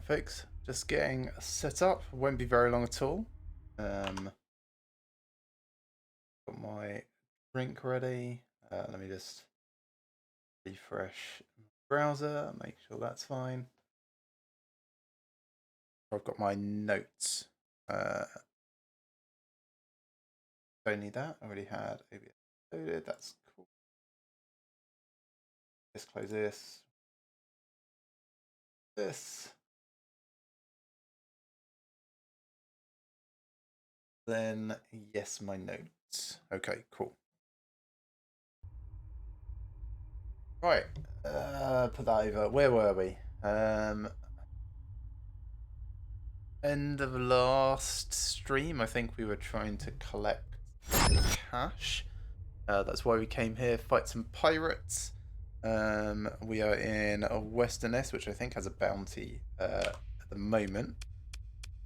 Right, folks, just getting set up. Won't be very long at all. Got my drink ready. Let me just refresh the browser, make sure that's fine. I've got my notes. Don't need that. I already had OBS loaded. That's cool. Just close this. Then yes, my notes. Okay, cool. Right, put that over. Where were we? End of last stream, I think we were trying to collect cash. That's why we came here, fight some pirates. We are in a Westerness, which I think has a bounty at the moment.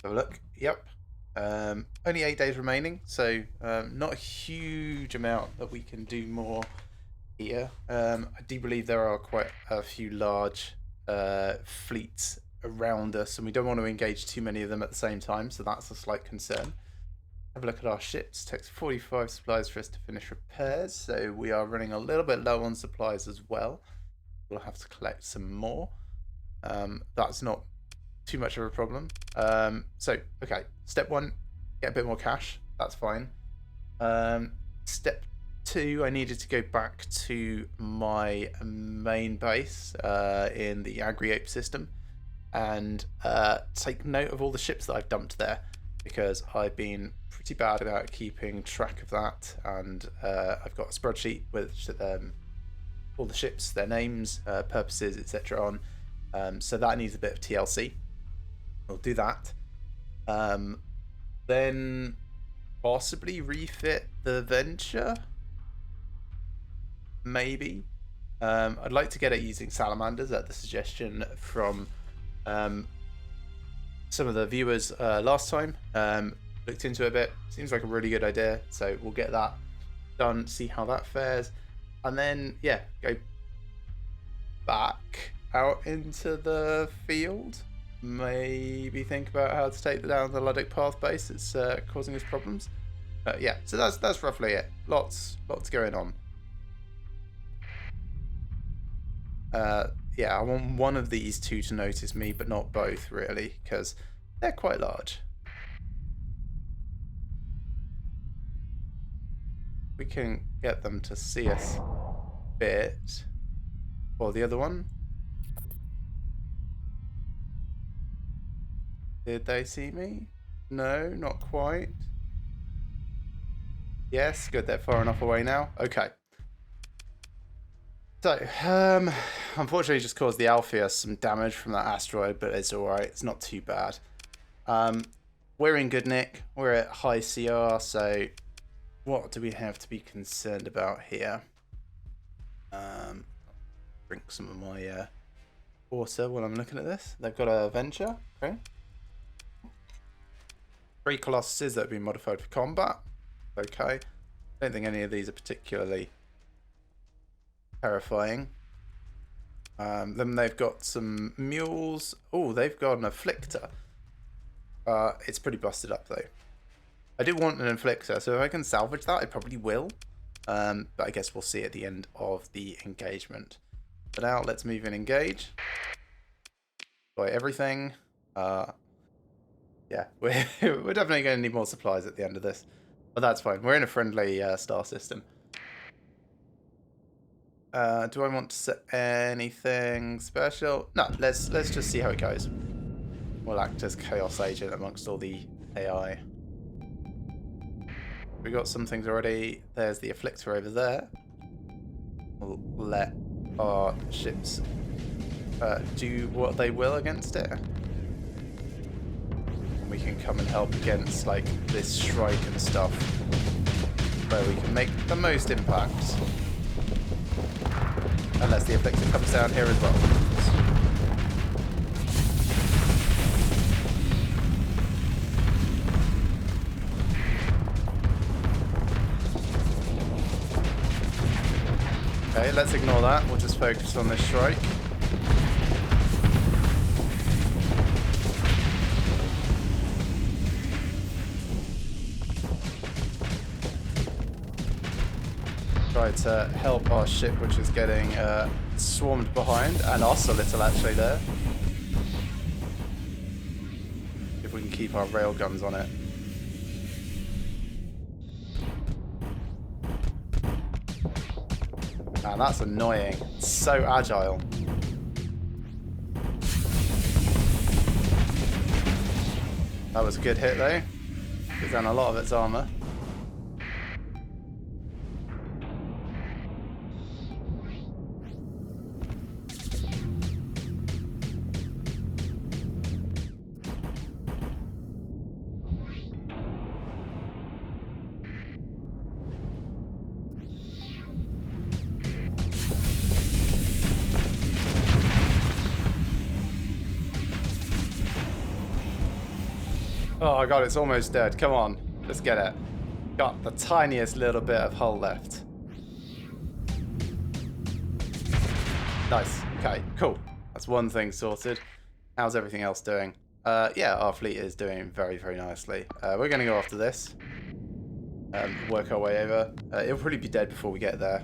Have a look. Yep. Only 8 days remaining, so not a huge amount that we can do more here. I do believe there are quite a few large fleets around us, and we don't want to engage too many of them at the same time, so that's a slight concern. Have a look at our ships. Takes 45 supplies for us to finish repairs, so we are running a little bit low on supplies as well. We'll have to collect some more. That's not too much of a problem. So, okay, step 1, get a bit more cash. That's fine. Step 2, I needed to go back to my main base in the Agri-Ape system and take note of all the ships that I've dumped there, because I've been pretty bad about keeping track of that, and I've got a spreadsheet with all the ships, their names, purposes, etc. on. So that needs a bit of TLC. We'll do that. Then possibly refit the Venture. Maybe. I'd like to get it using salamanders at the suggestion from some of the viewers last time. Looked into it a bit. Seems like a really good idea. So we'll get that done, see how that fares. And then, yeah, go back out into the field. Maybe think about how to take down the Luddic Path base. It's causing us problems. Yeah, so that's roughly it. Lots going on. Yeah, I want one of these two to notice me, but not both, really, because they're quite large. We can get them to see us a bit. Or the other one. Did they see me? No, not quite. Yes, good, they're far enough away now. Okay. So, unfortunately just caused the Alpheus some damage from that asteroid, but it's alright, it's not too bad. We're in good nick, we're at high CR, so what do we have to be concerned about here? Drink some of my water while I'm looking at this. They've got a Venture, okay. 3 Colossuses that have been modified for combat, okay. I don't think any of these are particularly terrifying. Then they've got some mules. Oh, they've got an Afflictor. It's pretty busted up though. I do want an Afflictor, so if I can salvage that, I probably will. But I guess we'll see at the end of the engagement. For now, let's move in engage. Buy everything. Yeah, we're definitely going to need more supplies at the end of this. But that's fine. We're in a friendly star system. Do I want to set anything special? No, let's just see how it goes. We'll act as Chaos Agent amongst all the AI. We got some things already. There's the Afflictor over there. We'll let our ships do what they will against it. And we can come and help against like this strike and stuff, where we can make the most impact. Unless the Afflictor comes down here as well. Okay, let's ignore that. We'll just focus on this strike. try to help our ship, which is getting swarmed behind, and us a little actually there. If we can keep our rail guns on it. Man, that's annoying. It's so agile. That was a good hit though. Took down a lot of its armor. Oh my god, it's almost dead. Come on, let's get it. Got the tiniest little bit of hull left. Nice. Okay, cool. That's one thing sorted. How's everything else doing? Yeah, our fleet is doing very, very nicely. We're going to go after this. Work our way over. It'll probably be dead before we get there.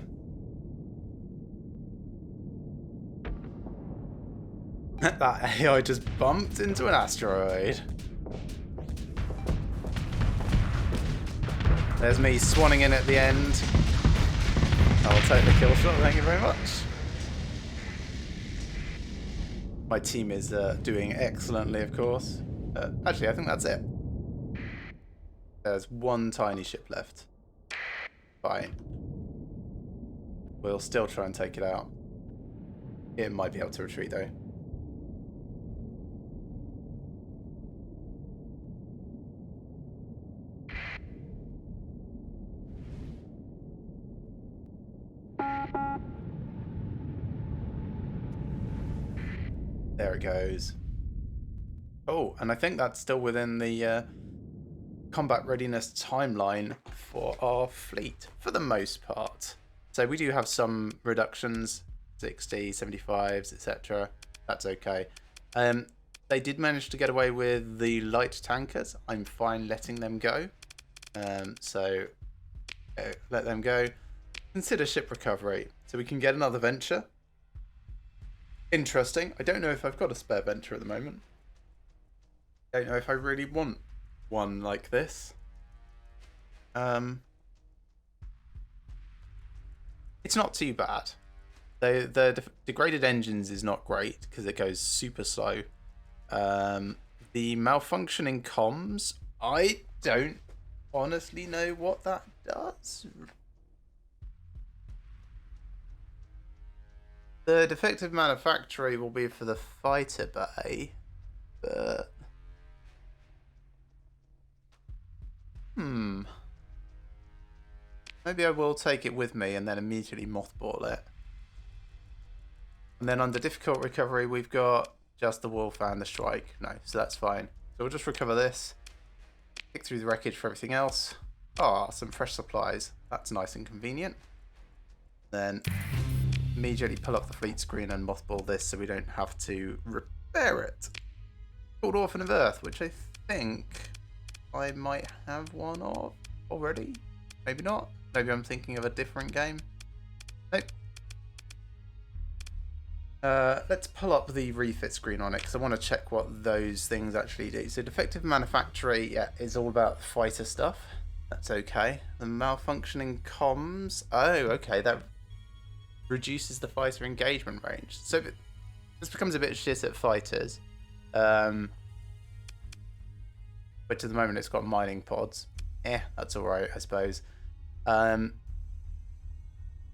That AI just bumped into an asteroid. There's me swanning in at the end. I'll take the kill shot, thank you very much. My team is doing excellently, of course. Actually, I think that's it. There's one tiny ship left. Fine. We'll still try and take it out. It might be able to retreat, though. There it goes. Oh, and I think that's still within the combat readiness timeline for our fleet, for the most part. So we do have some reductions, 60, 75s, etc. That's okay. They did manage to get away with the light tankers. I'm fine letting them go. So let them go. Consider ship recovery. So we can get another venture. Interesting. I don't know if I've got a spare venture at the moment. I don't know if I really want one like this. It's not too bad. The degraded engines is not great because it goes super slow. The malfunctioning comms, I don't honestly know what that does. The defective manufactory will be for the fighter bay, but maybe I will take it with me and then immediately mothball it. And then under difficult recovery, we've got just the wolf and the strike. No, so that's fine. So we'll just recover this, pick through the wreckage for everything else. Ah, some fresh supplies. That's nice and convenient. Then immediately pull up the fleet screen and mothball this so we don't have to repair it. Called Orphan of Earth, which I think I might have one of already. Maybe not. Maybe I'm thinking of a different game. Nope. Let's pull up the refit screen on it because I want to check what those things actually do. So defective manufactory, yeah, is all about the fighter stuff. That's okay. The malfunctioning comms. Oh, okay. That reduces the fighter engagement range. So this becomes a bit shit at fighters. Which at the moment it's got mining pods. That's alright, I suppose.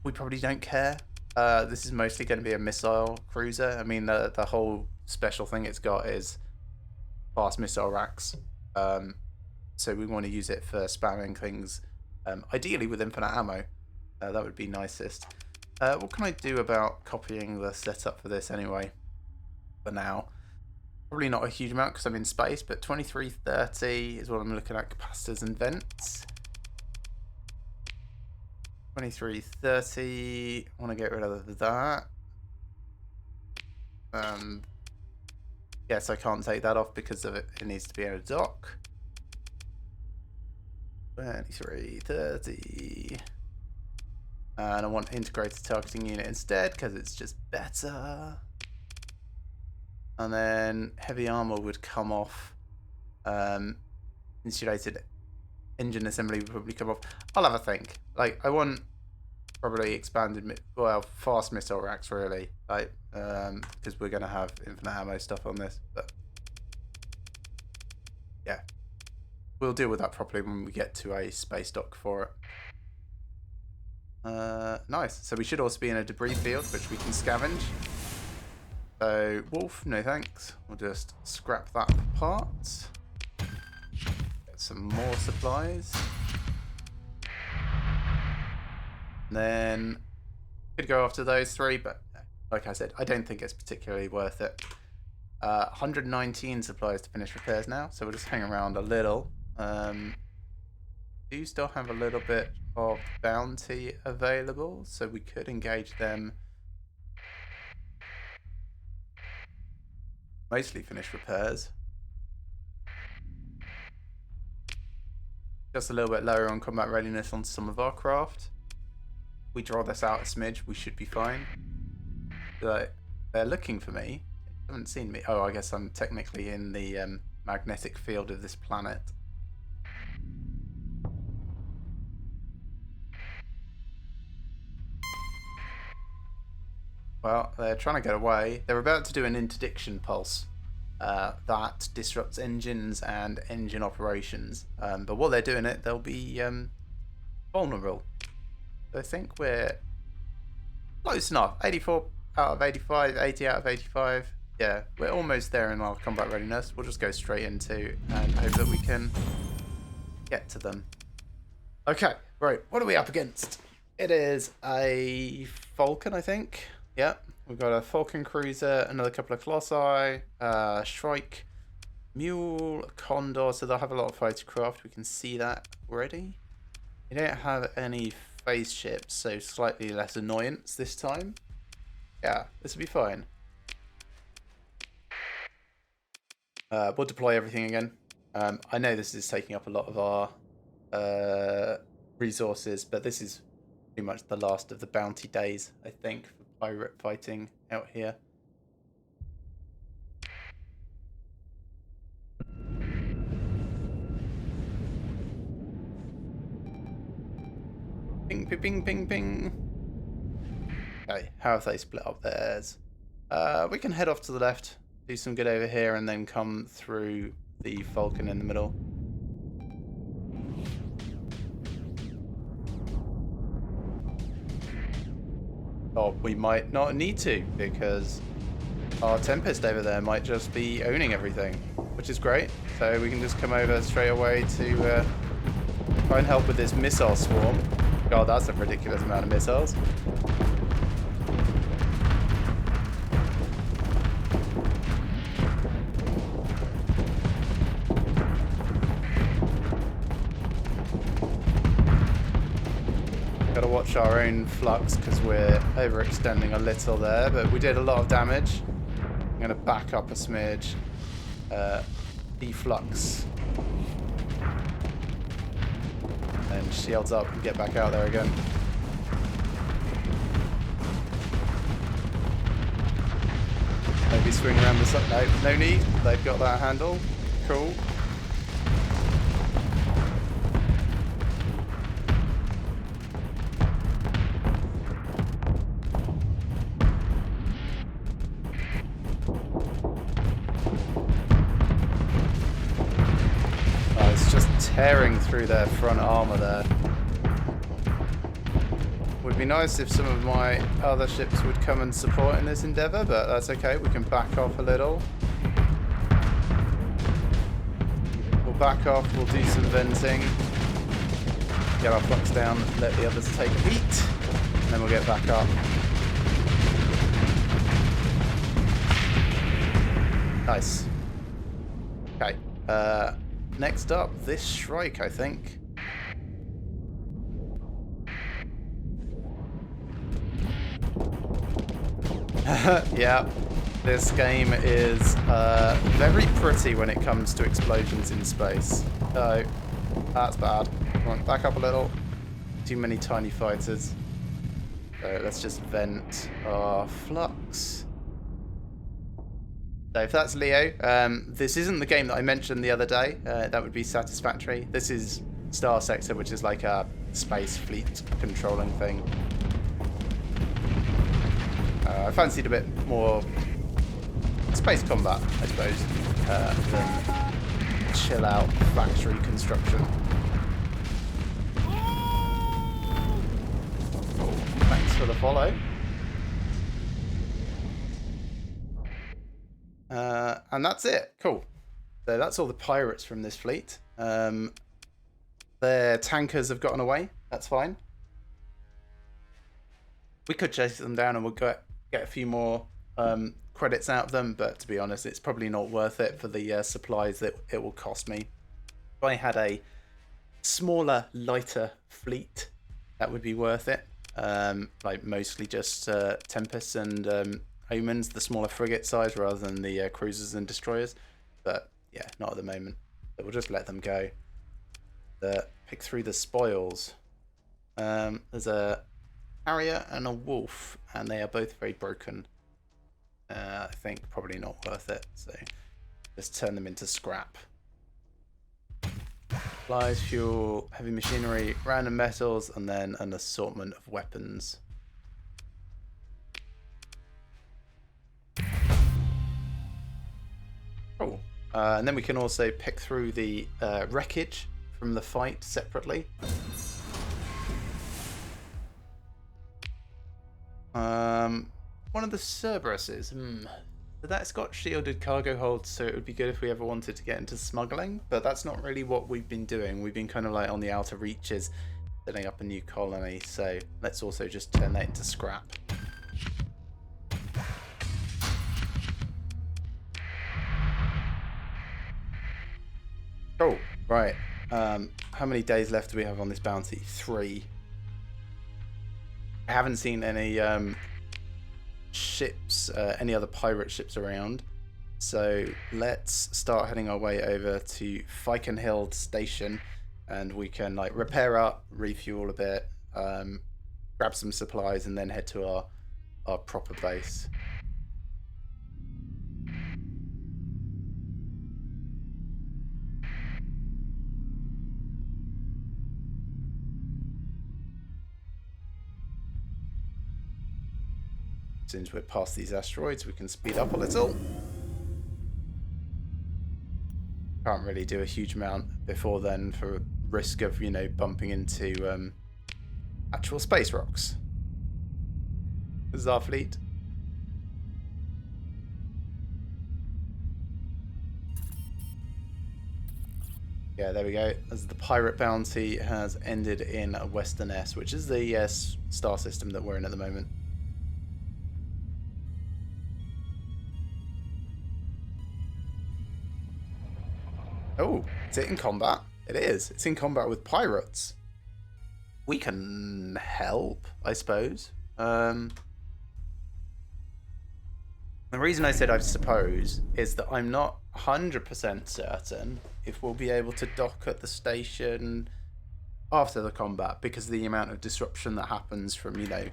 We probably don't care. This is mostly going to be a missile cruiser. I mean, the whole special thing it's got is fast missile racks. So we want to use it for spamming things, ideally with infinite ammo. That would be nicest. What can I do about copying the setup for this anyway? For now. Probably not a huge amount because I'm in space, but 2330 is what I'm looking at, capacitors and vents. 2330, I want to get rid of that. Yes, I can't take that off because of it needs to be in a dock. 2330. And I want integrated targeting unit instead because it's just better. And then heavy armor would come off. Insulated engine assembly would probably come off. I'll have a think. Like, I want probably expanded, well, fast missile racks really. Like, because we're going to have infinite ammo stuff on this. But yeah, we'll deal with that properly when we get to a space dock for it. Nice. So we should also be in a debris field, which we can scavenge. So, wolf, no thanks. We'll just scrap that apart. Get some more supplies. And then could go after those three, but like I said, I don't think it's particularly worth it. 119 supplies to finish repairs now, so we'll just hang around a little. Do still have a little bit of bounty available, so we could engage them. Mostly finish repairs. Just a little bit lower on combat readiness on some of our craft. We draw this out a smidge, we should be fine. They're looking for me. They haven't seen me. Oh, I guess I'm technically in the magnetic field of this planet. Well, they're trying to get away. They're about to do an interdiction pulse that disrupts engines and engine operations. But while they're doing it, they'll be vulnerable. So I think we're close enough. 84 out of 85, 80 out of 85. Yeah, we're almost there in our combat readiness. We'll just go straight into and hope that we can get to them. Okay, right. What are we up against? It is a Falcon, I think. Yeah, we've got a Falcon cruiser, another couple of Colossi, Shrike, Mule, Condor. So they'll have a lot of fighter craft. We can see that already. We don't have any phase ships, so slightly less annoyance this time. Yeah, this will be fine. We'll deploy everything again. I know this is taking up a lot of our resources, but this is pretty much the last of the bounty days, I think, for pirate fighting out here. Ping, ping, ping, ping, ping. Okay, how have they split up theirs? We can head off to the left, do some good over here, and then come through the Falcon in the middle. Oh, we might not need to, because our Tempest over there might just be owning everything, which is great. So we can just come over straight away to try and help with this missile swarm. God, that's a ridiculous amount of missiles. Got to watch our own flux because we're overextending a little there, but we did a lot of damage. I'm going to back up a smidge. Deflux. And shields up and get back out there again. Maybe swing around the side. No, no need. They've got that handle. Cool. Tearing through their front armor there. Would be nice if some of my other ships would come and support in this endeavor, but that's okay. We can back off a little. We'll back off, we'll do some venting, get our flux down, let the others take a heat, and then we'll get back up. Nice. Okay. Next up, this Shrike, I think. Yeah, this game is very pretty when it comes to explosions in space. So, that's bad. Come on, back up a little. Too many tiny fighters. So let's just vent our flux. So if that's Leo, this isn't the game that I mentioned the other day. That would be Satisfactory. This is Star Sector, which is like a space fleet controlling thing. I fancied a bit more space combat, I suppose, than chill out factory construction. Oh, thanks for the follow. And that's it. Cool. So that's all the pirates from this fleet. Their tankers have gotten away. That's fine. We could chase them down and we'll get a few more credits out of them, but to be honest, it's probably not worth it for the supplies that it will cost me. If I had a smaller, lighter fleet, that would be worth it. Like mostly just Tempests and Omens, the smaller frigate size, rather than the cruisers and destroyers. But yeah, not at the moment. So we'll just let them go. Pick through the spoils. There's a Harrier and a Wolf, and they are both very broken. I think probably not worth it, so just turn them into scrap. Supplies, fuel, heavy machinery, random metals, and then an assortment of weapons. Cool. And then we can also pick through the wreckage from the fight separately. One of the Cerberuses. So that's got shielded cargo holds, so it would be good if we ever wanted to get into smuggling, but that's not really what we've been doing. We've been kind of like on the outer reaches, setting up a new colony, so let's also just turn that into scrap. Cool. Right. How many days left do we have on this bounty? 3. I haven't seen any ships, any other pirate ships around. So let's start heading our way over to Fikenhild Station, and we can like repair up, refuel a bit, grab some supplies, and then head to our proper base. As soon as we're past these asteroids, we can speed up a little. Can't really do a huge amount before then for risk of, you know, bumping into actual space rocks. This is our fleet. Yeah, there we go. As the pirate bounty has ended in Western S, which is the star system that we're in at the moment. Oh, is it in combat? It is. It's in combat with pirates. We can help, I suppose. The reason I said I suppose is that I'm not 100% certain if we'll be able to dock at the station after the combat, because of the amount of disruption that happens from, you know,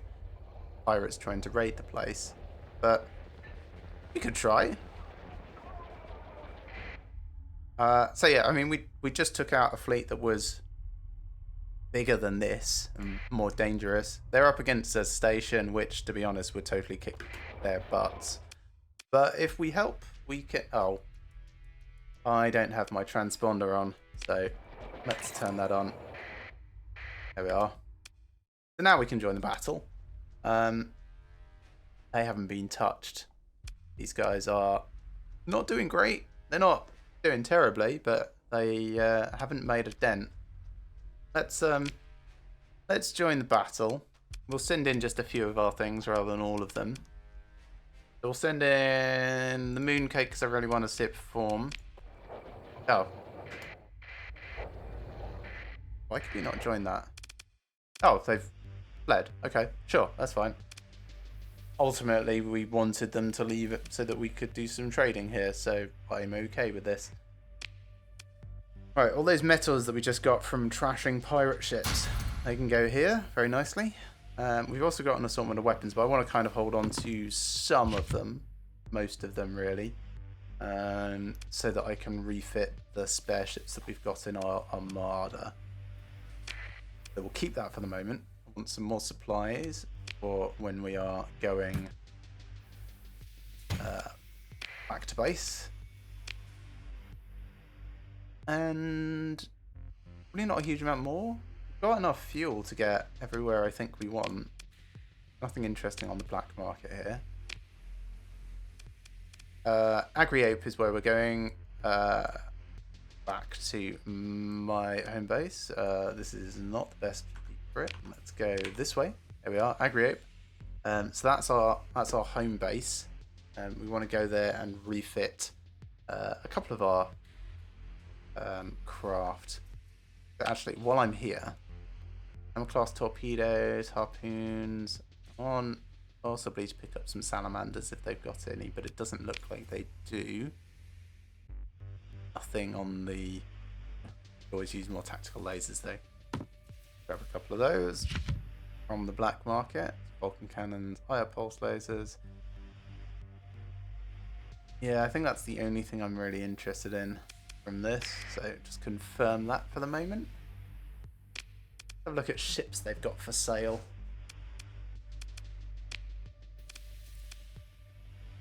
pirates trying to raid the place. But we could try. So yeah, I mean, we just took out a fleet that was bigger than this and more dangerous. They're up against a station which, to be honest, would totally kick their butts. But if we help, we can... Oh, I don't have my transponder on, so let's turn that on. There we are. So now we can join the battle. They haven't been touched. These guys are not doing great. They're not doing terribly, but they haven't made a dent. Let's join the battle. We'll send in just a few of our things rather than all of them. So we'll send in the Mooncake because I really want to see it perform. Oh, why could we not join that? Oh, they've fled. Okay, sure, that's fine. Ultimately, we wanted them to leave it so that we could do some trading here, so I'm okay with this. Right, all those metals that we just got from trashing pirate ships, they can go here very nicely. We've also got an assortment of weapons, but I want to kind of hold on to some of them, most of them really, so that I can refit the spare ships that we've got in our armada. So we'll keep that for the moment. I want some more supplies for when we are going back to base. And really not a huge amount more. We've got enough fuel to get everywhere I think we want. Nothing interesting on the black market here. Agriope is where we're going. Back to my home base. This is not the best for it. Let's go this way. There we are, Agriope. So that's our home base. We want to go there and refit a couple of our craft. But actually, while I'm here, Armor class torpedoes, harpoons, on possibly to pick up some salamanders if they've got any, but it doesn't look like they do. Nothing on the... Always use more tactical lasers though. Grab a couple of those from the black market. Vulcan cannons, higher pulse lasers. Yeah, I think that's the only thing I'm really interested in from this. So just confirm that for the moment. Have a look at ships they've got for sale.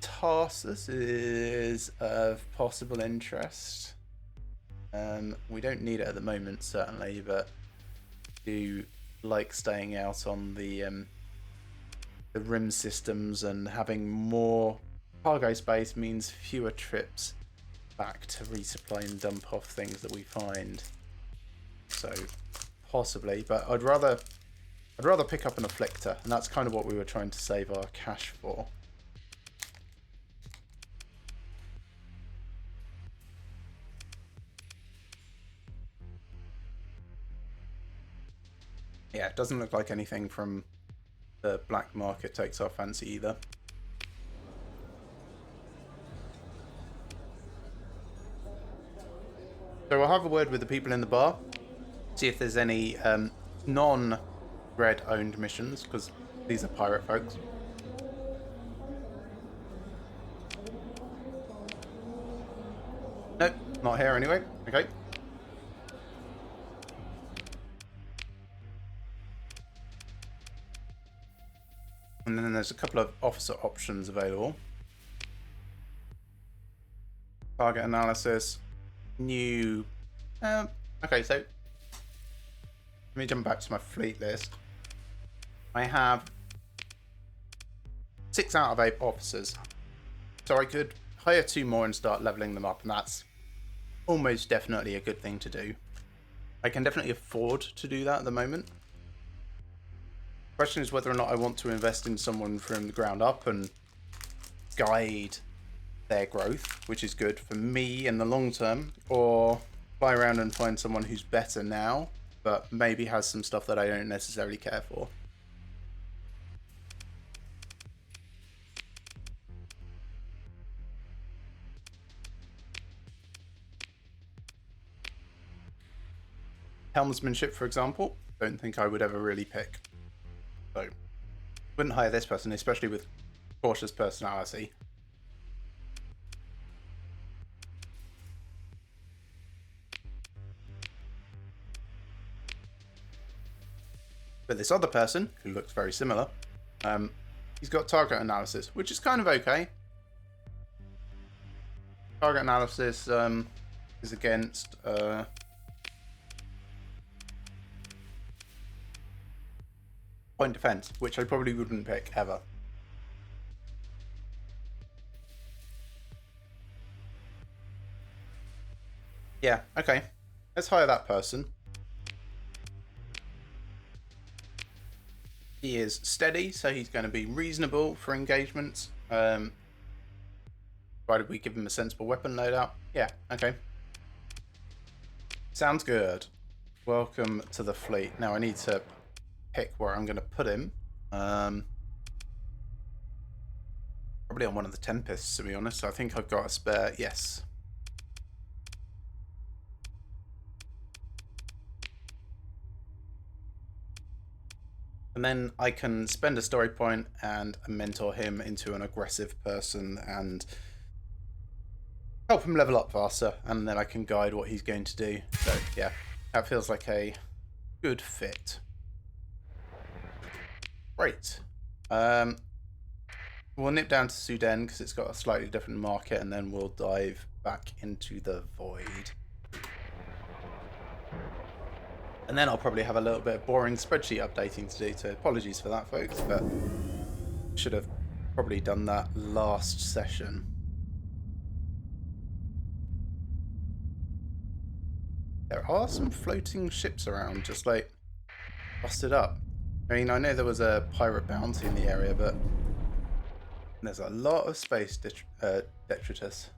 Tarsus is of possible interest. We don't need it at the moment, certainly, but do like staying out on the rim systems, and having more cargo space means fewer trips back to resupply and dump off things that we find. So possibly, but I'd rather pick up an Afflictor, and that's kind of what we were trying to save our cash for. Yeah, it doesn't look like anything from the black market takes our fancy either. So I'll have a word with the people in the bar, see if there's any non-Red owned missions, because these are pirate folks. Nope, not here anyway. Okay. And then there's a couple of officer options available. Target analysis. New... okay, so... Let me jump back to my fleet list. I have 6 out of 8 officers. So I could hire 2 more and start leveling them up, and that's almost definitely a good thing to do. I can definitely afford to do that at the moment. Question is whether or not I want to invest in someone from the ground up and guide their growth, which is good for me in the long term, or fly around and find someone who's better now, but maybe has some stuff that I don't necessarily care for. Helmsmanship, for example, don't think I would ever really pick. So, wouldn't hire this person, especially with cautious personality. But this other person, who looks very similar, he's got target analysis, which is kind of okay. Target analysis is against... point defense, which I probably wouldn't pick ever. Yeah, okay. Let's hire that person. He is steady, so he's going to be reasonable for engagements. Provided we give him a sensible weapon loadout. Yeah, okay. Sounds good. Welcome to the fleet. Now I need to pick where I'm going to put him. Probably on one of the Tempests, to be honest. I think I've got a spare. Yes. And then I can spend a story point and mentor him into an aggressive person and help him level up faster. And then I can guide what he's going to do. So yeah, that feels like a good fit. Great. We'll nip down to Sudan because it's got a slightly different market, and then we'll dive back into the void. And then I'll probably have a little bit of boring spreadsheet updating to do, so apologies for that, folks, but should have probably done that last session. There are some floating ships around, just like busted up. I mean, I know there was a pirate bounty in the area, but there's a lot of space detritus.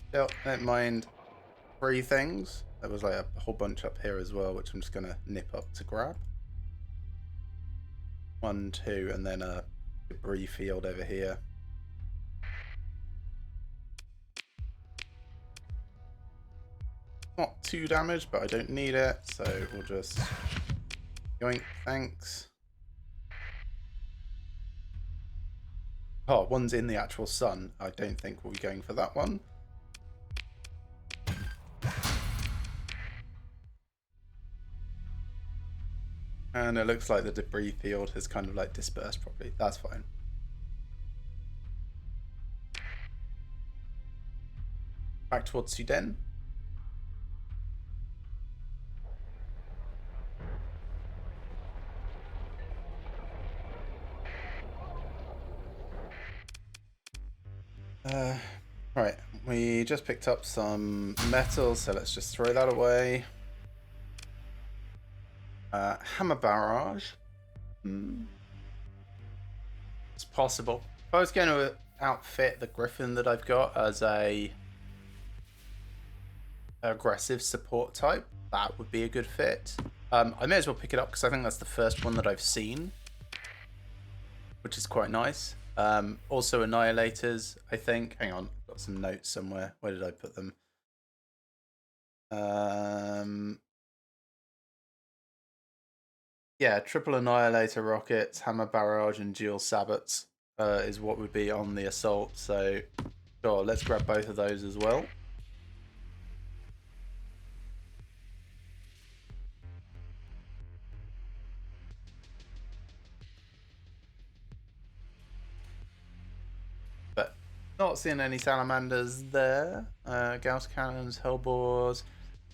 Still, I don't mind 3 things. There was like a whole bunch up here as well, which I'm just going to nip up to grab. 1, 2, and then a debris field over here. Not too damaged, but I don't need it, so we'll just yoink, thanks. Oh, one's in the actual sun. I don't think we'll be going for that one. And it looks like the debris field has kind of like dispersed properly. That's fine. Back towards Sudan. Right, we just picked up some metal, so let's just throw that away. Hammer barrage. It's possible. If I was going to outfit the Griffin that I've got as a aggressive support type, that would be a good fit. I may as well pick it up because I think that's the first one that I've seen, which is quite nice. Also Annihilators, I think. Hang on, got some notes somewhere. Where did I put them? Yeah, triple Annihilator rockets, hammer barrage, and dual sabots is what would be on the assault. So, sure, let's grab both of those as well. But not seeing any salamanders there. Gauss cannons, hellbores,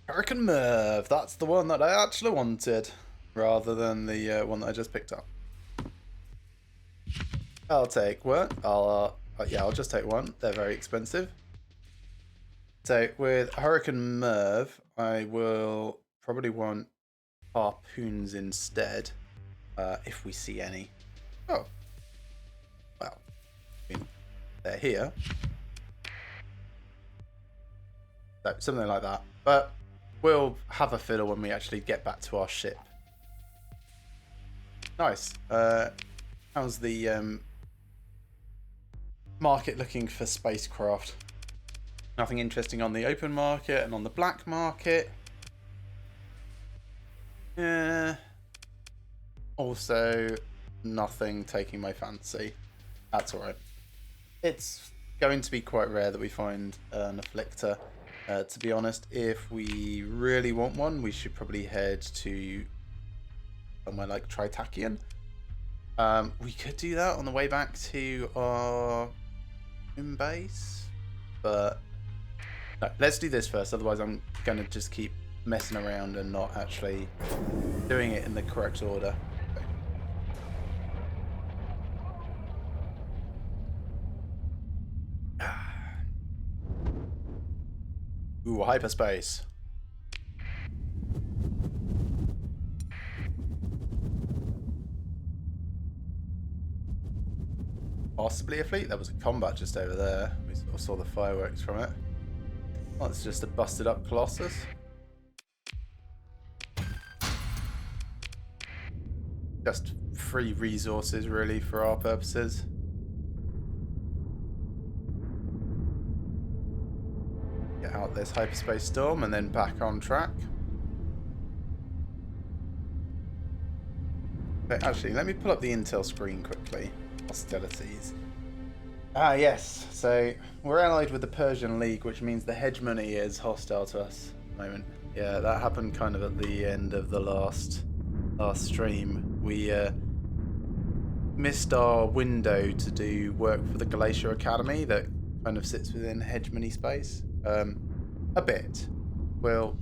Hurricane Merv. That's the one that I actually wanted, rather than the one that I just picked up. I'll take one. I'll just take one. They're very expensive. So with Hurricane Merv, I will probably want harpoons instead, if we see any. Oh, well, I mean, they're here. So something like that. But we'll have a fiddle when we actually get back to our ship. Nice. How's the market looking for spacecraft? Nothing interesting on the open market and on the black market. Yeah. Also, nothing taking my fancy. That's alright. It's going to be quite rare that we find an Afflictor. To be honest, if we really want one, we should probably head to somewhere like Tritakian. We could do that on the way back to our home base, but no, let's do this first, otherwise I'm going to just keep messing around and not actually doing it in the correct order. Ooh, hyperspace. Possibly a fleet. There was a combat just over there. We sort of saw the fireworks from it. Oh, it's just a busted up Colossus. Just free resources, really, for our purposes. Get out this hyperspace storm and then back on track. But actually, let me pull up the intel screen quickly. Hostilities. Ah, yes. So we're allied with the Persian League, which means the hegemony is hostile to us at the moment. Yeah, that happened kind of at the end of the last stream. We missed our window to do work for the Galatia Academy that kind of sits within hegemony space. A bit. We'll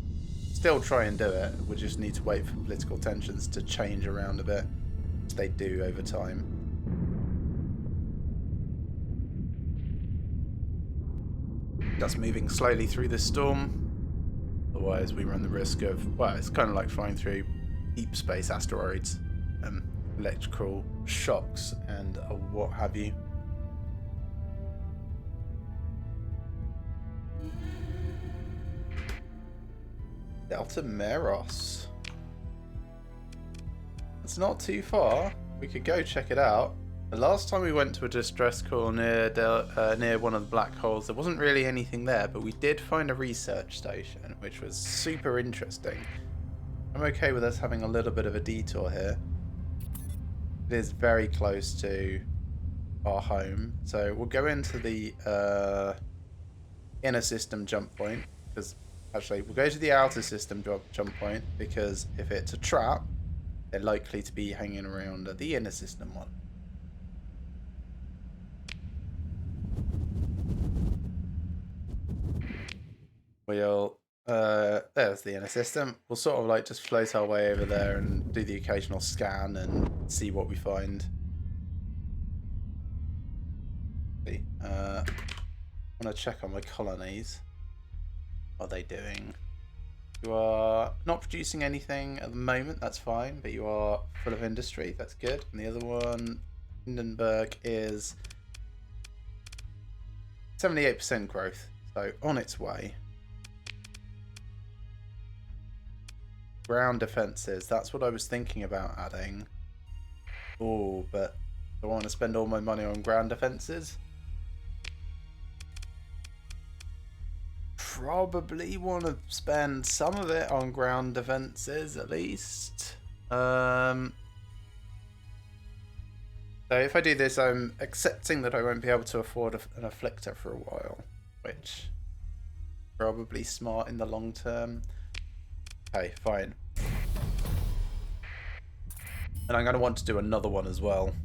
still try and do it. We just need to wait for political tensions to change around a bit, which they do over time. Just moving slowly through the storm. Otherwise, we run the risk of, well, it's kind of like flying through deep space asteroids, electrical shocks, and what have you. Delta Meros. It's not too far. We could go check it out. The last time we went to a distress call near one of the black holes, there wasn't really anything there, but we did find a research station, which was super interesting. I'm okay with us having a little bit of a detour here. It is very close to our home, so we'll go into the inner system jump point, because actually we'll go to the outer system jump point, because if it's a trap, they're likely to be hanging around the inner system one. We'll there's the inner system. We'll sort of like just float our way over there and do the occasional scan and see what we find. I want to check on my colonies. What are they doing? You are not producing anything at the moment, that's fine, but you are full of industry, that's good. And the other one, Hindenburg, is 78% growth, so on its way. Ground defenses, that's what I was thinking about adding. Oh, but do I want to spend all my money on ground defenses? Probably want to spend some of it on ground defenses at least. So if I do this, I'm accepting that I won't be able to afford an afflictor for a while, which probably smart in the long term. Okay, fine. And I'm going to want to do another one as well,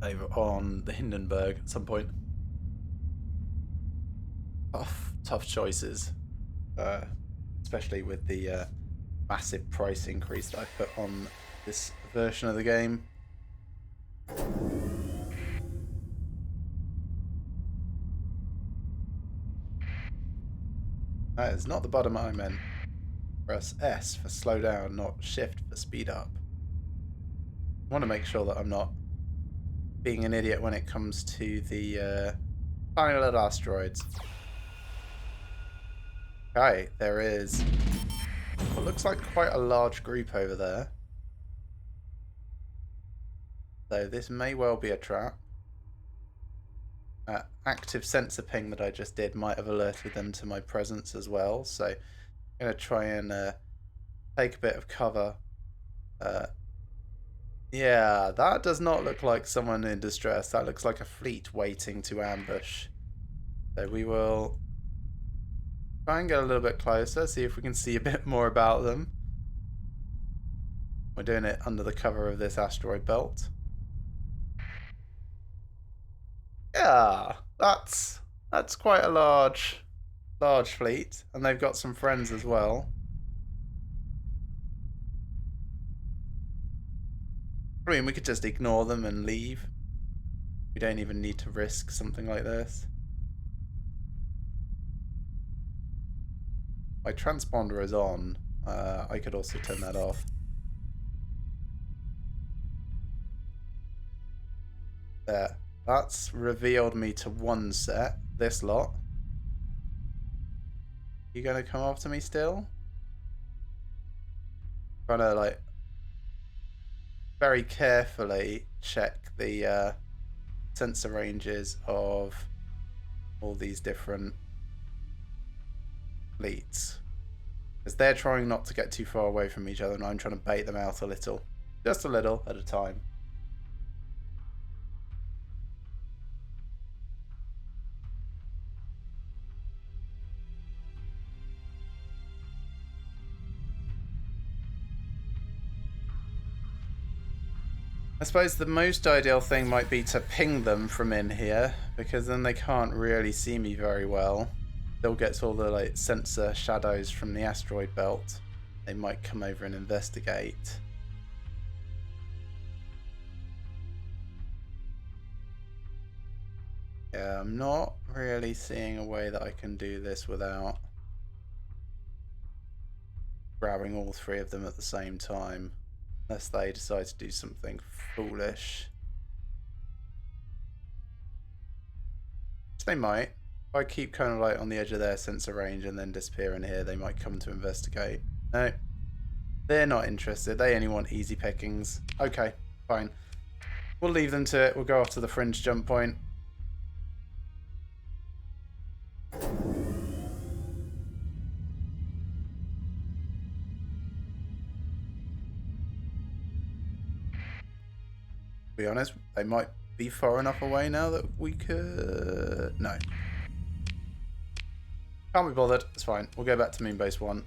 over on the Hindenburg at some point. Tough choices, especially with the massive price increase that I put on this version of the game. That is not the button I meant. Press S for slow down, not shift for speed up. I want to make sure that I'm not being an idiot when it comes to the tiny little asteroids. Okay, there is what looks like quite a large group over there. So this may well be a trap. Active sensor ping that I just did might have alerted them to my presence as well. So I'm going to try and take a bit of cover. Yeah, that does not look like someone in distress. That looks like a fleet waiting to ambush. So we will try and get a little bit closer, see if we can see a bit more about them. We're doing it under the cover of this asteroid belt. Yeah, that's quite a large fleet, and they've got some friends as well. I mean, we could just ignore them and leave. We don't even need to risk something like this. My transponder is on. I could also turn that off. There. That's revealed me to one set. This lot. You gonna come after me still? Trying to like very carefully check the sensor ranges of all these different fleets, because they're trying not to get too far away from each other, and I'm trying to bait them out a little. Just a little at a time. I suppose the most ideal thing might be to ping them from in here, because then they can't really see me very well. They'll get all the like sensor shadows from the asteroid belt. They might come over and investigate. Yeah, I'm not really seeing a way that I can do this without grabbing all three of them at the same time. Unless they decide to do something foolish. Which they might. If I keep kind of like on the edge of their sensor range and then disappear in here, they might come to investigate. No. They're not interested. They only want easy pickings. Okay, fine. We'll leave them to it. We'll go off to the fringe jump point. To be honest, they might be far enough away now that we could... No. Can't be bothered. It's fine. We'll go back to Moonbase 1.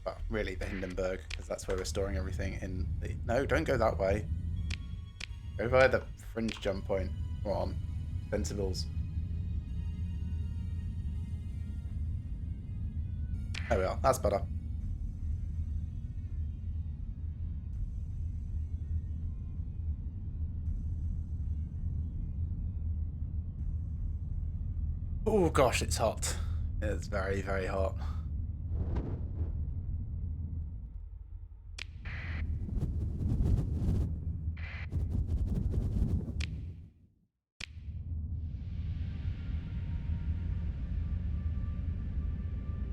Well, really, the Hindenburg, because that's where we're storing everything in the... No, don't go that way. Go via the fringe jump point. Come on. Sensibles. There we are. That's better. Oh gosh, it's hot. It's very, very hot.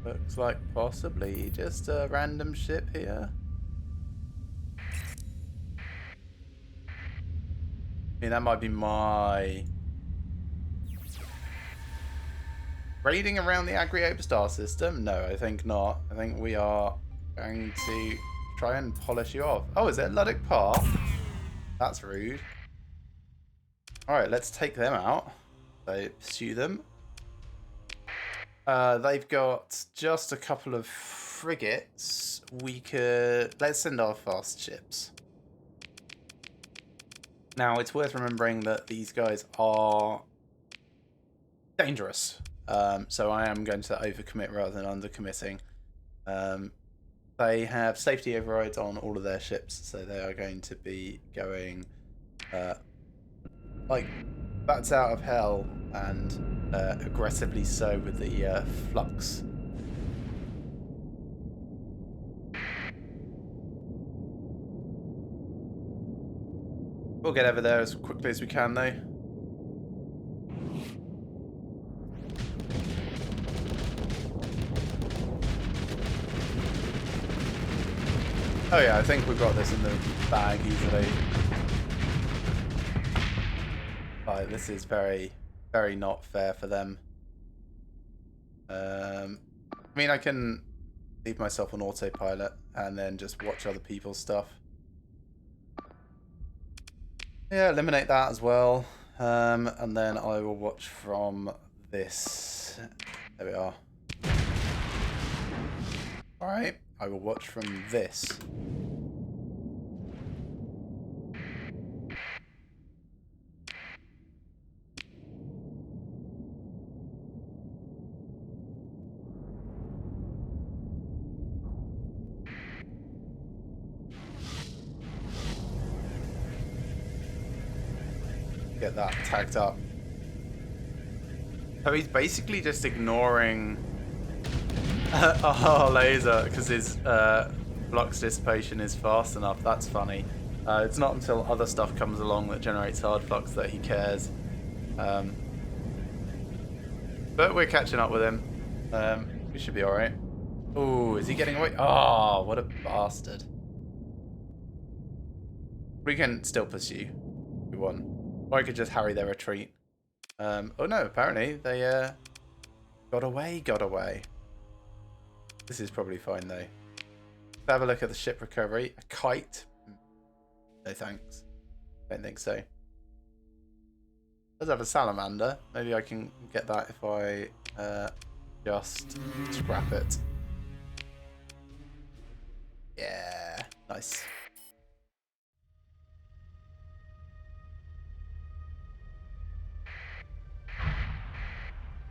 Looks like possibly just a random ship here. I mean, that might be my... Raiding around the Agriop star system? No, I think not. I think we are going to try and polish you off. Oh, is it Luddic Park? That's rude. Alright, let's take them out. So, pursue them. They've got just a couple of frigates. We could... Let's send our fast ships. Now, it's worth remembering that these guys are dangerous. So I am going to overcommit rather than undercommitting. They have safety overrides on all of their ships, so they are going to be going like bats out of hell and aggressively so with the flux. We'll get over there as quickly as we can, though. Oh yeah, I think we've got this in the bag easily. Like, this is very, very not fair for them. I mean, I can leave myself on autopilot and then just watch other people's stuff. Yeah, eliminate that as well. And then I will watch from this. There we are. Alright, I will watch from this. Get that tagged up. So he's basically just ignoring our laser because his flux dissipation is fast enough. That's funny. It's not until other stuff comes along that generates hard flux that he cares. But we're catching up with him. We should be alright. Oh, is he getting away? Oh, what a bastard. We can still pursue. We won. Or I could just harry their retreat. Oh no, apparently they got away. This is probably fine though. Have a look at the ship recovery. A kite. No thanks. Don't think so. Does have a salamander. Maybe I can get that if I just scrap it. Yeah, nice.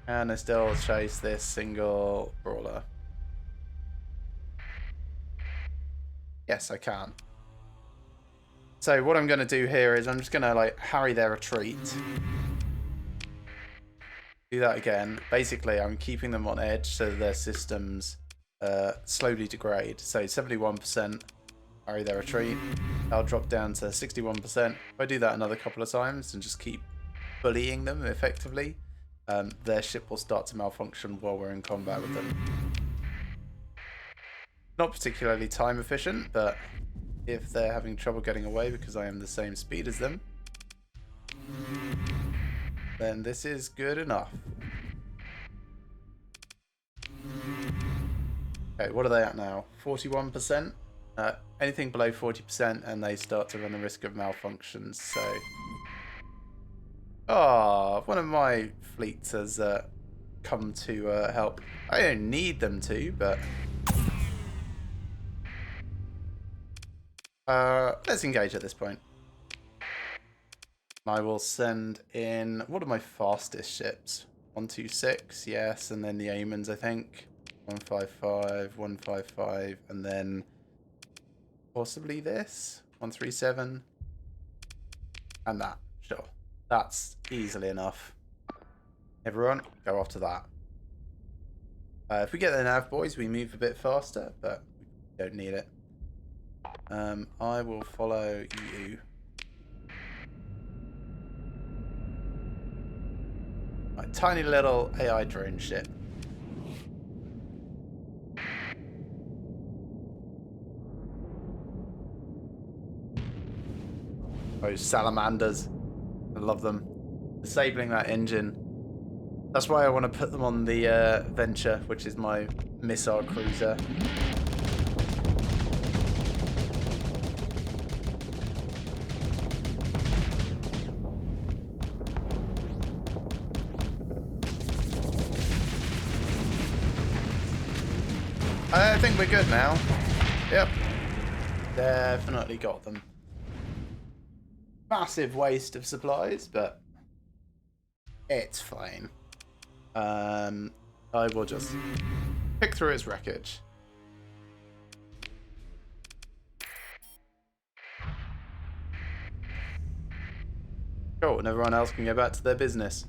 And I still chase this single brawler. Yes, I can. So what I'm going to do here is I'm just going to like harry their retreat. Do that again. Basically, I'm keeping them on edge so their systems slowly degrade. So 71%, harry their retreat. I'll drop down to 61%. If I do that another couple of times and just keep bullying them effectively, their ship will start to malfunction while we're in combat with them. Not particularly time efficient, but if they're having trouble getting away because I am the same speed as them, then this is good enough. Okay, what are they at now? 41%? Anything below 40% and they start to run the risk of malfunctions, so... Oh, one of my fleets has come to help. I don't need them to, but... let's engage at this point. I will send in... What are my fastest ships? 126, yes, and then the Amons, I think. 155, 155, and then possibly this. 137. And that, sure. That's easily enough. Everyone, go after that. If we get the nav, boys, we move a bit faster, but we don't need it. I will follow you. My tiny little AI drone ship. Those salamanders. I love them. Disabling that engine. That's why I want to put them on the Venture, which is my missile cruiser. I think we're good now. Yep. Definitely got them. Massive waste of supplies, but it's fine. I will just pick through its wreckage. Cool, and everyone else can go back to their business.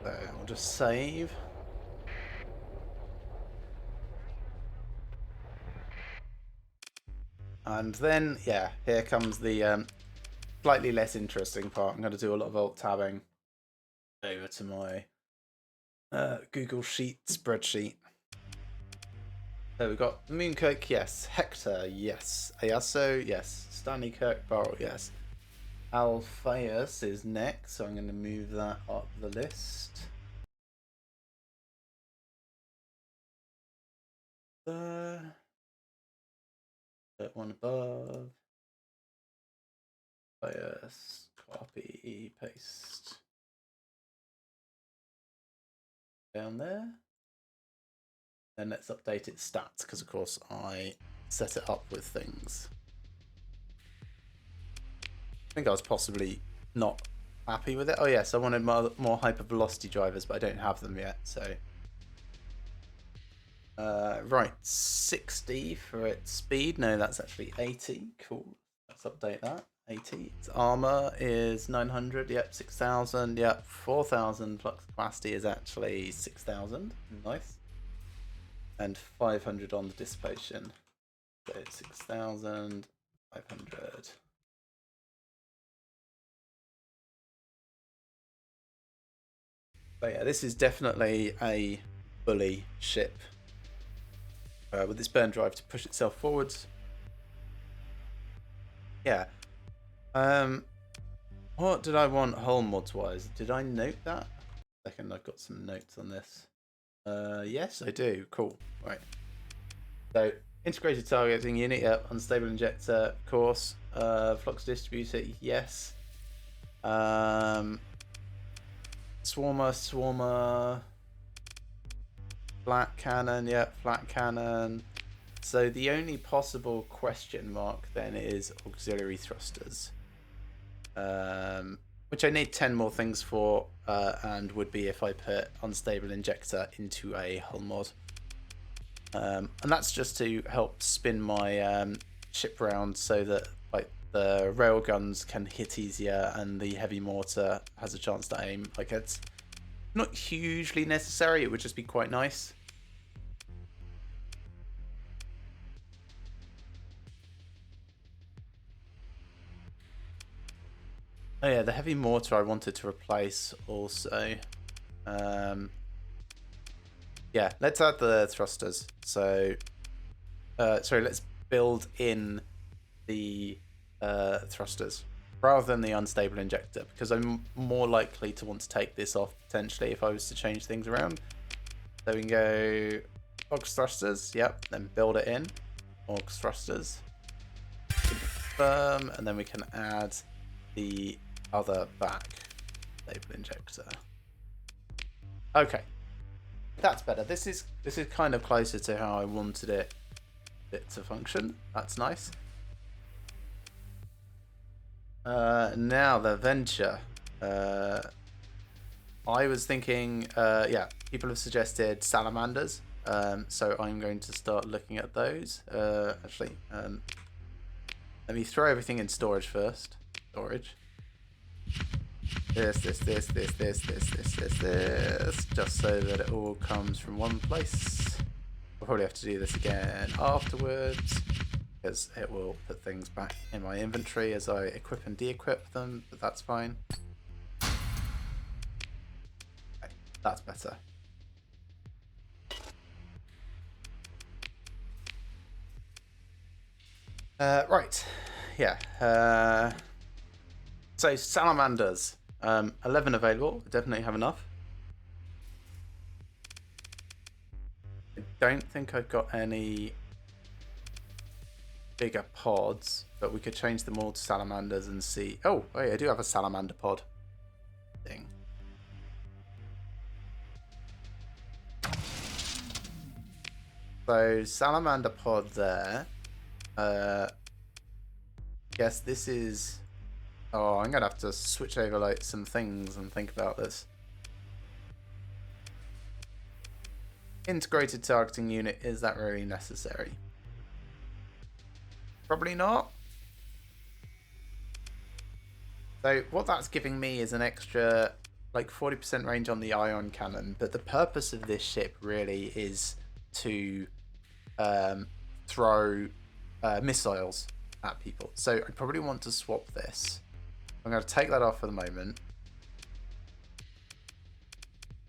So I'll just save. And then, yeah, here comes the slightly less interesting part. I'm going to do a lot of alt-tabbing over to my Google Sheet spreadsheet. So we've got Moonkirk, yes. Hector, yes. Ayaso, yes. Stanley Kirk Barrel, yes. Alphaeus is next, so I'm going to move that up the list. That one above. Alphaeus, copy, paste. Down there. Then let's update its stats, because of course I set it up with things. I think I was possibly not happy with it. Oh yes, I wanted more hypervelocity drivers, but I don't have them yet, so... right, 60 for its speed. No, that's actually 80. Cool. Let's update that. 80. Its armor is 900. Yep, 6,000. Yep, 4,000 flux capacity is actually 6,000. Nice. And 500 on the dissipation. So 6,000, 500. But yeah, this is definitely a bully ship. with this burn drive to push itself forwards. Yeah. What did I want hull mods wise? Did I note that? Second, I've got some notes on this. Yes, I do. Cool. Right. So integrated targeting unit, yep. Unstable injector, of course. Flux distributor, yes. Swarmer. Flat cannon, yep. Flat cannon. So the only possible question mark then is auxiliary thrusters. Which I need 10 more things for, and would be if I put unstable injector into a hull mod. And that's just to help spin my ship round so that like the rail guns can hit easier and the heavy mortar has a chance to aim. Like, it's not hugely necessary, it would just be quite nice. Oh yeah, the heavy mortar I wanted to replace also. Yeah, let's add the thrusters. So, sorry, let's build in the thrusters rather than the unstable injector, because I'm more likely to want to take this off potentially if I was to change things around. So we can go aux thrusters, yep, then build it in. Aux thrusters. Confirm, and then we can add the other back stable injector. Okay. That's better. This is kind of closer to how I wanted it to function. That's nice. Now the Venture. I was thinking, yeah, people have suggested salamanders. So I'm going to start looking at those. Actually, let me throw everything in storage first. Storage. This, just so that it all comes from one place. We'll probably have to do this again afterwards, because it will put things back in my inventory as I equip and de-equip them, but that's fine. Okay, that's better. Right, yeah. So salamanders. 11 available. Definitely have enough. I don't think I've got any bigger pods, but we could change them all to salamanders and see. Oh, wait, I do have a salamander pod thing. So salamander pod there. Guess this is. Oh, I'm gonna have to switch over like some things and think about this. Integrated targeting unit, is that really necessary? Probably not. So what that's giving me is an extra like 40% range on the ion cannon, but the purpose of this ship really is to throw missiles at people. So I probably want to swap this. I'm going to take that off for the moment.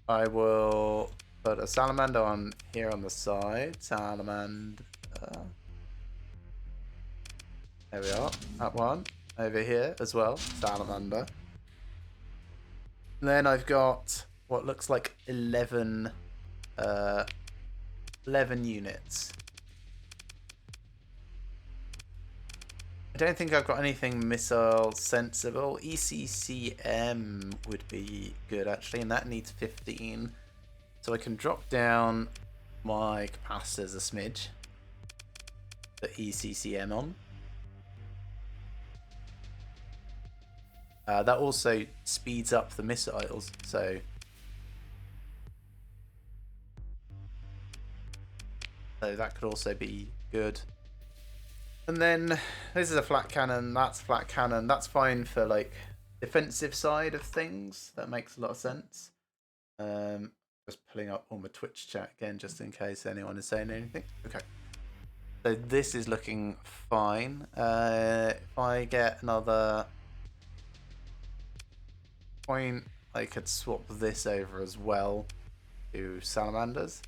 I will put a salamander on here on the side. Salamander. There we are. That one. Over here as well. Salamander. And then I've got what looks like 11 units. I don't think I've got anything missile sensible. ECCM would be good actually, and that needs 15. So I can drop down my capacitors a smidge. Put ECCM on. That also speeds up the missiles, so that could also be good. And then this is a flat cannon, that's flat cannon. That's fine for like defensive side of things. That makes a lot of sense. Just pulling up all my Twitch chat again just in case anyone is saying anything. Okay. So this is looking fine. If I get another point, I could swap this over as well to salamanders.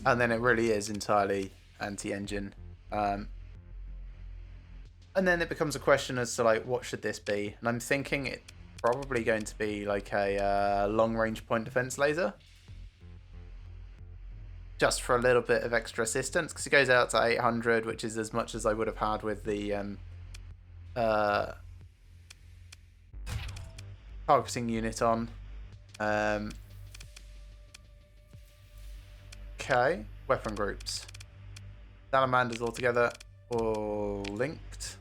And then it really is entirely anti-engine. And then it becomes a question as to like, what should this be? And I'm thinking it's probably going to be like a long-range point defense laser. Just for a little bit of extra assistance, because it goes out to 800, which is as much as I would have had with the targeting unit on. Okay, weapon groups. Salamanders all together, all linked.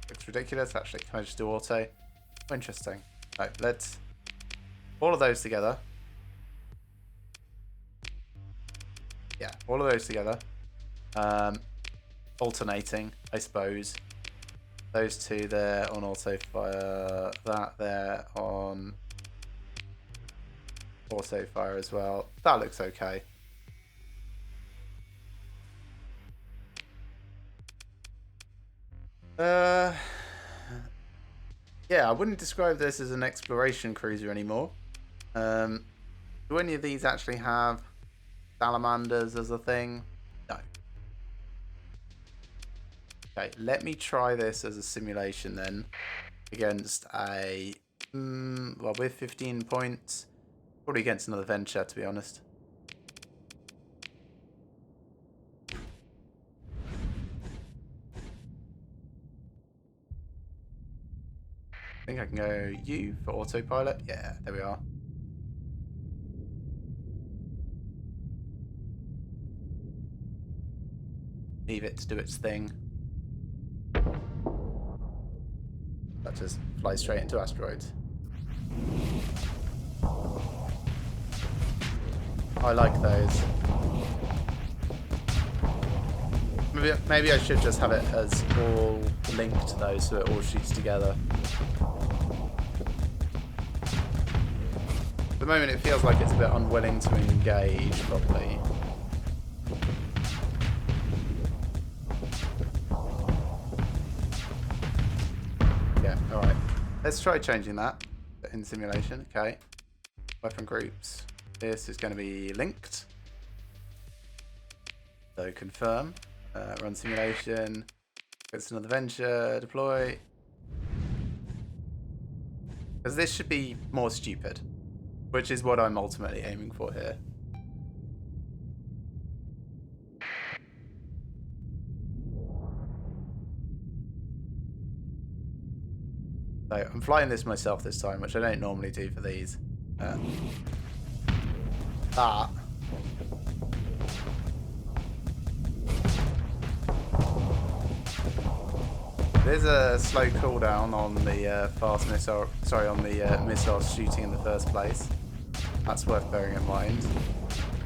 Looks ridiculous, actually. Can I just do auto? Oh, interesting. Right, let's all of those together. Yeah, all of those together. Alternating, I suppose. Those two there on auto fire. That there on auto fire as well. That looks okay. Yeah, I wouldn't describe this as an exploration cruiser anymore. Do any of these actually have salamanders as a thing? No. Okay, let me try this as a simulation then against a well, with 15 points, probably against another venture, to be honest. I think I can go U for autopilot. Yeah, there we are. Leave it to do its thing. That just flies straight into asteroids. I like those. Maybe I should just have it as all linked though, so it all shoots together. At the moment it feels like it's a bit unwilling to engage properly. Yeah, alright. Let's try changing that in simulation. Okay. Weapon groups. This is going to be linked. So confirm. Run simulation. It's another venture. Deploy. Because this should be more stupid. Which is what I'm ultimately aiming for here. So I'm flying this myself this time, which I don't normally do for these. That. There's a slow cooldown on the fast missile. Sorry, on the missiles shooting in the first place. That's worth bearing in mind.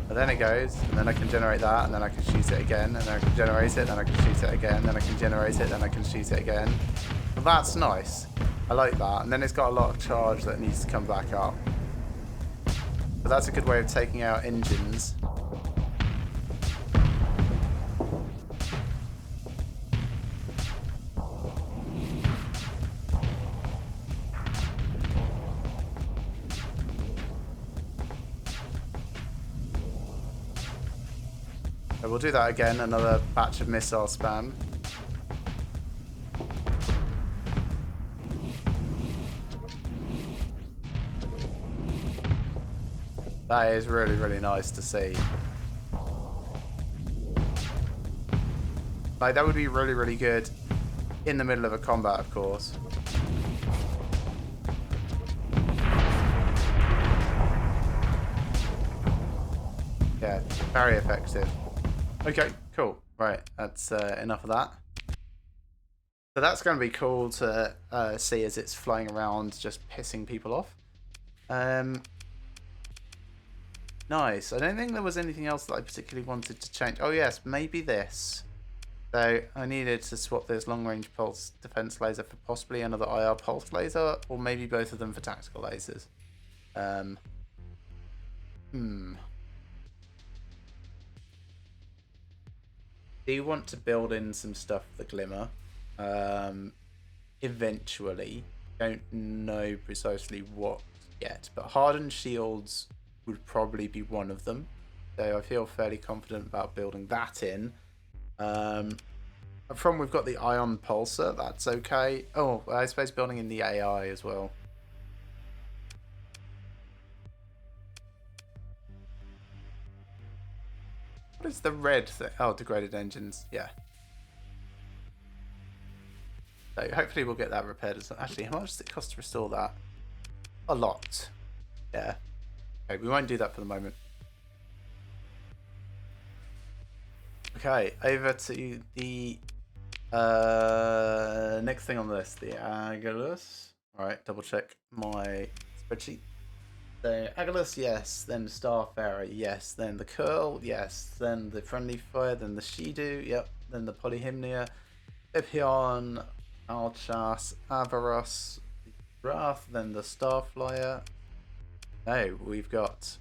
And then it goes, and then I can generate that, and then I can shoot it again, and then I can generate it, then I can shoot it again, then I can generate it, then I can shoot it again. Well, that's nice. I like that. And then it's got a lot of charge that needs to come back up. But that's a good way of taking out engines. So we'll do that again, another batch of missile spam. That is really, really nice to see. Like, that would be really, really good in the middle of a combat, of course. Yeah, very effective. Okay, cool. Right, that's enough of that. So that's going to be cool to see as it's flying around, just pissing people off. Nice. I don't think there was anything else that I particularly wanted to change. Oh yes, maybe this. So I needed to swap this long-range pulse defense laser for possibly another IR pulse laser, or maybe both of them for tactical lasers. Do you want to build in some stuff for the Glimmer? Eventually. Don't know precisely what yet, but hardened shields would probably be one of them. So I feel fairly confident about building that in. From we've got the ion pulsar, that's okay. Oh, I suppose building in the AI as well. What is the red thing? Oh, degraded engines. Yeah. So hopefully we'll get that repaired as well. Actually, how much does it cost to restore that? A lot. Yeah. Okay, we won't do that for the moment. Okay, over to the next thing on the list, the Agulus. Alright, double check my spreadsheet. So Agulus, yes. Then Starfarer, yes. Then the Curl, yes. Then the Friendly Fire, then the Shidu, yep. Then the Polyhymnia, Epion, Alchas, Avaros, Wrath, then the Starflyer. No, we've got...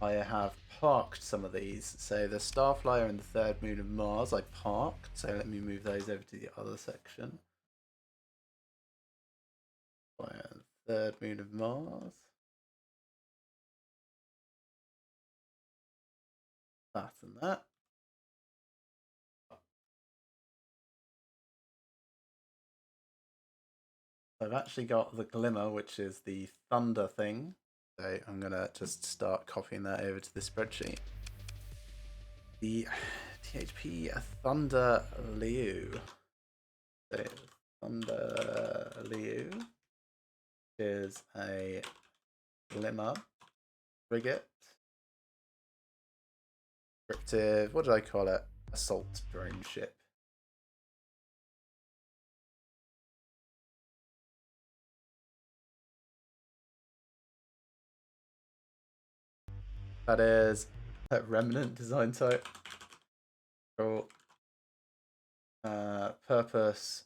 I have parked some of these. So the Starflyer and the Third Moon of Mars I parked. So let me move those over to the other section. Third Moon of Mars. That and that. I've actually got the Glimmer, which is the Thunder thing. So I'm going to just start copying that over to the spreadsheet. The THP Thunder Liu. So Thunder Liu is a Glimmer frigate. Descriptive, what did I call it? Assault drone ship. That is a remnant design type. Cool. Purpose.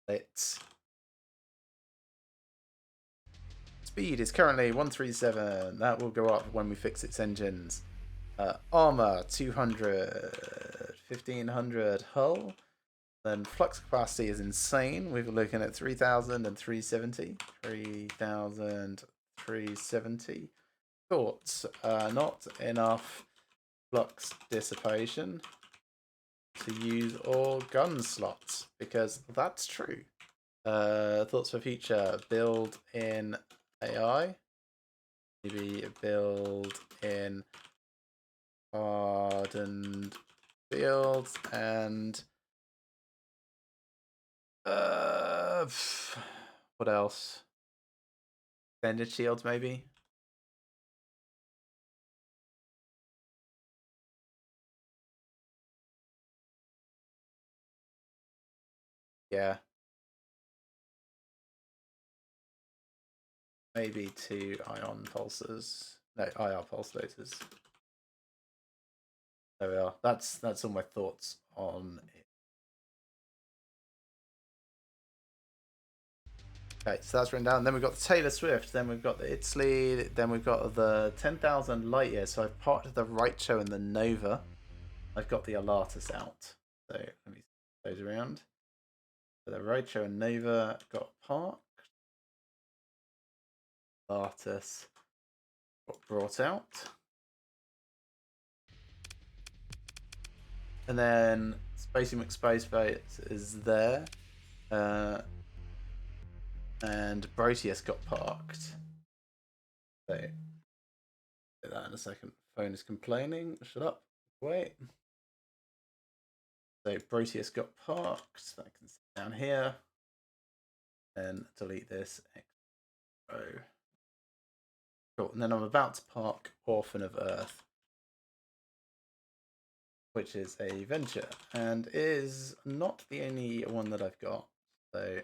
Its speed is currently 137. That will go up when we fix its engines. Armor 200, 1500 hull. Then flux capacity is insane. We're looking at 3000 and 370. 3,370. Thoughts? Not enough flux dissipation to use all gun slots, because that's true. Thoughts for future: build in AI, maybe build in hardened fields, and what else? Extended shields, maybe. Yeah. Maybe 2 ion pulsers. No, IR pulsators. There we are. That's all my thoughts on it. Okay, so that's written down. Then we've got the Taylor Swift. Then we've got the Italy. Then we've got the 10,000 light years. So I've parked the Raicho and the Nova. I've got the Alatus out. So let me those around. So the Raicho and Nova got parked. Alatus got brought out. And then Spacey McSpaceface is there. And Proteus got parked. So, do that in a second. Phone is complaining. Shut up. Wait. So Proteus got parked. That can sit down here. Then delete this. Oh. Cool. And then I'm about to park Orphan of Earth, which is a venture and is not the only one that I've got. So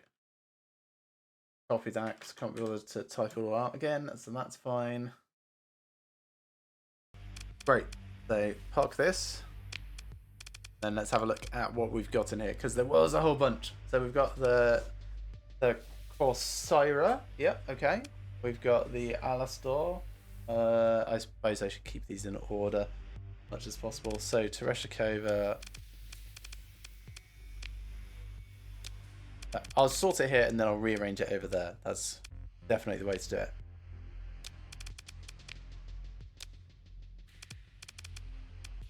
copy that. Can't be bothered to type it all out again, so that's fine. Great. So park this. Then let's have a look at what we've got in here, because there was a whole bunch. So we've got the Corsaira. Yep, okay. We've got the Alastor. I suppose I should keep these in order as much as possible. So Tereshikova. I'll sort it here and then I'll rearrange it over there. That's definitely the way to do it.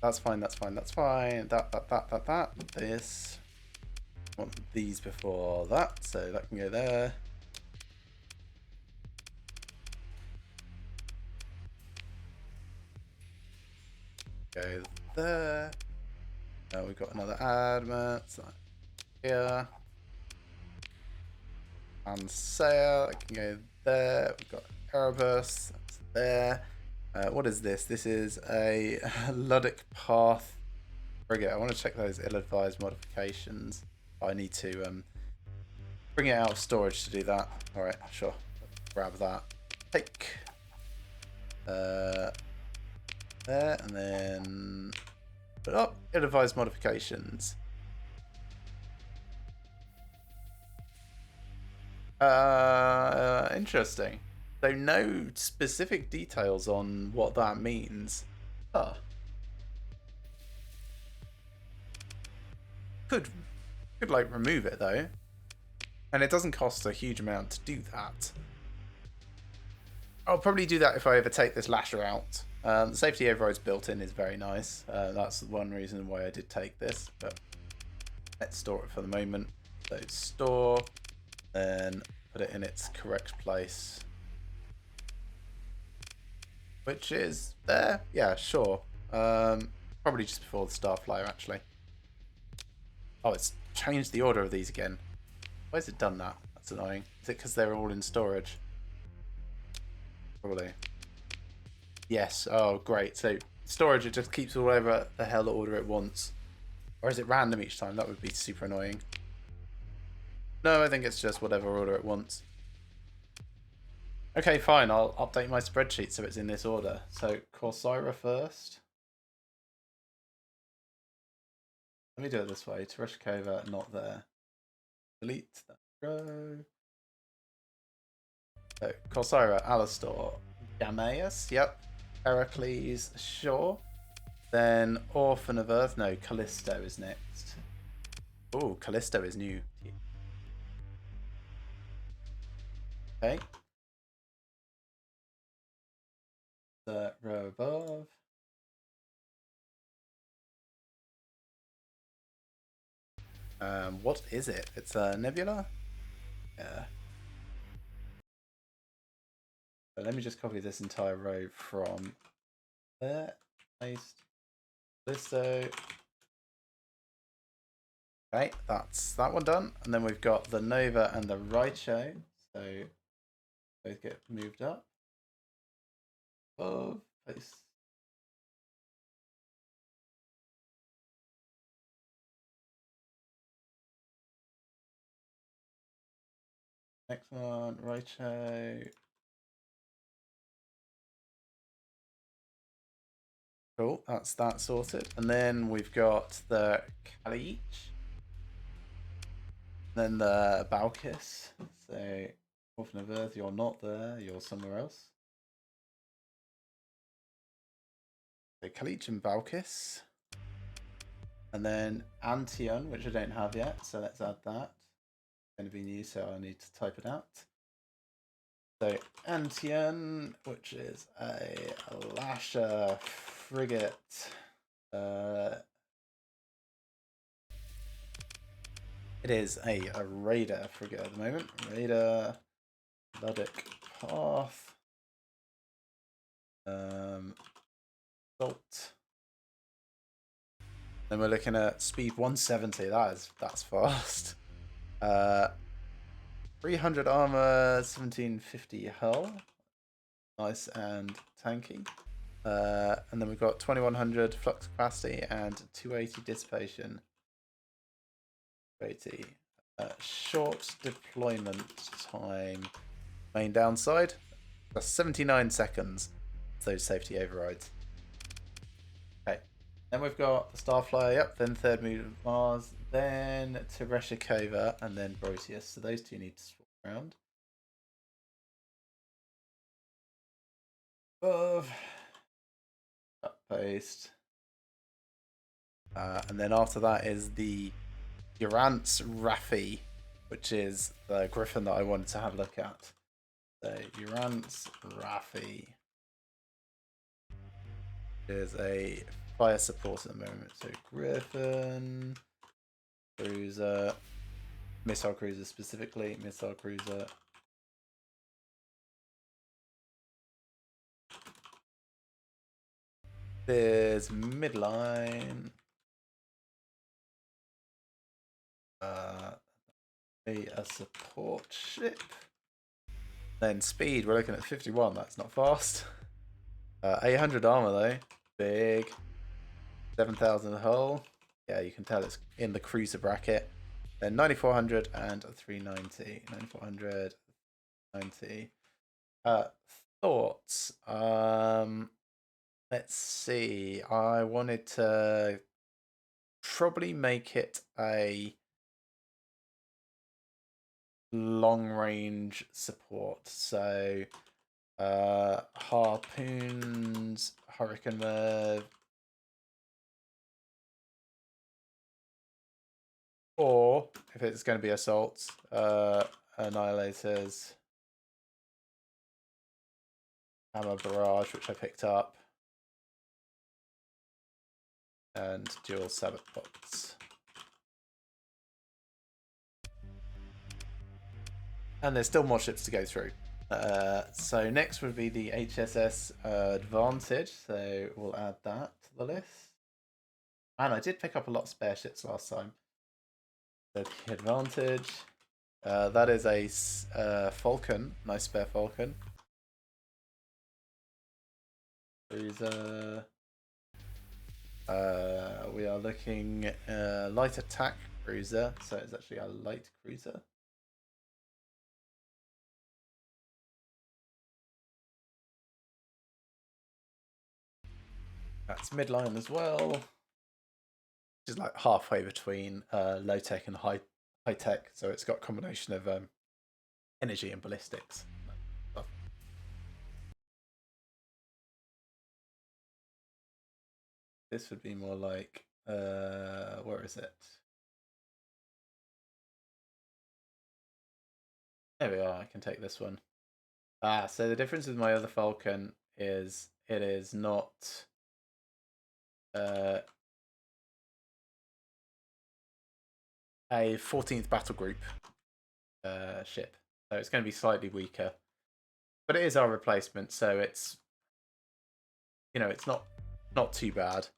That's fine, that's fine, that's fine. That. This. I want these before that, so that can go there. Go there. Now we've got another admit here. And Saya, that can go there. We've got Erebus, that's there. What is this? This is a Ludic Path frigate. I want to check those ill-advised modifications. I need to bring it out of storage to do that. Alright, sure. Grab that. Take. There, and then put up ill-advised modifications. Interesting. So no specific details on what that means. Huh. Could like remove it though. And it doesn't cost a huge amount to do that. I'll probably do that if I ever take this lasher out. The safety overrides built in is very nice. That's one reason why I did take this, but let's store it for the moment. So store, then put it in its correct place. Which is there? Yeah, sure. Probably just before the Starflyer, actually. Oh, it's changed the order of these again. Why has it done that? That's annoying. Is it because they're all in storage? Probably. Yes. Oh, great. So storage, it just keeps whatever the hell order it wants. Or is it random each time? That would be super annoying. No, I think it's just whatever order it wants. Okay, fine. I'll update my spreadsheet so it's in this order. So Corsaira first. Let me do it this way. Tereshkova, not there. Delete that row. So Corsaira, Alastor, Gamaeus, yep. Heracles, sure. Then Orphan of Earth, no, Callisto is next. Oh, Callisto is new. Okay. The row above. What is it? It's a nebula? Yeah. So let me just copy this entire row from there. Paste. Callisto. Okay, that's that one done. And then we've got the Nova and the Raicho. So both get moved up. Above. Paste. Next one, Raicho. Cool, that's that sorted. And then we've got the Kalich. Then the Balkis. So, Orphan of Earth, you're not there, you're somewhere else. So, Kalich and Balkis. And then Antion, which I don't have yet, so let's add that. It's going to be new, so I need to type it out. So, Antion, which is a Lasher frigate. It is a Raider frigate at the moment. Raider, Ludic Path, Salt. Then we're looking at speed 170. That's fast. 300 armor, 1750 hull. Nice and tanky. And then we've got 2100 flux capacity and 280 dissipation. 280. Short deployment time. Main downside. That's 79 seconds. Those safety overrides. Okay. Then we've got the Starflyer, yep, then third moon of Mars, then Tereshkova, and then Proteus. So those two need to swap around. Above. Cut paste. And then after that is the Urance Raffi, which is the Griffin that I wanted to have a look at. So Urance Raffi is a fire support at the moment. So Griffin, cruiser, missile cruiser specifically, missile cruiser. There's midline. A support ship. Then speed, we're looking at 51. That's not fast. 800 armor though. Big. 7,000 hull. Yeah, you can tell it's in the cruiser bracket. Then 9,400 and 390. 9,400, 90. Thoughts. Let's see. I wanted to probably make it a long range support. So harpoons, hurricane merv, or if it's going to be assaults, annihilators, hammer barrage, which I picked up, and dual sabot bots. And there's still more ships to go through. So next would be the HSS Advantage. So we'll add that to the list. And I did pick up a lot of spare ships last time. So the Advantage. That is a Falcon. Nice spare Falcon. Cruiser. We are looking light attack cruiser. So it's actually a light cruiser. That's midline as well, which is like halfway between low tech and high tech. So it's got a combination of energy and ballistics. This would be more like where is it? There we are. I can take this one. So the difference with my other Falcon is it is not a 14th battle group ship, so it's going to be slightly weaker, but it is our replacement, so it's, you know, it's not too bad.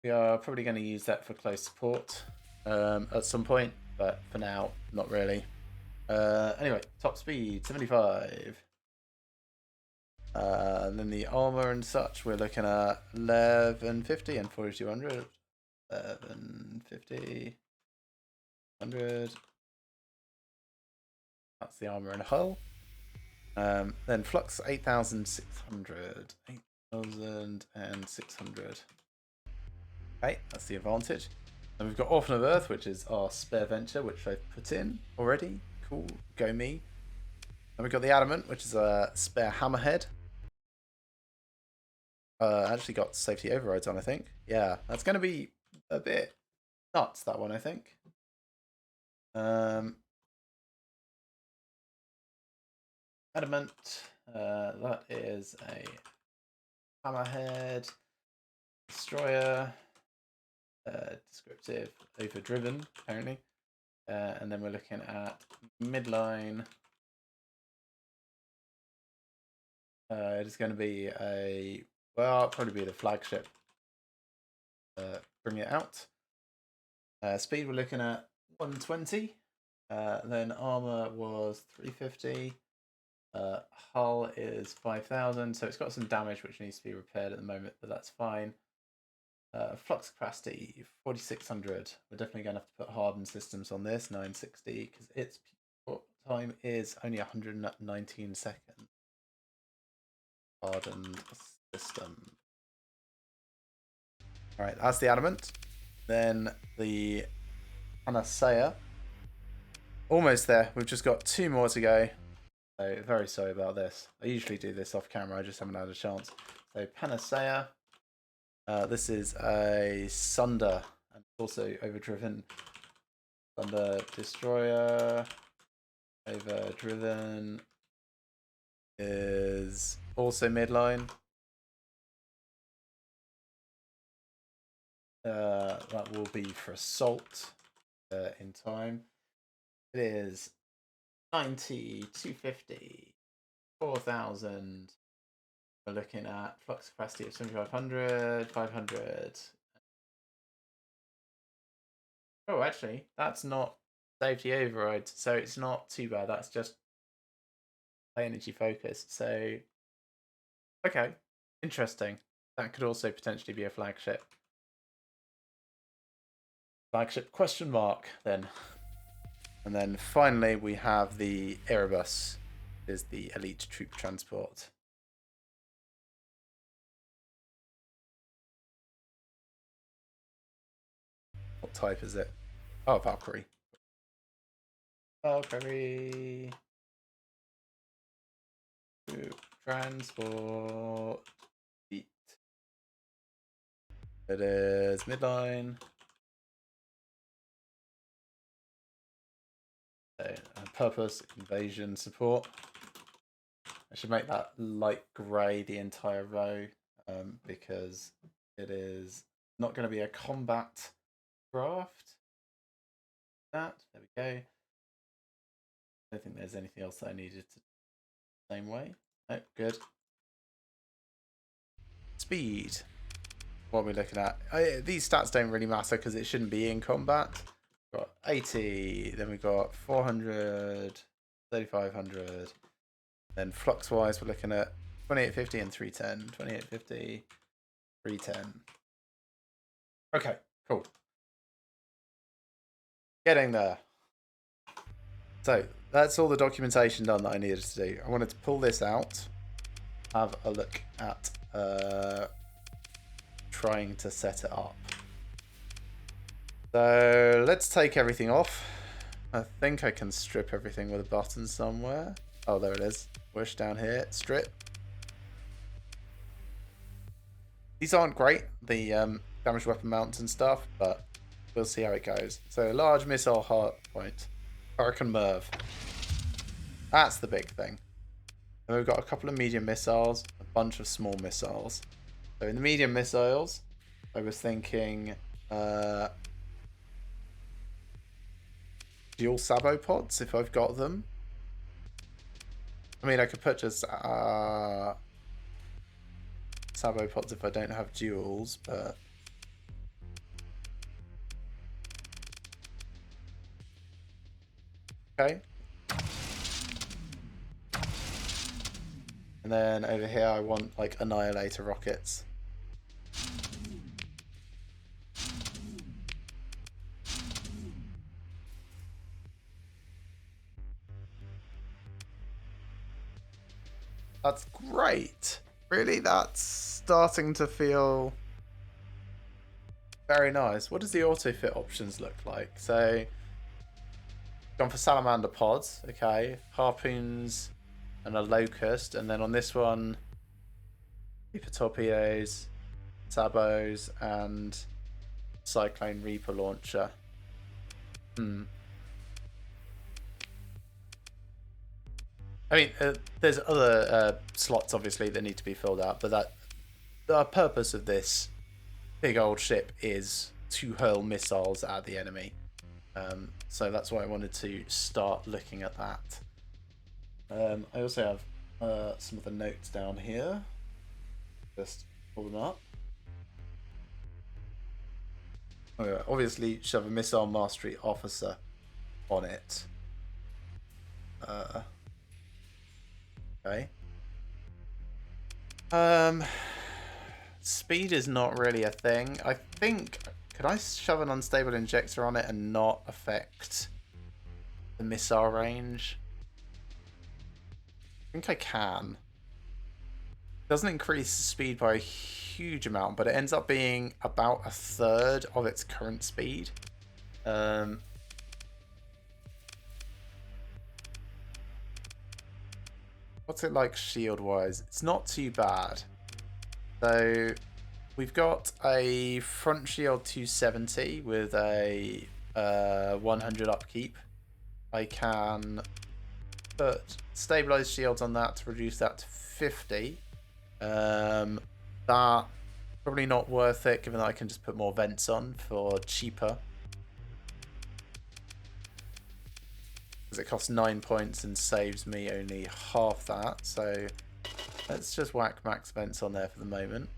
We are probably going to use that for close support at some point, but for now, not really. Anyway, top speed 75. And then the armor and such, we're looking at 1150 and 4200. 1150, 100. That's the armor and hull. Then flux 8,600. 8,600. Okay, that's the Advantage. Then we've got Orphan of Earth, which is our spare venture, which I've put in already. Cool, go me. Then we've got the Adamant, which is a spare Hammerhead. Actually got safety overrides on, I think. Yeah, that's going to be a bit nuts, that one, I think. Adamant, that is a Hammerhead, Destroyer, descriptive, overdriven, apparently. And then we're looking at midline. It is going to be a, well, it'll probably be the flagship. Bring it out. Speed, we're looking at 120. Then armor was 350. Hull is 5,000, so it's got some damage which needs to be repaired at the moment, but that's fine. Flux capacity 4,600. We're definitely going to have to put hardened systems on this 960 because its time is only 119 seconds. Hardened system. All right, that's the Adamant. Then the Panacea. Almost there. We've just got 2 more to go. So very sorry about this. I usually do this off camera. I just haven't had a chance. So Panacea. This is a Sunder and also overdriven. Sunder Destroyer. Overdriven is also midline. That will be for assault in time. It is 90, 250, 4,000. We're looking at flux capacity of 7,500, 500. Oh, actually, that's not safety override, so it's not too bad. That's just high energy focused. So, okay, interesting. That could also potentially be a flagship. Flagship question mark then. And then finally we have the Erebus, is the elite troop transport. What type is it? Oh, Valkyrie. Valkyrie. Troop transport. Beat. It is midline. Purpose, invasion, support. I should make that light grey the entire row because it is not going to be a combat craft. There we go. I don't think there's anything else that I needed to the same way. No, good. Speed. What are we looking at? These stats don't really matter because it shouldn't be in combat. We've got 80, then we've got 400, 3,500. Then flux wise, we're looking at 2850 and 310. 2850, 310. Okay, cool. Getting there. So that's all the documentation done that I needed to do. I wanted to pull this out, have a look at trying to set it up. So let's take everything off. I think I can strip everything with a button somewhere. Oh, there it is. Push down here, strip. These aren't great, the damaged weapon mounts and stuff, but we'll see how it goes. So large missile hard point. Hurricane Merv. That's the big thing. And we've got a couple of medium missiles, a bunch of small missiles. So in the medium missiles, I was thinking dual Sabo pods if I've got them. I mean, I could purchase Sabo pods if I don't have duals, but okay. And then over here I want like Annihilator rockets. That's great. Really, that's starting to feel very nice. What does the auto fit options look like? So, gone for Salamander pods, okay. Harpoons and a Locust. And then on this one, Reaper torpedoes, Sabos, and Cyclone Reaper launcher. I mean, there's other slots, obviously, that need to be filled out, but the purpose of this big old ship is to hurl missiles at the enemy. So that's why I wanted to start looking at that. I also have some of the notes down here. Just pull them up. Oh, yeah. Obviously, should have a missile mastery officer on it. Okay. Speed is not really a thing. I think, could I shove an unstable injector on it and not affect the missile range? I think I can. It doesn't increase the speed by a huge amount, but it ends up being about a third of its current speed. What's it like shield-wise? It's not too bad. So we've got a front shield 270 with a 100 upkeep. I can put stabilized shields on that to reduce that to 50. That Probably not worth it, given that I can just put more vents on for cheaper. Because it costs 9 points and saves me only half that. So let's just whack max vents on there for the moment.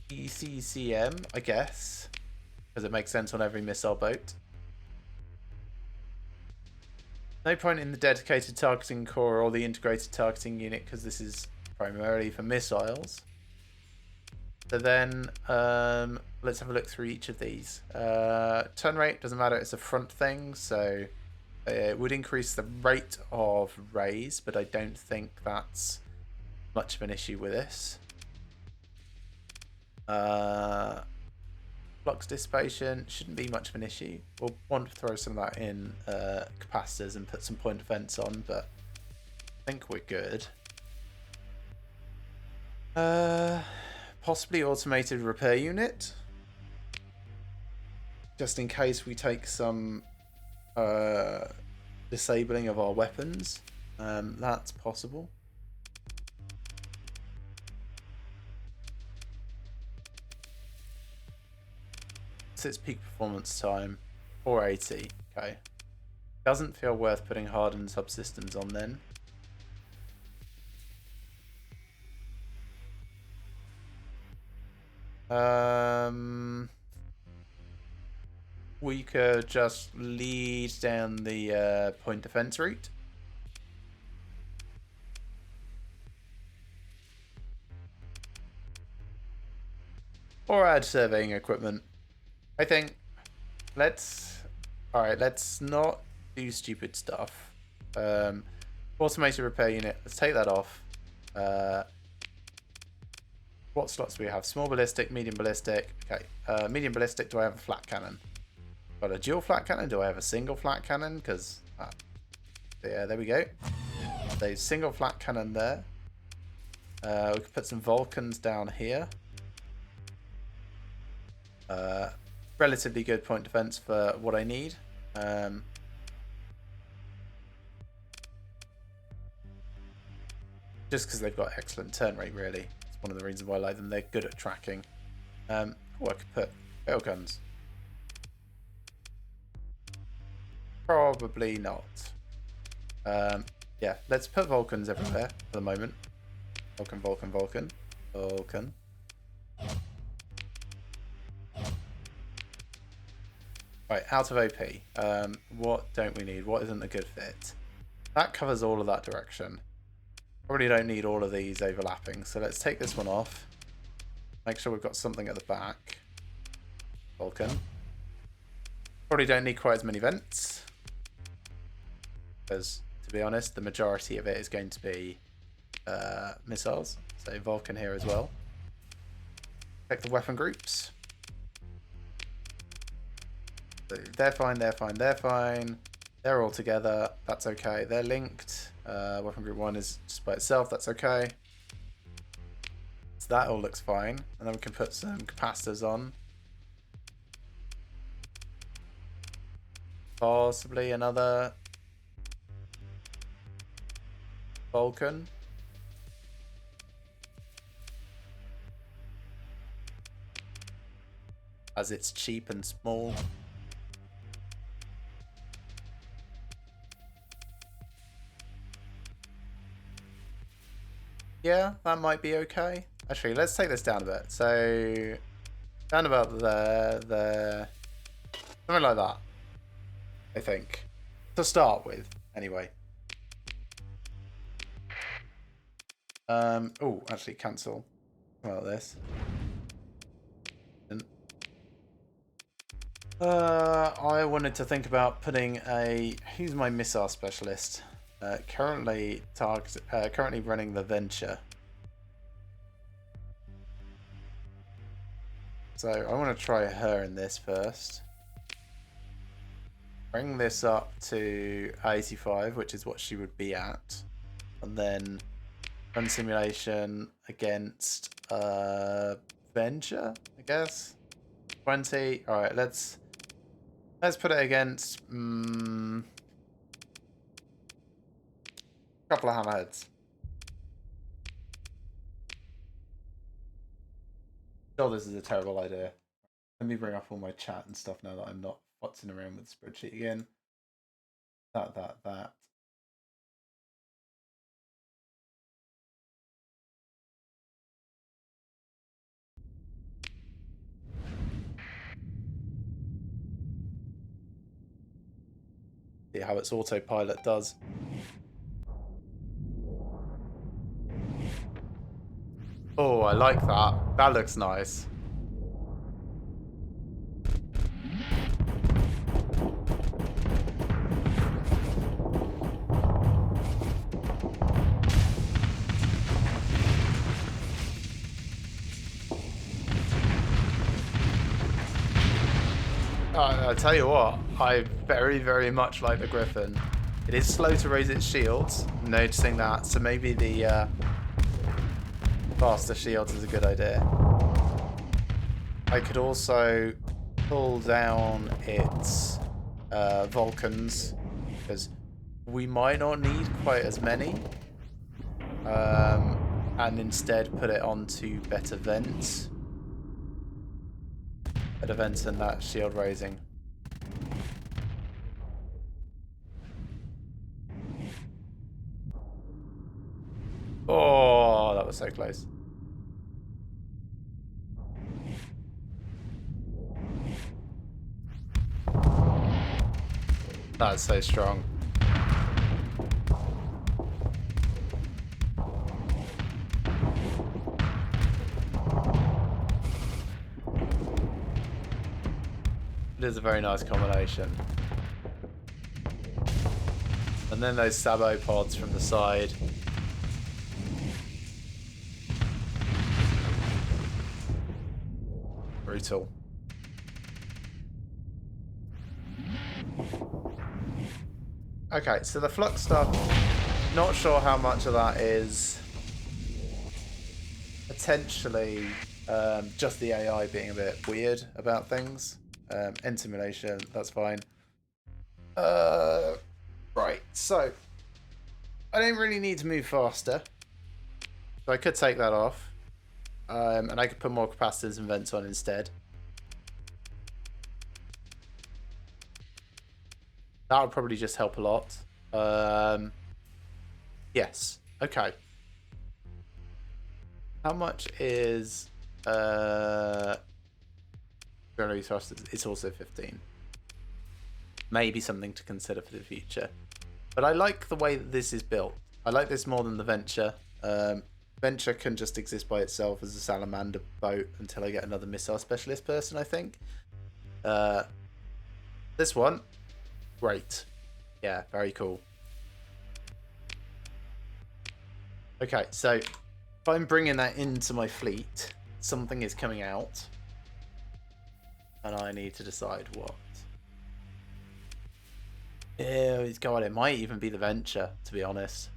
ECCM, I guess, because it makes sense on every missile boat. No point in the dedicated targeting core or the integrated targeting unit, because this is primarily for missiles. So then let's have a look through each of these. Turn rate doesn't matter, it's a front thing, so it would increase the rate of raise, but I don't think that's much of an issue with this. Flux dissipation shouldn't be much of an issue. We'll want to throw some of that in capacitors and put some point defense on, but I think we're good. Possibly automated repair unit, just in case we take some disabling of our weapons. That's possible. Its peak performance time 480. Okay, doesn't feel worth putting hardened subsystems on then. We could just lead down the point defense route. Or add surveying equipment. I think let's not do stupid stuff. Automated repair unit, let's take that off. What slots do we have? Small ballistic, medium ballistic. Okay, medium ballistic, do I have a flat cannon? Got a dual flat cannon? Do I have a single flat cannon? Because, yeah, there we go. So single flat cannon there. We could put some Vulcans down here. Relatively good point defense for what I need. Just because they've got excellent turn rate, really. It's one of the reasons why I like them. They're good at tracking. I could put rail guns. Probably not. Yeah, let's put Vulcans everywhere for the moment. Vulcan, Vulcan, Vulcan, Vulcan. Right, out of OP. What don't we need? What isn't a good fit? That covers all of that direction. Probably don't need all of these overlapping, so let's take this one off. Make sure we've got something at the back. Vulcan. Probably don't need quite as many vents. Because, to be honest, the majority of it is going to be missiles. So Vulcan here as well. Check the weapon groups. So they're fine, they're fine, they're fine. They're all together. That's okay. They're linked. Weapon group 1 is just by itself. That's okay. So that all looks fine. And then we can put some capacitors on. Possibly another Vulcan. As it's cheap and small. Yeah, that might be okay. Actually, let's take this down a bit. So, down about there. Something like that. I think. To start with, anyway. Oh, actually, cancel. About this. I wanted to think about putting a... Who's my missile specialist? Currently running the Venture. So I want to try her in this first. Bring this up to 85, which is what she would be at. And then run simulation against Venture, I guess. 20. Alright, let's put it against couple of hammerheads. Oh, this is a terrible idea. Let me bring up all my chat and stuff now that I'm not futzing around with the spreadsheet again. That. See how its autopilot does. Oh, I like that. That looks nice. I tell you what, I very, very much like the Griffin. It is slow to raise its shields, noticing that, so maybe the faster shields is a good idea. I could also pull down its Vulcans, because we might not need quite as many, and instead put it onto better vents. Better vents than that shield raising. Oh, that was so close. That's so strong. It is a very nice combination. And then those Sabo pods from the side. Brutal. Okay, so the flux stuff, not sure how much of that is potentially just the AI being a bit weird about things. End simulation, that's fine. Right, so I don't really need to move faster. So I could take that off. And I could put more capacitors and vents on instead. That would probably just help a lot. Yes. Okay. How much is gravity thrust? It's also 15. Maybe something to consider for the future. But I like the way that this is built. I like this more than the Venture. Venture can just exist by itself as a salamander boat until I get another missile specialist person, I think. This one, great. Yeah, very cool. Okay, so if I'm bringing that into my fleet, something is coming out. And I need to decide what. Ew, God, it might even be the Venture, to be honest.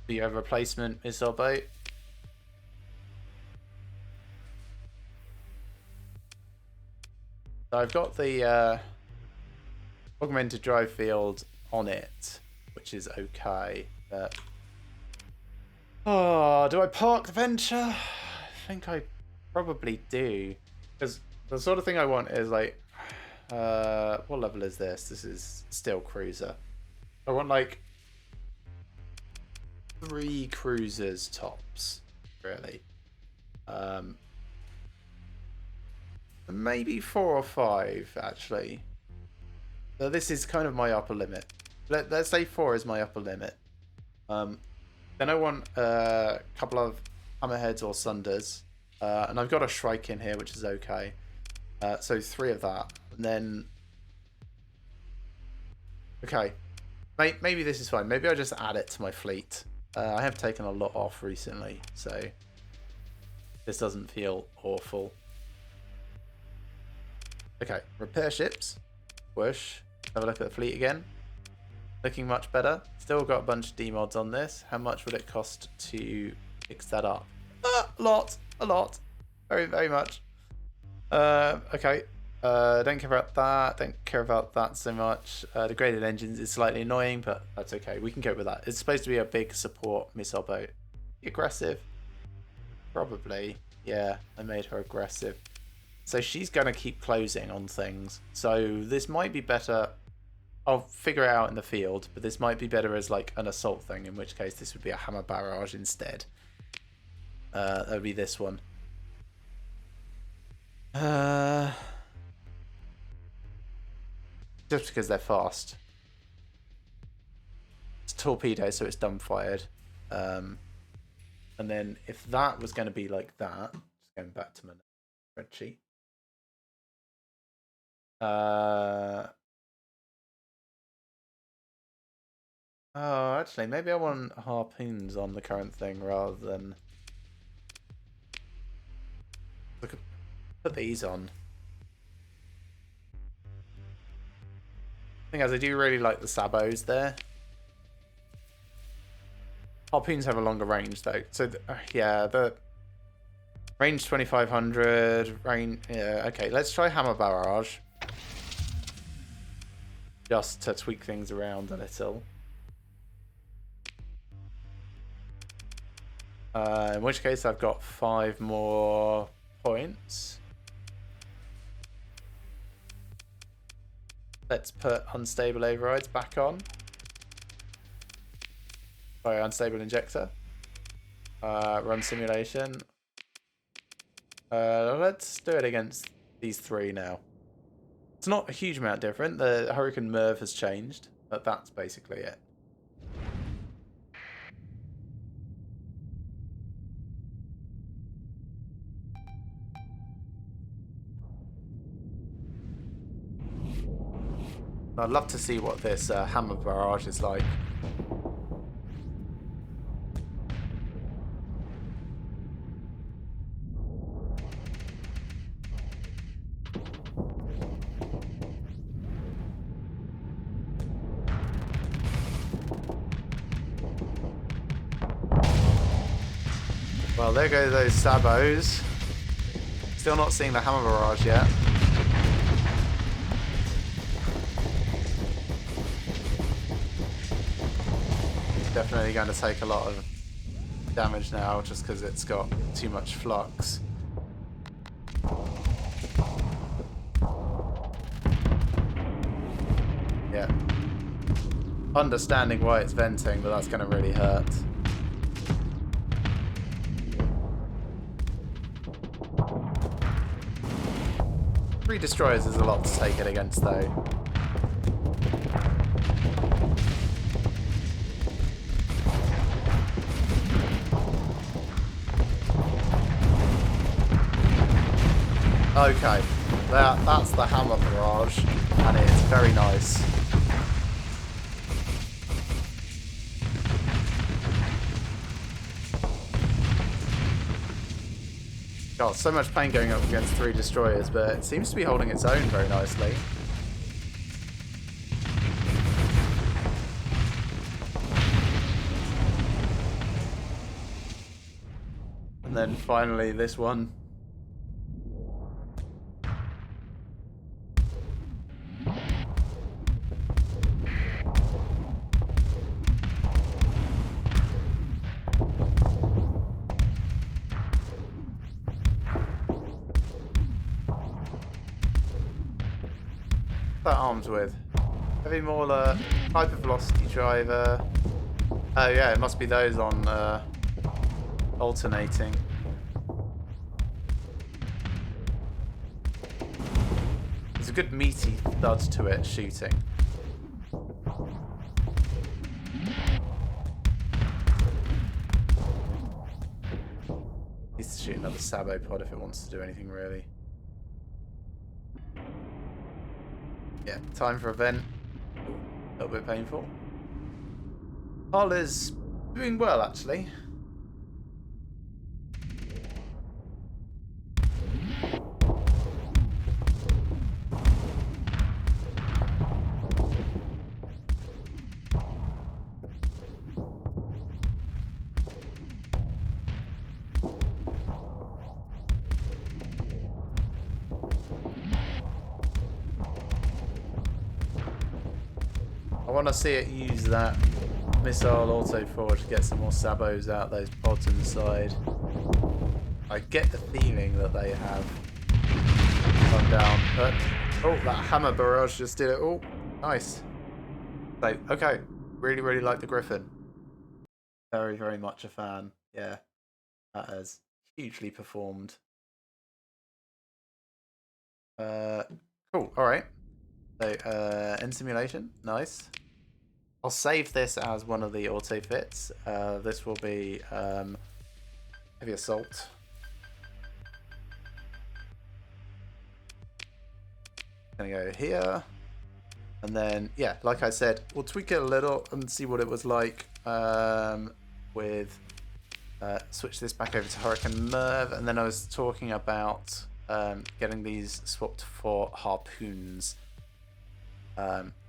Do you have a replacement missile boat? So I've got the augmented drive field on it, which is okay. But oh, do I park the Venture? I think I probably do, because the sort of thing I want is like, what level is this? This is still cruiser. I want like 3 cruisers tops, really. Maybe 4 or 5 actually. So this is kind of my upper limit. Let's say 4 is my upper limit. Then I want a couple of hammerheads or sunders, and I've got a Shrike in here, which is okay. So 3 of that, and then okay, maybe this is fine. Maybe I just add it to my fleet. I have taken a lot off recently, so this doesn't feel awful. Okay, repair ships. Whoosh. Have a look at the fleet again. Looking much better. Still got a bunch of demods on this. How much would it cost to fix that up? A lot. Very, very much. Okay. Don't care about that. Don't care about that so much. Degraded engines is slightly annoying, but that's okay. We can cope with that. It's supposed to be a big support missile boat. Aggressive? Probably. Yeah, I made her aggressive. So she's going to keep closing on things. So this might be better. I'll figure it out in the field, but this might be better as like an assault thing, in which case this would be a hammer barrage instead. That would be this one. Just because they're fast. It's torpedo, so it's dumbfired. And then if that was going to be like that, just going back to my spreadsheet. Oh, actually, maybe I want harpoons on the current thing rather than... I could put these on. Thing is, I do really like the sabos there. Harpoons have a longer range though, so yeah, the range 2500, range. Yeah, okay, let's try hammer barrage, just to tweak things around a little. In which case, I've got 5 more points. Let's put unstable overrides back on. Sorry, unstable injector. Run simulation. Let's do it against these 3 now. It's not a huge amount different. The Hurricane Merv has changed, but that's basically it. I'd love to see what this hammer barrage is like. Well, there go those sabos. Still not seeing the hammer barrage yet. Definitely going to take a lot of damage now just because it's got too much flux. Yeah. Understanding why it's venting, but that's going to really hurt. Three destroyers is a lot to take it against though. Okay, that's the hammer barrage, and it's very nice. God, so much pain going up against 3 destroyers, but it seems to be holding its own very nicely. And then finally this one. That arms with heavy mauler, hyper velocity driver. Oh yeah, it must be those on alternating. There's a good meaty thud to it shooting. Needs to shoot another sabo pod if it wants to do anything really. Yeah, time for a vent. A little bit painful. Hull is doing well, actually. I want to see it use that missile auto forge to get some more sabos out those pods inside. I get the feeling that they have gone down. But oh, that hammer barrage just did it. Oh, nice. So okay, really like the Griffin. Very much a fan. Yeah, that has hugely performed. Cool. All right. So end simulation, nice. I'll save this as one of the auto fits. This will be heavy assault. Gonna go here, and then yeah, like I said, we'll tweak it a little and see what it was like with switch this back over to Hurricane Merv, and then I was talking about getting these swapped for harpoons.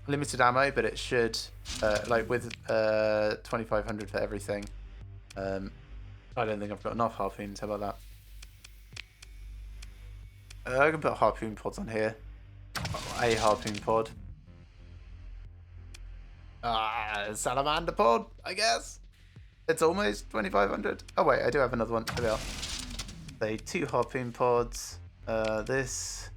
Limited ammo, but it should like with 2500 for everything. I don't think I've got enough harpoons. How about that? I can put harpoon pods on here. A harpoon pod. Salamander pod, I guess. It's almost 2500. Oh wait, I do have another one. There we are. So 2 harpoon pods. This.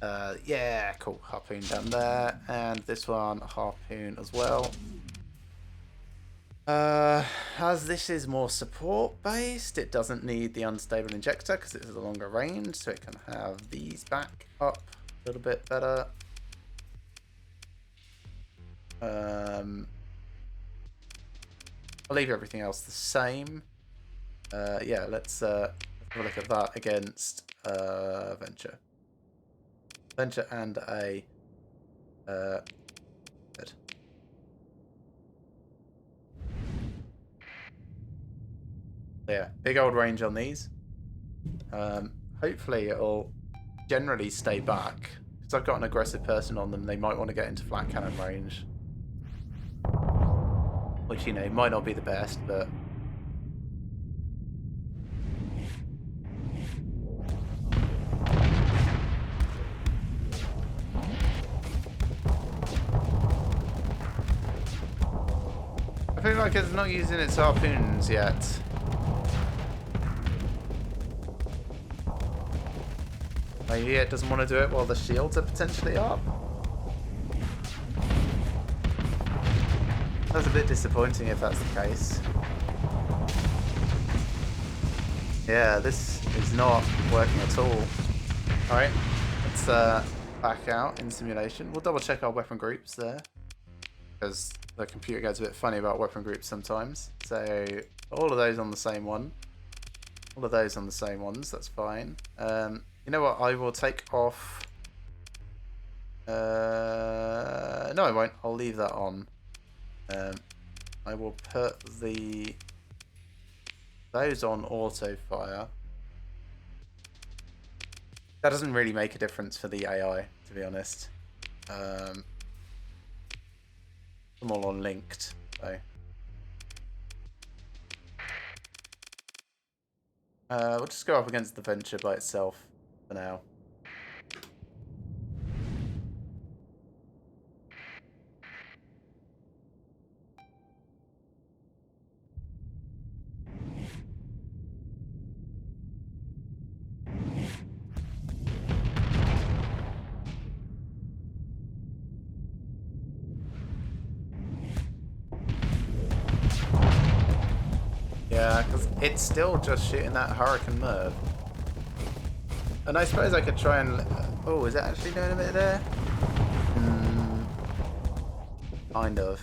Yeah, cool. Harpoon down there, and this one harpoon as well. As this is more support based, it doesn't need the unstable injector because it's a longer range, so it can have these back up a little bit better. I'll leave everything else the same. Yeah, let's have a look at that against Venture. Venture and a good. Yeah, big old range on these. Hopefully it'll generally stay back because I've got an aggressive person on them. They might want to get into flat cannon range, which, you know, might not be the best, but I feel like it's not using its harpoons yet. Maybe it doesn't want to do it while the shields are potentially up. That's a bit disappointing if that's the case. Yeah, this is not working at all. Alright, let's back out in simulation. We'll double check our weapon groups there, because the computer gets a bit funny about weapon groups sometimes. So all of those on the same one. All of those on the same ones, that's fine. You know what, I will take off... no, I won't. I'll leave that on. I will put those on auto fire. That doesn't really make a difference for the AI, to be honest. I'm all on linked, so. We'll just go up against the Venture by itself for now. Yeah, because it's still just shooting that Hurricane Merv. And I suppose I could try and... oh, is it actually doing a bit there? Kind of.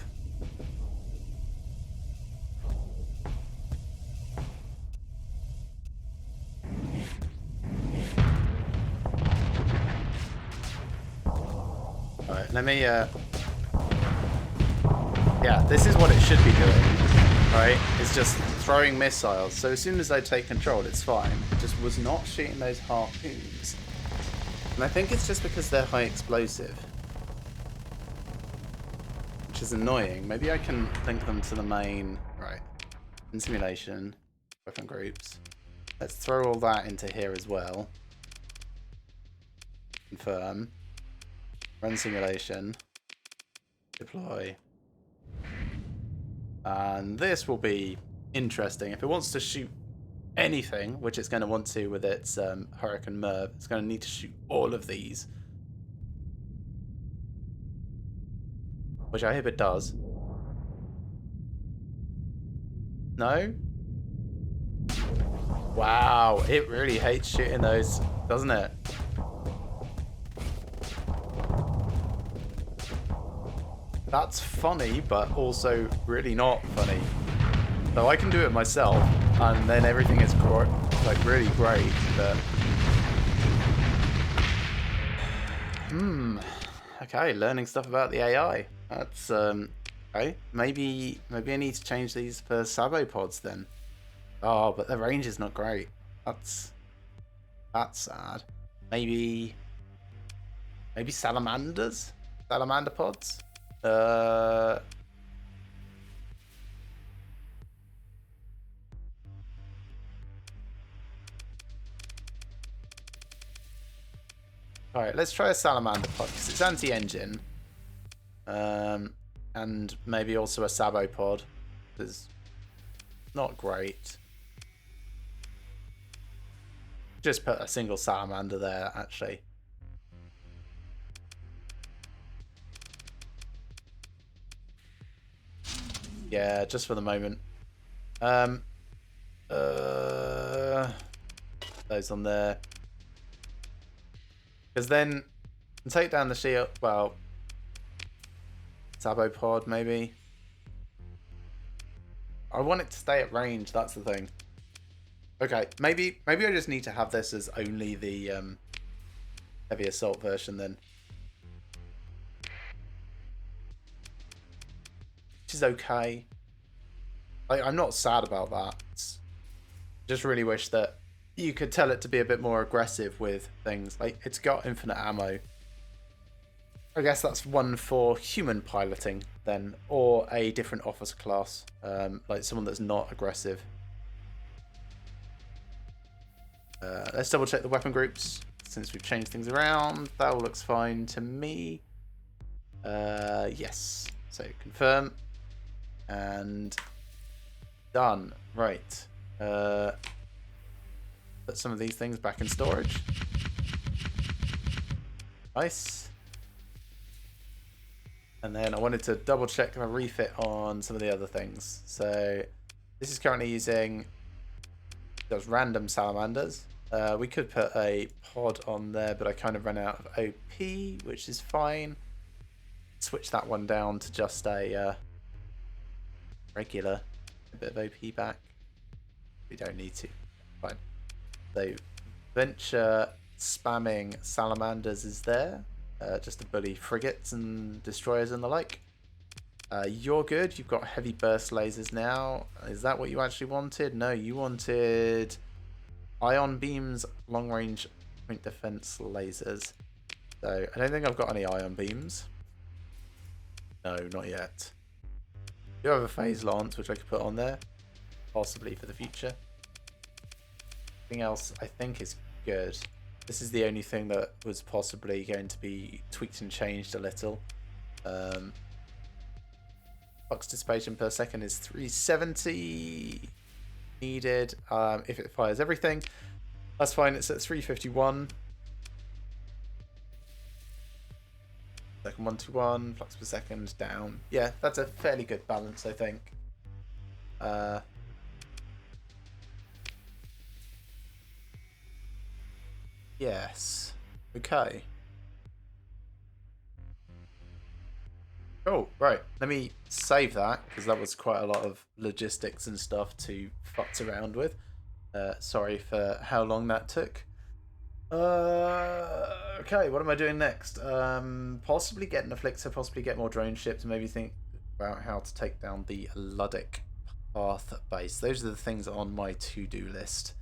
Alright, let me... yeah, this is what it should be doing. Right? It's just throwing missiles. So as soon as I take control, it's fine. It just was not shooting those harpoons. And I think it's just because they're high explosive, which is annoying. Maybe I can link them to the main... right. In simulation, weapon groups. Let's throw all that into here as well. Confirm. Run simulation. Deploy. And this will be interesting. If it wants to shoot anything, which it's going to want to with its Hurricane Merv, it's going to need to shoot all of these. Which I hope it does. No? Wow, it really hates shooting those, doesn't it? That's funny, but also really not funny. So I can do it myself, and then everything is like really great, but... Okay, learning stuff about the AI. That's, okay. Maybe I need to change these for Sabopods then. Oh, but the range is not great. That's sad. Maybe salamanders? Salamander pods? Alright, let's try a salamander pod, because it's anti-engine. And maybe also a Sabopod. It's not great. Just put a single salamander there, actually. Yeah, just for the moment. Those on there. Because then, take down the shield. Well, Sabopod maybe. I want it to stay at range. That's the thing. Okay, maybe I just need to have this as only the heavy assault version then. Which is okay. I'm not sad about that. Just really wish that you could tell it to be a bit more aggressive with things. Like, it's got infinite ammo. I guess that's one for human piloting then, or a different officer class, like someone that's not aggressive. Let's double check the weapon groups since we've changed things around. That all looks fine to me. Yes. So confirm and done. Right. Put some of these things back in storage. Nice. And then I wanted to double check my refit on some of the other things. So this is currently using those random salamanders. We could put a pod on there, but I kind of ran out of OP, which is fine. Switch that one down to just a regular, a bit of OP back. We don't need to. Fine. So venture spamming salamanders is there. Just to bully frigates and destroyers and the like. You're good. You've got heavy burst lasers now. Is that what you actually wanted? No, you wanted ion beams, long range point defense lasers. So I don't think I've got any ion beams. No, not yet. I do have a phase lance, which I could put on there, possibly for the future. Everything else I think is good. This is the only thing that was possibly going to be tweaked and changed a little. Flux dissipation per second is 370 needed. If it fires everything, that's fine. It's at 351. Second 121, flux per second down. Yeah, that's a fairly good balance, I think. Yes. Okay. Oh, right. Let me save that, because that was quite a lot of logistics and stuff to futz around with. Sorry for how long that took. Okay, what am I doing next? Possibly get an Afflictor, possibly get more drone ships, maybe think about how to take down the Luddic Path base. Those are the things on my to-do list.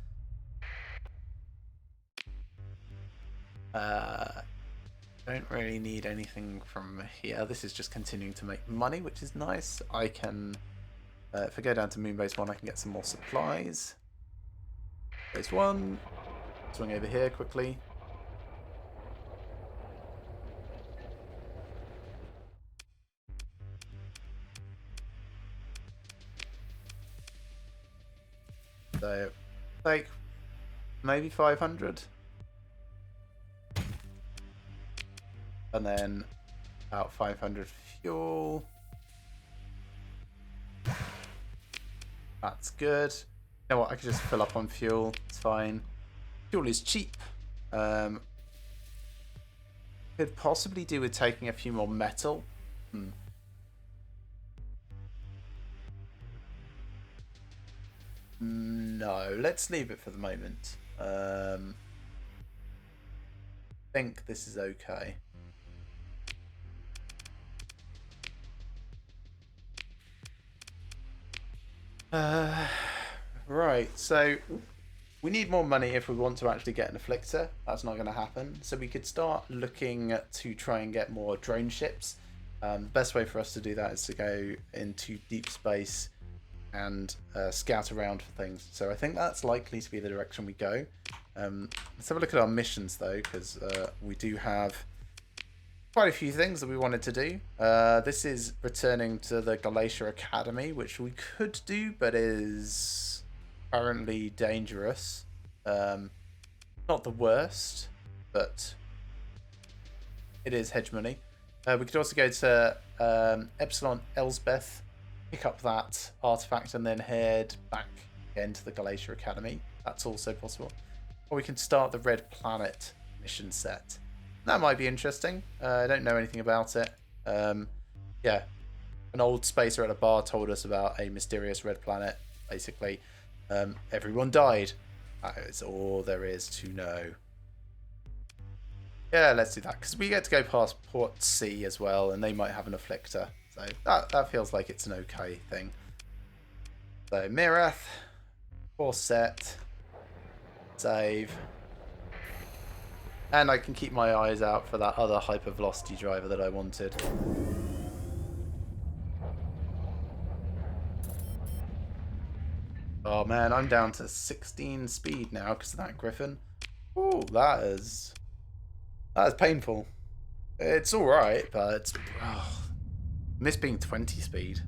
Don't really need anything from here. This is just continuing to make money, which is nice. I can, if I go down to Moonbase 1, I can get some more supplies. Base 1. Swing over here quickly. So Like, maybe 500. And then about 500 fuel. That's good. You know what? I could just fill up on fuel. It's fine. Fuel is cheap. Could possibly do with taking a few more metal. No, let's leave it for the moment. I think this is okay. Right, so we need more money if we want to actually get an afflictor. That's not going to happen. So we could start looking to try and get more drone ships. The best way for us to do that is to go into deep space and scout around for things. So I think that's likely to be the direction we go. Let's have a look at our missions though, because we do have quite a few things that we wanted to do. This is returning to the Galatia Academy, which we could do, but is currently dangerous. Not the worst, but it is hegemony. We could also go to Epsilon Elsbeth, pick up that artifact, and then head back again to the Galatia Academy. That's also possible. Or we can start the Red Planet mission set. That might be interesting. I don't know anything about it. Yeah, an old spacer at a bar told us about a mysterious red planet. Basically, everyone died. That is all there is to know. Yeah, let's do that, because we get to go past Port C as well, and they might have an afflictor. So that feels like it's an okay thing. So Mirath, force set, save. And I can keep my eyes out for that other hypervelocity driver that I wanted. Oh man, I'm down to 16 speed now because of that Griffin. Oh, that is painful. It's alright, but it's... Oh, I miss being 20 speed.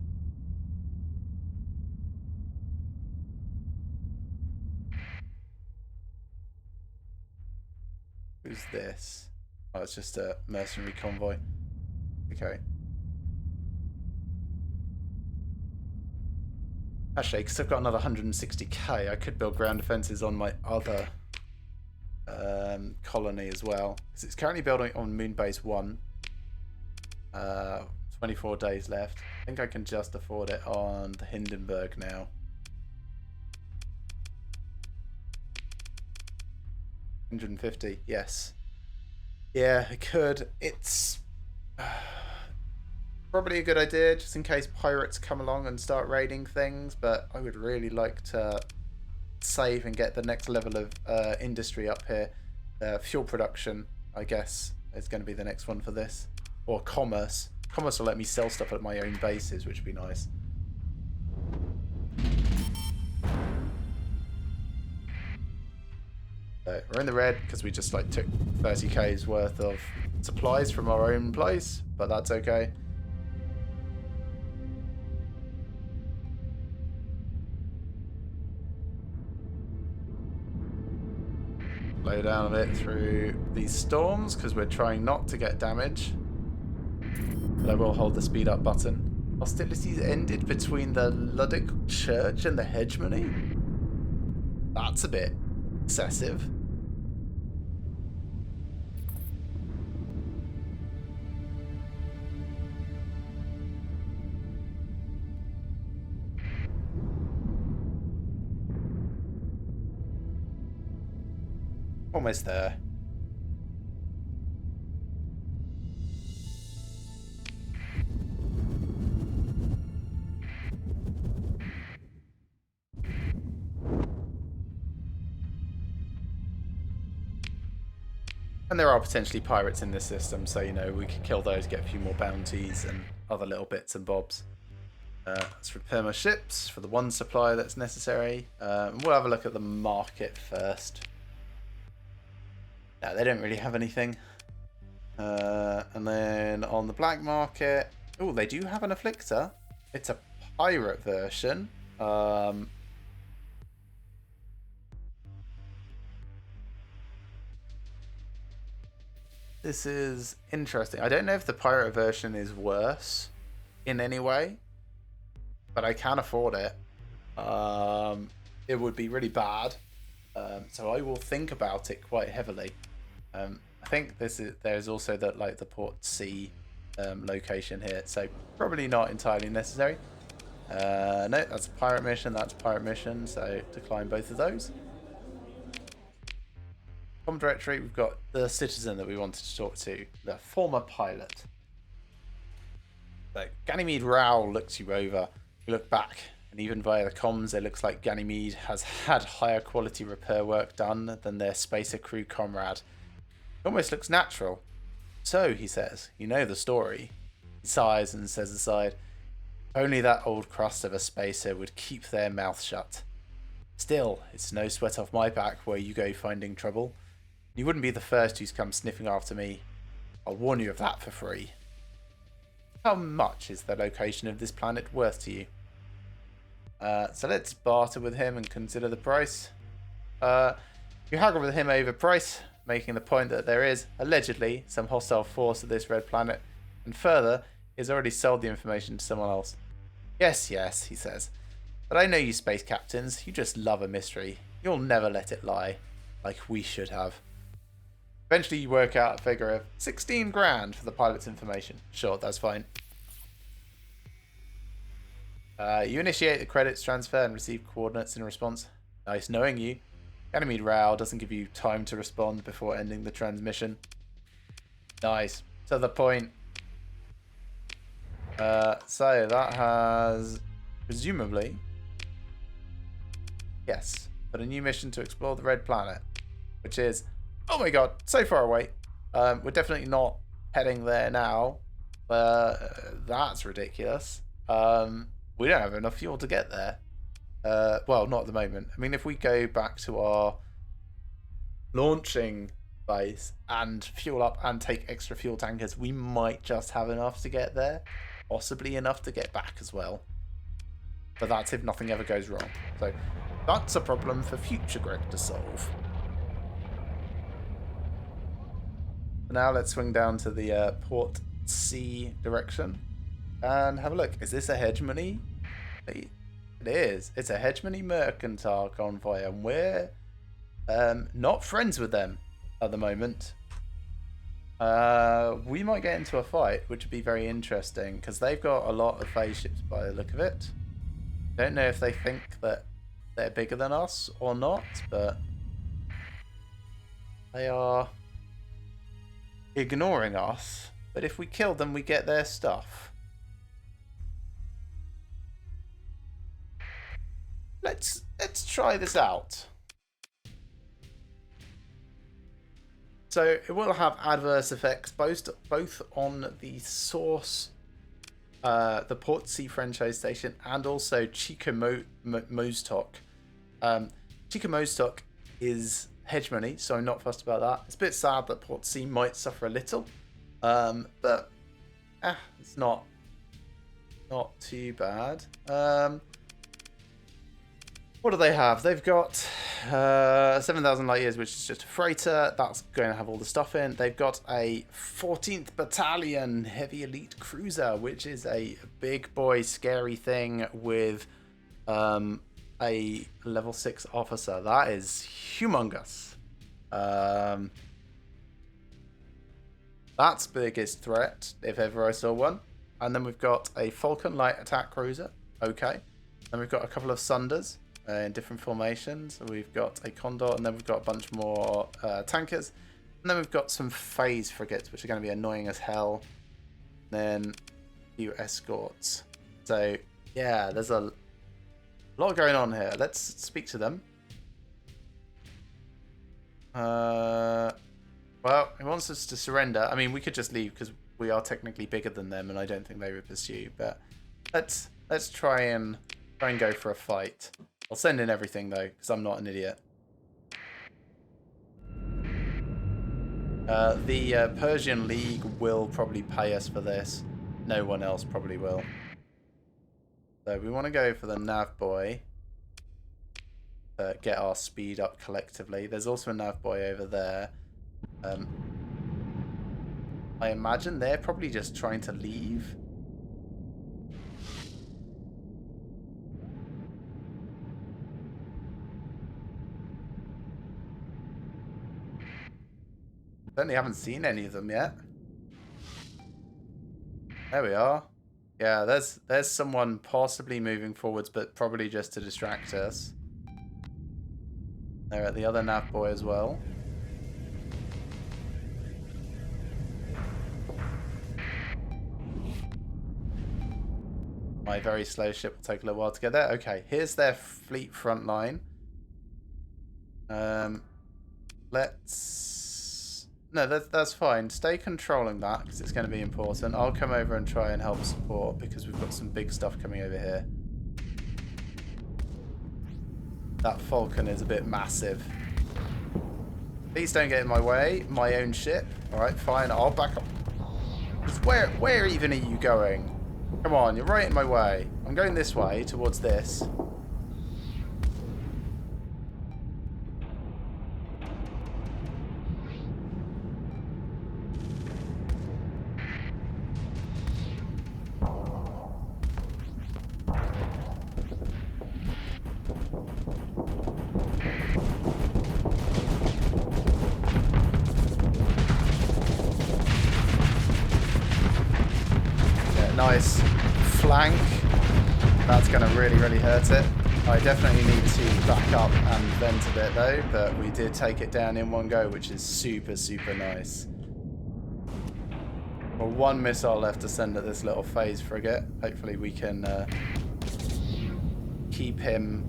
Who's this? Oh, it's just a mercenary convoy. Okay. Actually, because I've got another 160k, I could build ground defenses on my other colony as well. Because it's currently building on Moonbase 1. 24 days left. I think I can just afford it on the Hindenburg now. $150, yes. Yeah, I could. It's probably a good idea just in case pirates come along and start raiding things, but I would really like to save and get the next level of industry up here. Fuel production, I guess, is going to be the next one for this. Or commerce. Commerce will let me sell stuff at my own bases, which would be nice. So we're in the red because we just like took 30k's worth of supplies from our own place, but that's okay. Slow down a bit through these storms because we're trying not to get damage. But I will hold the speed up button. Hostilities ended between the Ludic Church and the Hegemony? That's a bit excessive. Almost there. And there are potentially pirates in this system, so, you know, we could kill those, get a few more bounties and other little bits and bobs. Let's repair my ships for the one supply that's necessary. We'll have a look at the market first. No, they don't really have anything. And then on the black market... Oh, they do have an afflictor. It's a pirate version. This is interesting. I don't know if the pirate version is worse in any way, but I can afford it. It would be really bad, so I will think about it quite heavily. I think there's also the Port C location here, so probably not entirely necessary. No, that's a pirate mission. That's a pirate mission, so decline both of those. Com directory, we've got the citizen that we wanted to talk to, the former pilot. So Ganymede Rao looks you over. You look back, and even via the comms, it looks like Ganymede has had higher quality repair work done than their spacer crew comrade. It almost looks natural. So, he says, you know the story. He sighs and says aside, only that old crust of a spacer would keep their mouth shut. Still, it's no sweat off my back where you go finding trouble. You wouldn't be the first who's come sniffing after me. I'll warn you of that for free. How much is the location of this planet worth to you? So let's barter with him and consider the price. You haggle with him over price, making the point that there is, allegedly, some hostile force at this red planet, and further, he has already sold the information to someone else. Yes, yes, he says. But I know you space captains, you just love a mystery. You'll never let it lie, like we should have. Eventually you work out a figure of 16 grand for the pilot's information. Sure, that's fine. You initiate the credits transfer and receive coordinates in response. Nice knowing you. Ganymede Rao doesn't give you time to respond before ending the transmission. Nice. To the point. So that has presumably, yes, but a new mission to explore the red planet, which is, oh my god, so far away. We're definitely not heading there now. That's ridiculous. We don't have enough fuel to get there. Well, not at the moment. I mean, if we go back to our launching base and fuel up and take extra fuel tankers, we might just have enough to get there. Possibly enough to get back as well. But that's if nothing ever goes wrong. So that's a problem for future Greg to solve. Now let's swing down to the Port C direction and have a look. Is this a hegemony? It is. It's a hegemony mercantile convoy, and we're not friends with them at the moment. We might get into a fight, which would be very interesting, because they've got a lot of phase ships by the look of it. Don't know if they think that they're bigger than us or not, but they are ignoring us. But if we kill them, we get their stuff. Let's try this out. So it will have adverse effects both on the source, the Port C franchise station, and also Chico Mostok. Chico Mostok is hegemony, so I'm not fussed about that. It's a bit sad that Port C might suffer a little, but it's not too bad. What do they have? They've got 7,000 light years, which is just a freighter. That's going to have all the stuff in. They've got a 14th Battalion Heavy Elite Cruiser, which is a big boy scary thing with a level 6 officer. That is humongous. That's biggest threat, if ever I saw one. And then we've got a Falcon Light Attack Cruiser. Okay. Then we've got a couple of Sunders in different formations. We've got a Condor, and then we've got a bunch more tankers. And then we've got some phase frigates, which are going to be annoying as hell. Then a few escorts. So, yeah, there's a lot going on here. Let's speak to them. Well, he wants us to surrender. I mean, we could just leave because we are technically bigger than them, and I don't think they would pursue. But let's try and go for a fight. I'll send in everything though, because I'm not an idiot. The Persian League will probably pay us for this. No one else probably will. So we want to go for the nav boy. Get our speed up collectively. There's also a nav boy over there. I imagine they're probably just trying to leave. Certainly haven't seen any of them yet. There we are. Yeah, there's someone possibly moving forwards, but probably just to distract us. They're at the other nav boy as well. My very slow ship will take a little while to get there. Okay, here's their fleet front line. Let's... No, that's fine. Stay controlling that, because it's going to be important. I'll come over and try and help support, because we've got some big stuff coming over here. That Falcon is a bit massive. Please don't get in my way. My own ship. Alright, fine. I'll back up. Just where even are you going? Come on, you're right in my way. I'm going this way, towards this. Nice flank. That's going to really hurt it. I definitely need to back up and vent a bit though, but we did take it down in one go, which is super nice. Well, one missile left to send at this little phase frigate. Hopefully we can keep him.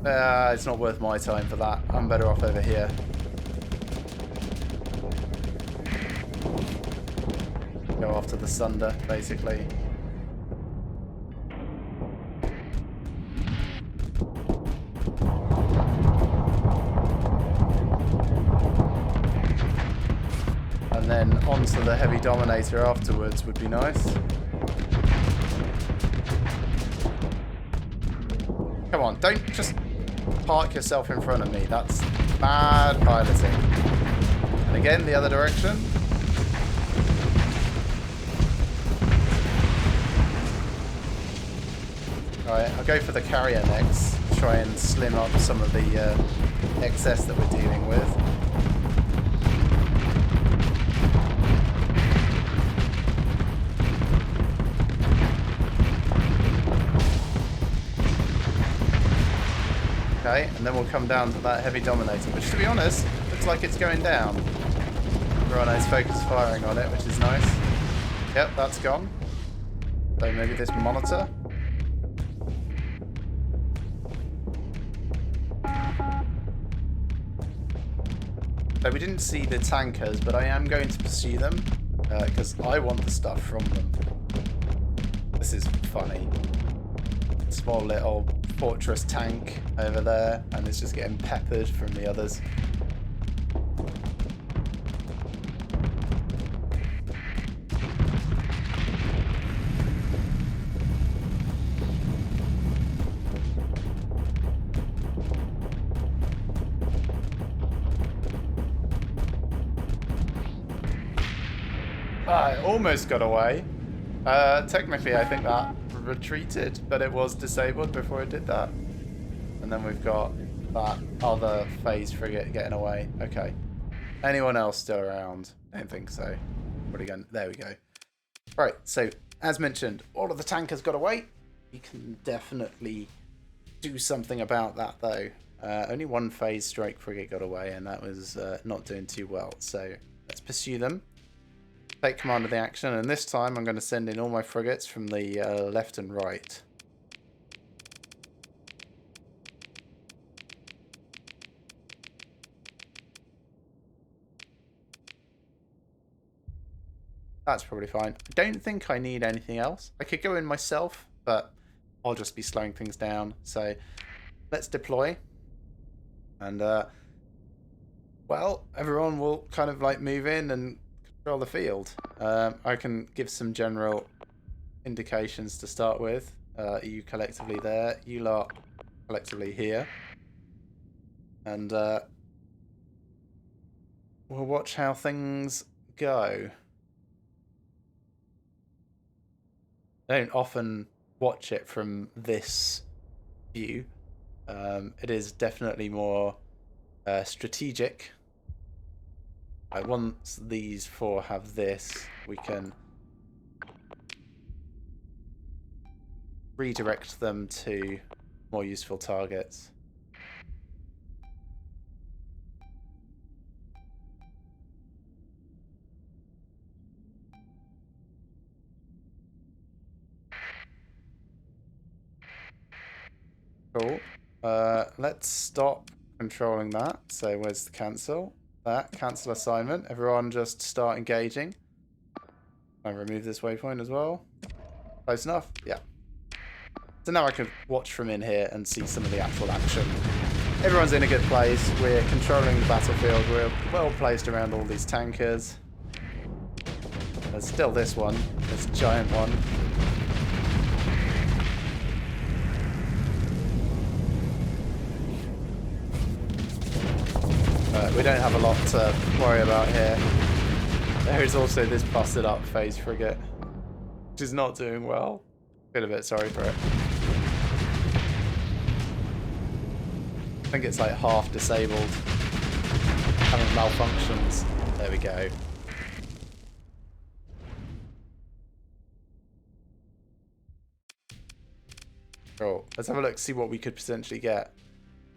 It's not worth my time for that. I'm better off over here. Go after the Sunder, basically. And then onto the Heavy Dominator afterwards would be nice. Come on, don't just park yourself in front of me. That's bad piloting. And again, the other direction. Alright, I'll go for the carrier next. Try and slim up some of the excess that we're dealing with. Okay, and then we'll come down to that Heavy Dominator, which to be honest, looks like it's going down. Rhino's focus firing on it, which is nice. Yep, that's gone. So maybe this monitor. So we didn't see the tankers, but I am going to pursue them because I want the stuff from them. This is funny. Small little fortress tank over there, and it's just getting peppered from the others. It almost got away. Technically, I think that retreated, but it was disabled before it did that. And then we've got that other phase frigate getting away. Okay. Anyone else still around? I don't think so. There we go. Right, so as mentioned, all of the tankers got away. You can definitely do something about that, though. Only one phase strike frigate got away, and that was not doing too well. So let's pursue them. Take command of the action, and this time I'm going to send in all my frigates from the left and right. That's probably fine. I don't think I need anything else. I could go in myself, but I'll just be slowing things down. So let's deploy. And, well, everyone will kind of like move in and control the field. I can give some general indications to start with. You collectively there, you lot collectively here. And we'll watch how things go. I don't often watch it from this view. It is definitely more strategic. Once these four have this, we can redirect them to more useful targets. Cool. Let's stop controlling that. So where's the cancel? Cancel assignment. Everyone just start engaging. I remove this waypoint as well. Close enough? Yeah. So now I can watch from in here and see some of the actual action. Everyone's in a good place. We're controlling the battlefield. We're well placed around all these tankers. There's still this one. This giant one. We don't have a lot to worry about here. There is also this busted up phase frigate, which is not doing well. Feel a bit sorry for it. I think it's like half disabled, having malfunctions. There we go. Cool. Let's have a look, see what we could potentially get.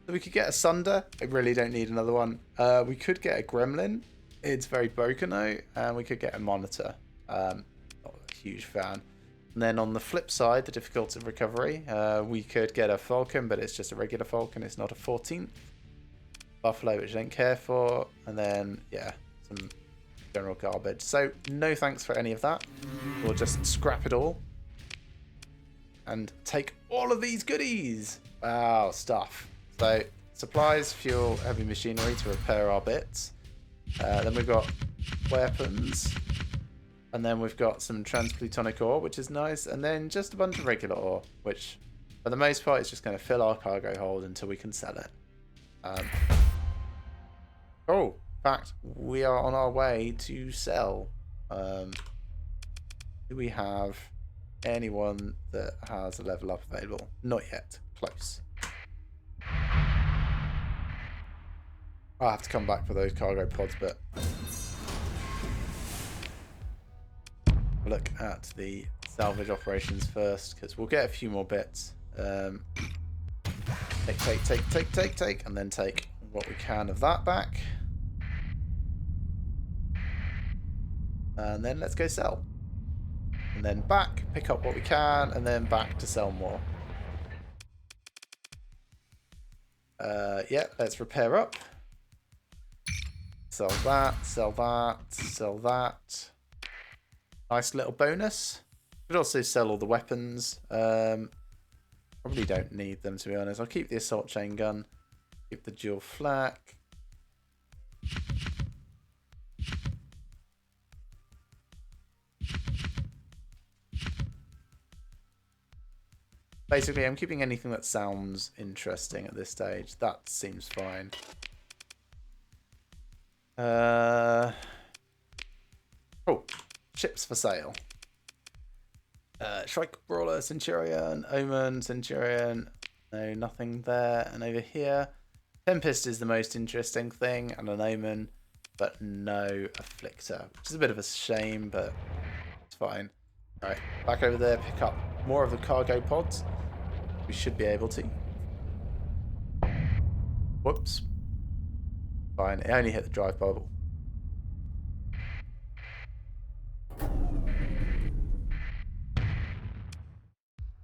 So we could get a Sunder. I really don't need another one. We could get a Gremlin. It's very broken though. And we could get a Monitor. Not a huge fan. And then on the flip side, the difficulty of recovery, we could get a Falcon, but it's just a regular Falcon. It's not a 14th. Buffalo, which I don't care for. And then, yeah, some general garbage. So no thanks for any of that. We'll just scrap it all. And take all of these goodies. Wow, stuff. So, supplies, fuel, heavy machinery to repair our bits. Then we've got weapons. And then we've got some transplutonic ore, which is nice. And then just a bunch of regular ore, which for the most part is just going to fill our cargo hold until we can sell it. Oh, in fact, we are on our way to sell. Do we have anyone that has a level up available? Not yet. Close. I'll have to come back for those cargo pods, but look at the salvage operations first, because we'll get a few more bits. Take, and then take what we can of that back. And then let's go sell. And then back, pick up what we can, and then back to sell more. Yeah, let's repair up. Sell that, sell that, sell that. Nice little bonus. Could also sell all the weapons. Probably don't need them, to be honest. I'll keep the assault chain gun. Keep the dual flak. Basically, I'm keeping anything that sounds interesting at this stage. That seems fine. Oh, ships for sale. Shrike, Brawler, Centurion, Omen, Centurion. No, nothing there. And over here, Tempest is the most interesting thing, and an Omen, but no Afflictor, which is a bit of a shame, but it's fine. All right, back over there, pick up more of the cargo pods. We should be able to. Whoops. Fine, it only hit the drive bubble.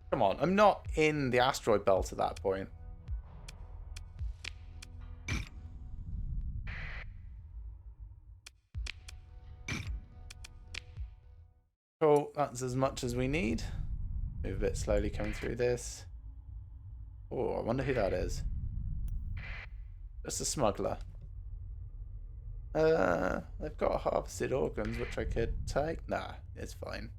Come on, I'm not in the asteroid belt at that point. Cool, that's as much as we need. Move a bit slowly coming through this. Oh, I wonder who that is. Just a smuggler. They've got harvested organs, which I could take. Nah, it's fine.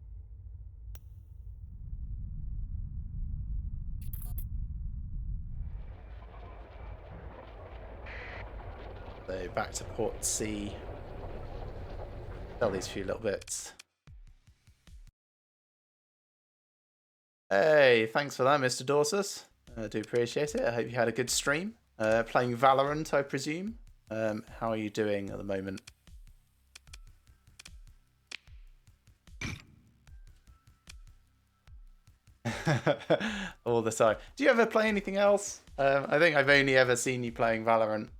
So back to Port C. Sell these few little bits. Hey, thanks for that, Mr. Dorsus. I do appreciate it. I hope you had a good stream. Playing Valorant, I presume. How are you doing at the moment? All the time. Do you ever play anything else? I think I've only ever seen you playing Valorant.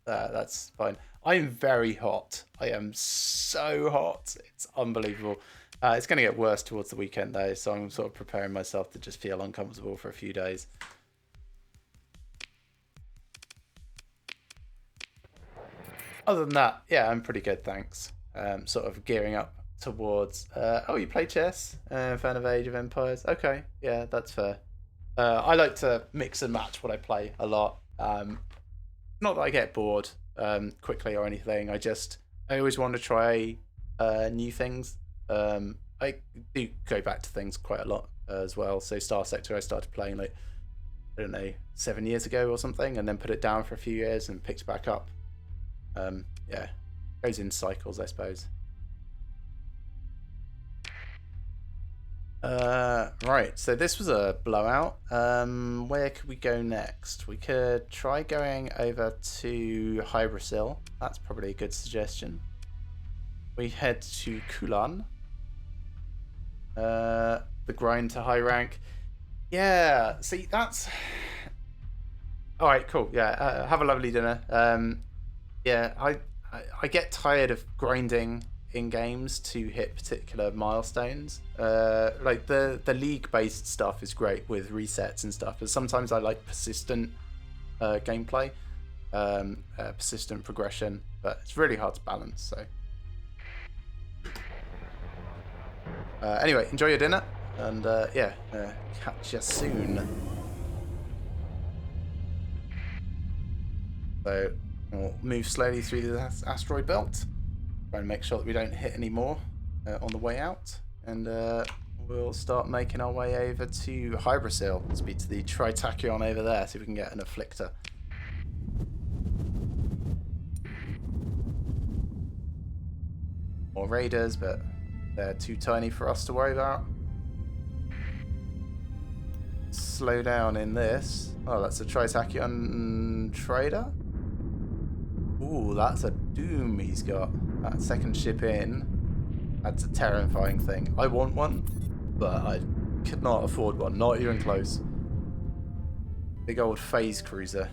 That's fine. I'm very hot. I am so hot. It's unbelievable. It's going to get worse towards the weekend, though, so I'm sort of preparing myself to just feel uncomfortable for a few days. Other than that, yeah, I'm pretty good, thanks. Sort of gearing up towards... oh, you play chess? Fan of Age of Empires? Okay, yeah, that's fair. I like to mix and match what I play a lot. Not that I get bored quickly or anything. I always want to try new things. I do go back to things quite a lot as well. So Star Sector, I started playing like, I don't know, 7 years ago or something, and then put it down for a few years and picked back up. Yeah, goes in cycles, I suppose. Right, so this was a blowout. Where could we go next? We could try going over to Hybrasil. That's probably a good suggestion. We head to Kulan. The grind to high rank. Yeah, see, that's... Alright, cool. Yeah, have a lovely dinner. Yeah, I get tired of grinding in games to hit particular milestones. Like the league based stuff is great with resets and stuff, but sometimes I like persistent gameplay, persistent progression, but it's really hard to balance. So anyway, enjoy your dinner, and yeah, catch you soon. So we'll move slowly through the asteroid belt. Try and make sure that we don't hit any more on the way out, and we'll start making our way over to Hybrasil. Speak to the Tritachyon over there, see if we can get an Afflictor. More raiders, but they're too tiny for us to worry about. Slow down in this. Oh, that's a Tritachyon trader. Ooh, that's a Doom he's got. That second ship in. That's a terrifying thing. I want one, but I could not afford one. Not even close. Big old phase cruiser.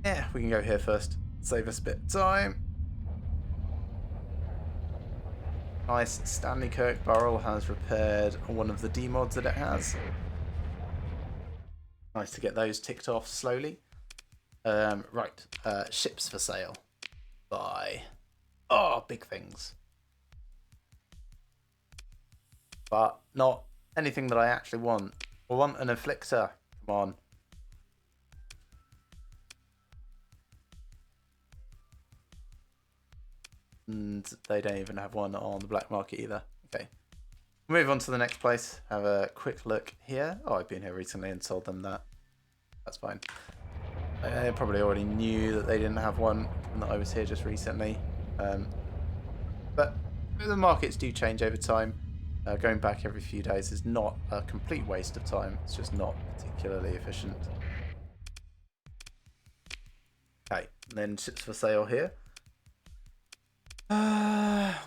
Yeah, we can go here first. Save us a bit of time. Nice. Stanley Kirk Burrell has repaired one of the demods that it has. Nice to get those ticked off slowly. Right. Ships for sale. Buy. Oh, big things. But not anything that I actually want. I want an Afflictor. Come on. And they don't even have one on the black market either. Okay. Move on to the next place. Have a quick look here. Oh, I've been here recently and sold them that. That's fine. They probably already knew that they didn't have one and that I was here just recently. But the markets do change over time. Going back every few days is not a complete waste of time. It's just not particularly efficient. Okay, and then ships for sale here.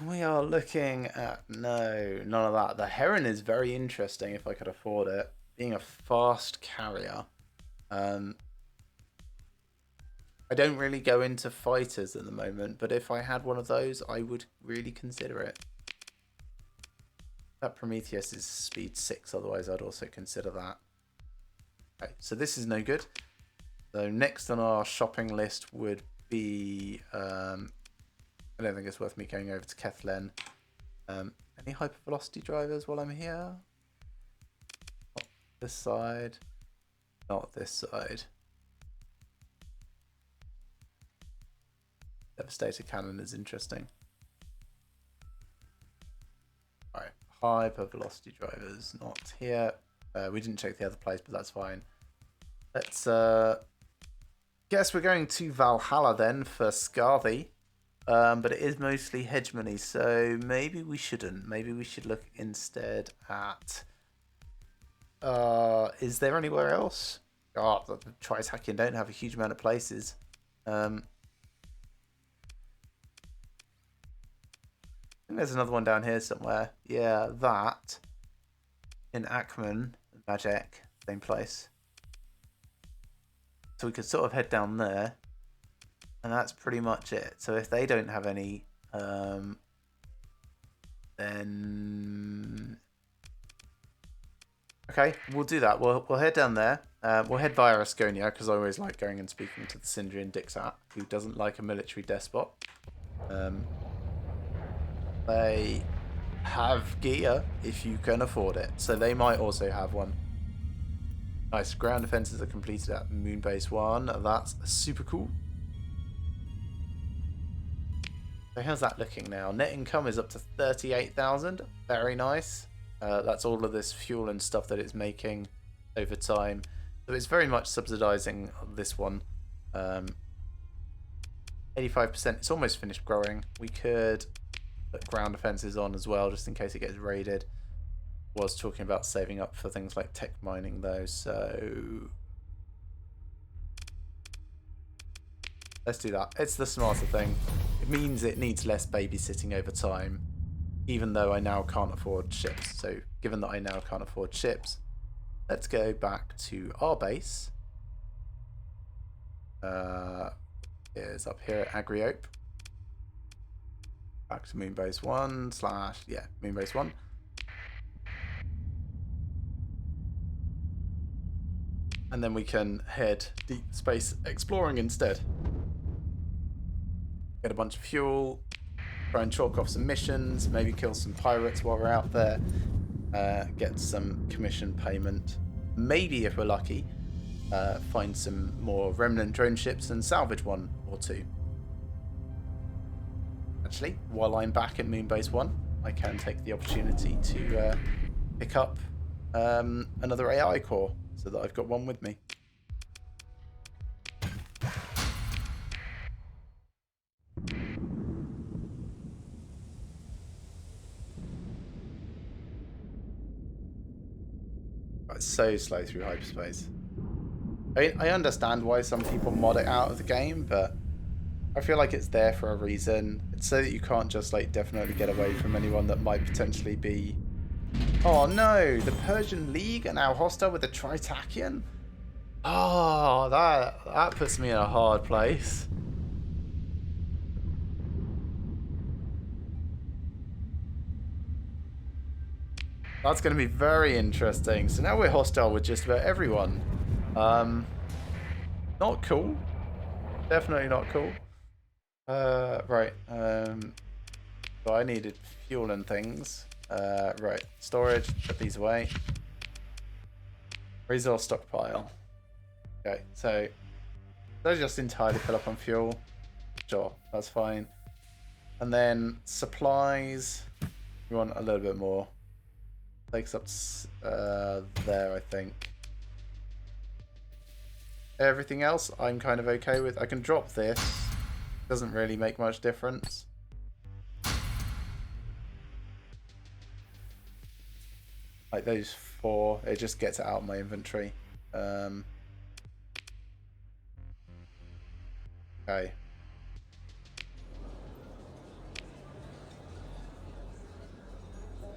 We are looking at none of that. The Heron is very interesting if I could afford it. Being a fast carrier. I don't really go into fighters at the moment, but if I had one of those, I would really consider it. That Prometheus is speed 6, otherwise I'd also consider that. Okay, so this is no good. So next on our shopping list would be... I don't think it's worth me going over to Kethlen. Any hypervelocity drivers while I'm here? Not this side. Not this side. Devastator cannon is interesting. Alright, hypervelocity drivers not here. We didn't check the other place, but that's fine. Let's guess we're going to Valhalla then for Scarthy. But it is mostly hegemony, so maybe we shouldn't. Maybe we should look instead at... is there anywhere else? Oh, the Tritakian don't have a huge amount of places. I think there's another one down here somewhere. Yeah, that. In Akman, Magic, same place. So we could sort of head down there. And that's pretty much it. So if they don't have any, then... Okay, we'll do that. We'll head down there. We'll head via Asconia, because I always like going and speaking to the Sindrian Dixat, who doesn't like a military despot. They have gear if you can afford it, so they might also have one. Nice, ground defenses are completed at Moonbase 1. That's super cool. So how's that looking now? Net income is up to 38,000. Very nice. That's all of this fuel and stuff that it's making over time. So it's very much subsidizing this one. 85%. It's almost finished growing. We could put ground defenses on as well, just in case it gets raided. Was talking about saving up for things like tech mining though, so let's do that. It's the smarter thing. It means it needs less babysitting over time, even though I now can't afford ships. So given that I now can't afford ships, let's go back to our base. Is up here at Agriope. Back to Moonbase 1 / yeah, Moonbase 1. And then we can head deep space exploring instead. Get a bunch of fuel, try and chalk off some missions, maybe kill some pirates while we're out there, get some commission payment. Maybe, if we're lucky, find some more remnant drone ships and salvage 1 or 2. Actually, while I'm back at Moonbase 1, I can take the opportunity to pick up another AI core, so that I've got one with me. It's so slow through hyperspace. I mean, I understand why some people mod it out of the game, but I feel like it's there for a reason. It's so that you can't just like definitely get away from anyone that might potentially be... Oh no, the Persian League are now hostile with the Tritakian? Oh, that puts me in a hard place. That's going to be very interesting. So now we're hostile with just about everyone. Not cool. Definitely not cool. Right. So I needed fuel and things. Right. Storage. Put these away. Resource stockpile. Okay. So those just entirely fill up on fuel. Sure. That's fine. And then supplies. We want a little bit more. Takes up there, I think. Everything else I'm kind of okay with. I can drop this. Doesn't really make much difference. Like those 4, it just gets it out of my inventory. Okay.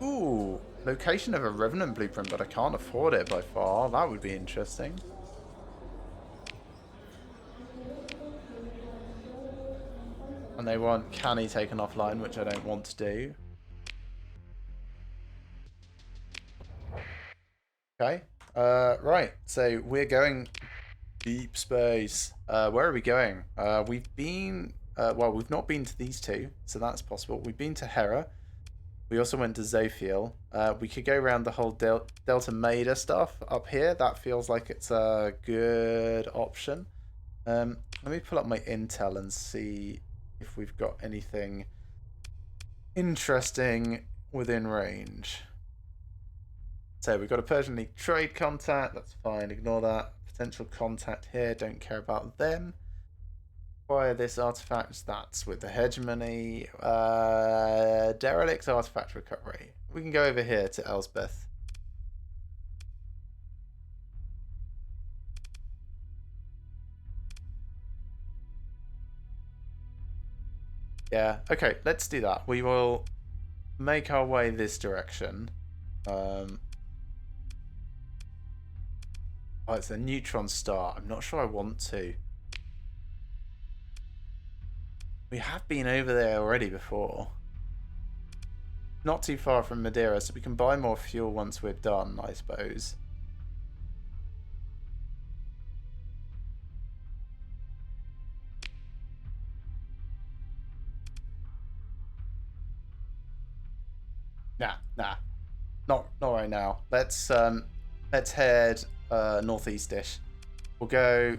Ooh, location of a Revenant blueprint, but I can't afford it by far. That would be interesting. And they want Canny taken offline, which I don't want to do. Okay. Right. So we're going deep space. Where are we going? We've been... well, we've not been to these 2, so that's possible. We've been to Hera. We also went to Zophiel. We could go around the whole Delta Maida stuff up here. That feels like it's a good option. Let me pull up my intel and see if we've got anything interesting within range. So we've got a Persian League trade contact. That's fine. Ignore that. Potential contact here, don't care about them. Acquire this artifact, that's with the hegemony. Derelict artifact recovery. We can go over here to Elsbeth. Yeah, okay, let's do that. We will make our way this direction. Oh, it's a neutron star. I'm not sure I want to. We have been over there already before. Not too far from Madeira, so we can buy more fuel once we're done, I suppose. Nah. Not right now. Let's head northeast-ish. We'll go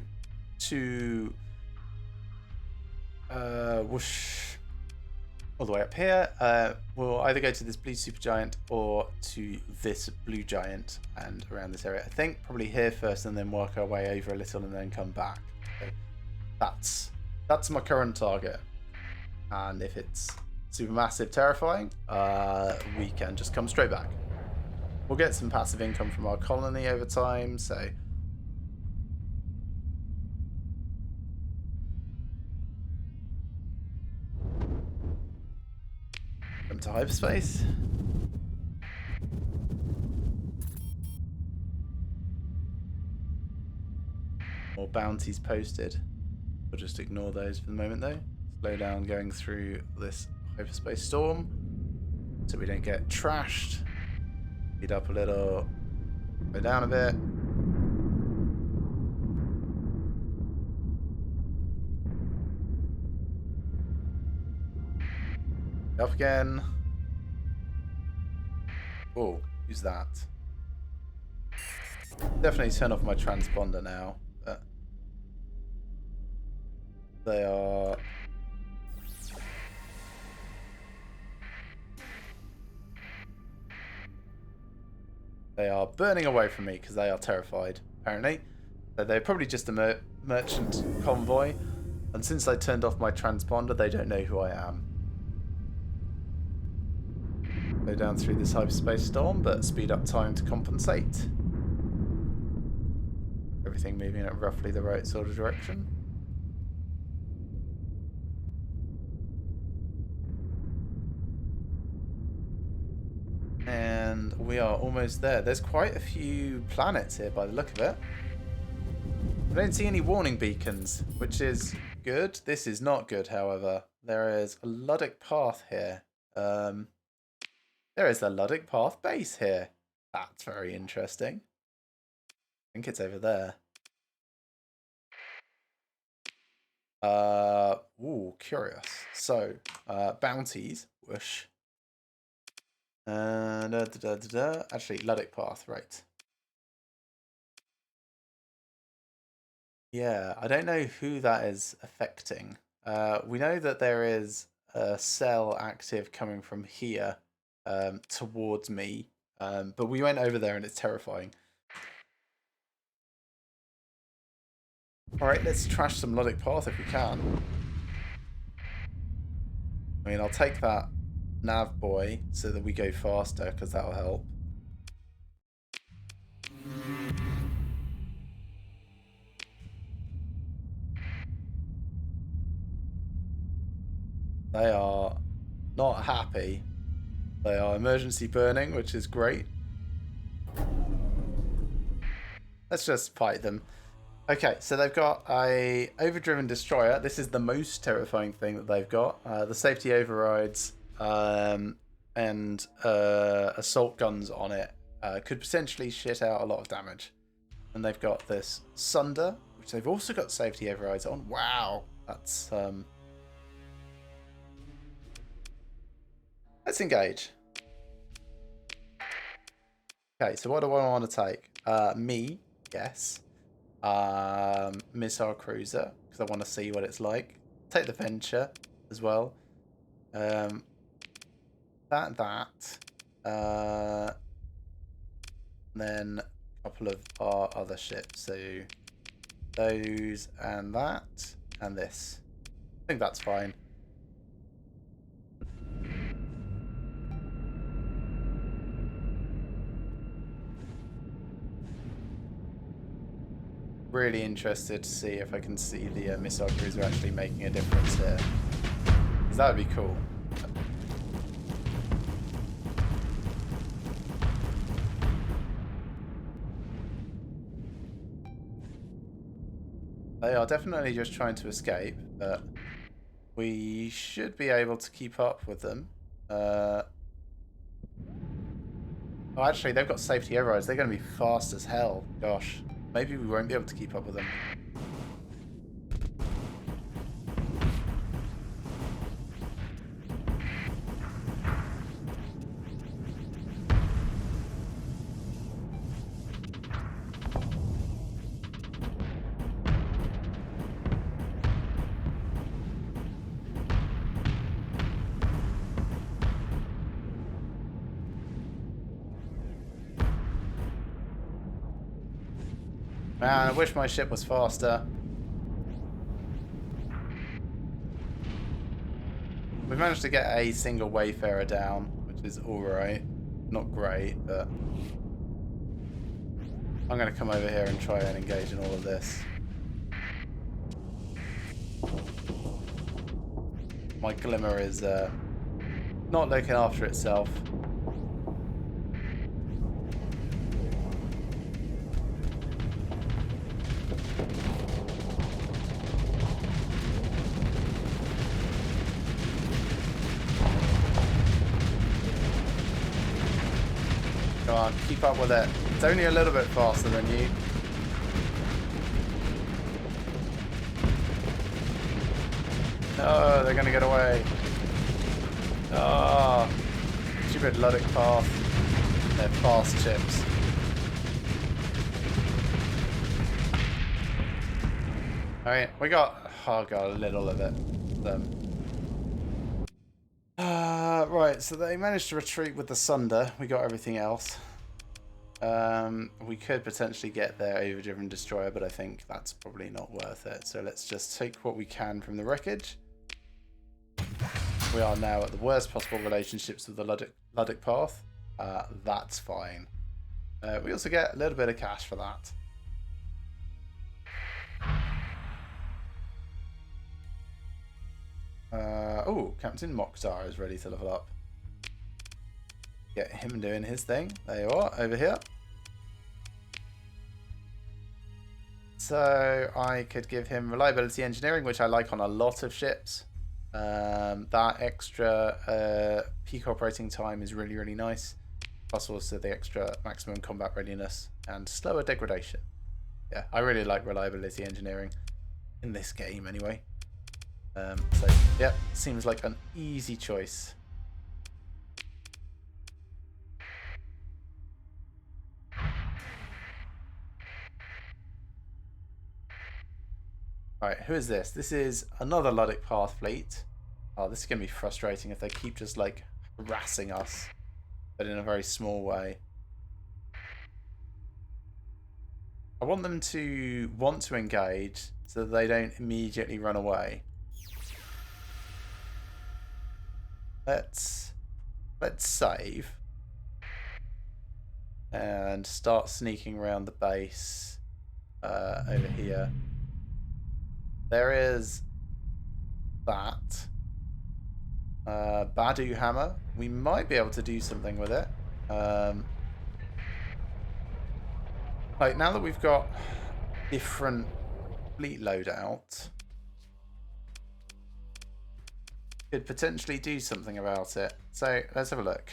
to whoosh, all the way up here. We'll either go to this blue supergiant or to this blue giant and around this area. I think probably here first and then work our way over a little and then come back. So that's my current target. And if it's supermassive terrifying, we can just come straight back. We'll get some passive income from our colony over time, so come to hyperspace. More bounties posted. We'll just ignore those for the moment though. Slow down going through this hyperspace storm so we don't get trashed. Speed up a little, go down a bit. Up again. Oh, who's that? Definitely turn off my transponder now. But they are... They are burning away from me because they are terrified, apparently. So they're probably just a merchant convoy. And since I turned off my transponder, they don't know who I am. Go down through this hyperspace storm, but speed up time to compensate. Everything moving at roughly the right sort of direction. And we are almost there. There's quite a few planets here by the look of it. I don't see any warning beacons, which is good. This is not good, however. There is a Luddic Path here. There is a Luddic Path base here. That's very interesting. I think it's over there. Ooh, curious. So, bounties. Whoosh. Actually, Luddic Path, right. Yeah, I don't know who that is affecting. We know that there is a cell active coming from here towards me, but we went over there and it's terrifying. Alright, let's trash some Luddic Path if we can. I mean, I'll take that nav boy so that we go faster, because that'll help. They are not happy. They are emergency burning, which is great. Let's just fight them. Okay, so they've got a overdriven destroyer. This is the most terrifying thing that they've got. The safety overrides and assault guns on it could potentially shit out a lot of damage. And they've got this Sunder, which they've also got safety overrides on. Wow, that's let's engage. Okay, so what do I want to take? Me, yes. Missile cruiser, because I want to see what it's like. Take the Venture as well. That. Then a couple of our other ships. So those and that and this. I think that's fine. Really interested to see if I can see the missile cruiser actually making a difference here. Because that would be cool. They are definitely just trying to escape, but we should be able to keep up with them. Oh, actually, they've got safety overrides. They're going to be fast as hell. Gosh, maybe we won't be able to keep up with them. Man, I wish my ship was faster. We've managed to get a single Wayfarer down, which is alright. Not great, but I'm going to come over here and try and engage in all of this. My Glimmer is not looking after itself. Come on, keep up with it. It's only a little bit faster than you. No, they're gonna get away. Oh, stupid Luddic path. They're fast chips. Alright, we got, oh god, a little of it. Right, so they managed to retreat with the Sunder. We got everything else. We could potentially get their overdriven destroyer, but I think that's probably not worth it. So let's just take what we can from the wreckage. We are now at the worst possible relationships with the Luddic path. That's fine. We also get a little bit of cash for that. Oh, Captain Mokhtar is ready to level up. Get him doing his thing. There you are, over here. So I could give him reliability engineering, which I like on a lot of ships. That extra peak operating time is really, really nice. Plus also the extra maximum combat readiness and slower degradation. Yeah, I really like reliability engineering in this game anyway. So, yeah, seems like an easy choice. Alright, who is this? This is another Luddic Path fleet. Oh, this is going to be frustrating if they keep just, like, harassing us, but in a very small way. I want them to want to engage so that they don't immediately run away. Let's save and start sneaking around the base over here. There is that Badu hammer. We might be able to do something with it. Like now that we've got different fleet loadout, could potentially do something about it. So let's have a look.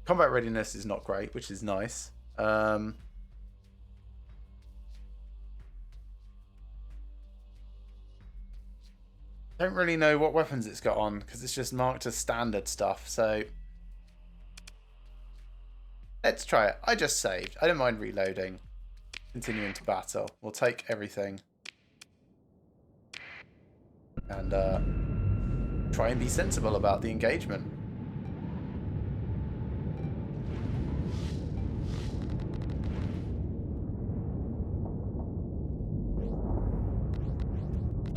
Combat readiness is not great, which is nice. Don't really know what weapons it's got on because it's just marked as standard stuff. So let's try it. I just saved. I don't mind reloading. Continuing to battle. We'll take everything. And try and be sensible about the engagement.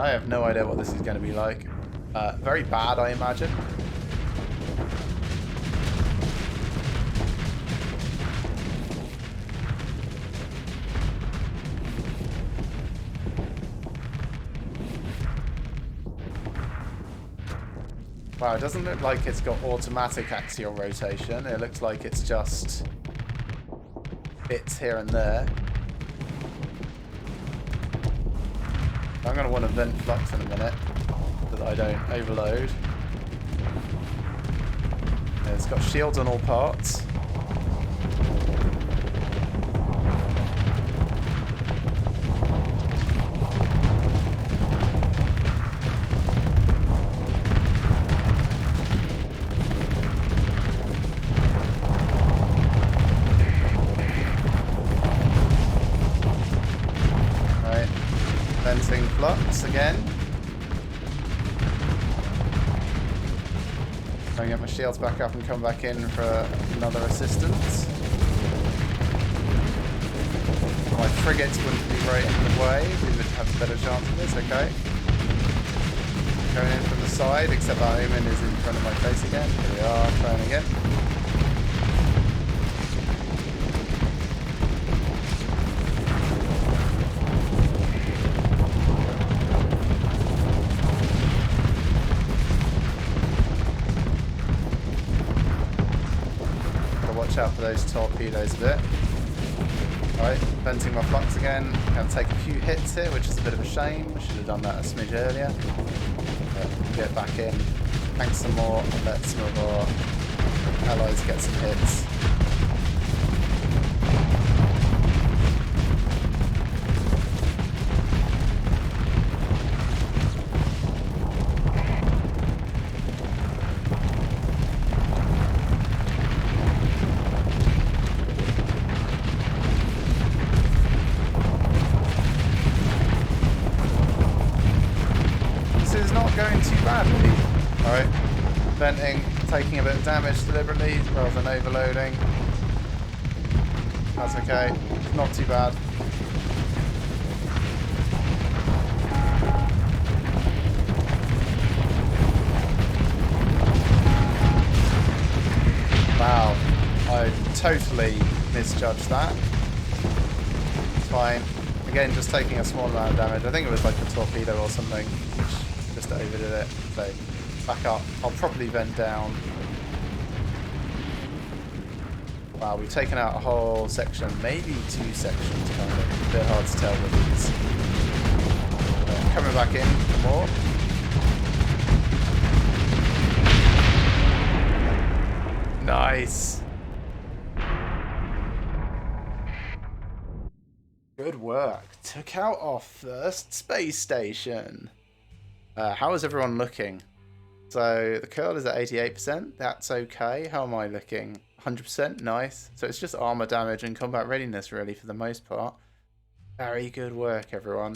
I have no idea what this is going to be like. Very bad, I imagine. Wow, it doesn't look like it's got automatic axial rotation. It looks like it's just bits here and there. I'm going to want to vent flux in a minute so that I don't overload. Yeah, it's got shields on all parts. Venting flux again. Try and get my shields back up and come back in for another assistance. My frigates wouldn't be right in the way. We would have a better chance of this, okay. Going in from the side, except our Omen is in front of my face again. Here we are, trying again. Watch out for those torpedoes a bit. Alright, venting my flux again. Gonna take a few hits here, which is a bit of a shame. Should have done that a smidge earlier. But we'll get back in, tank some more, and let some of our allies get some hits. Going too badly. Alright, venting, taking a bit of damage deliberately rather than overloading. That's okay, not too bad. Wow, I totally misjudged that. It's fine. Again, just taking a small amount of damage. I think it was like a torpedo or something. Just overdid it, so back up. I'll probably vent down. Wow, we've taken out a whole section, maybe two sections, kind of. A bit hard to tell with these. Coming back in for more. Nice. Good work. Took out our first space station. How is everyone looking? So the curl is at 88%. That's okay. How am I looking? 100%. Nice. So it's just armor damage and combat readiness, really, for the most part. Very good work, everyone.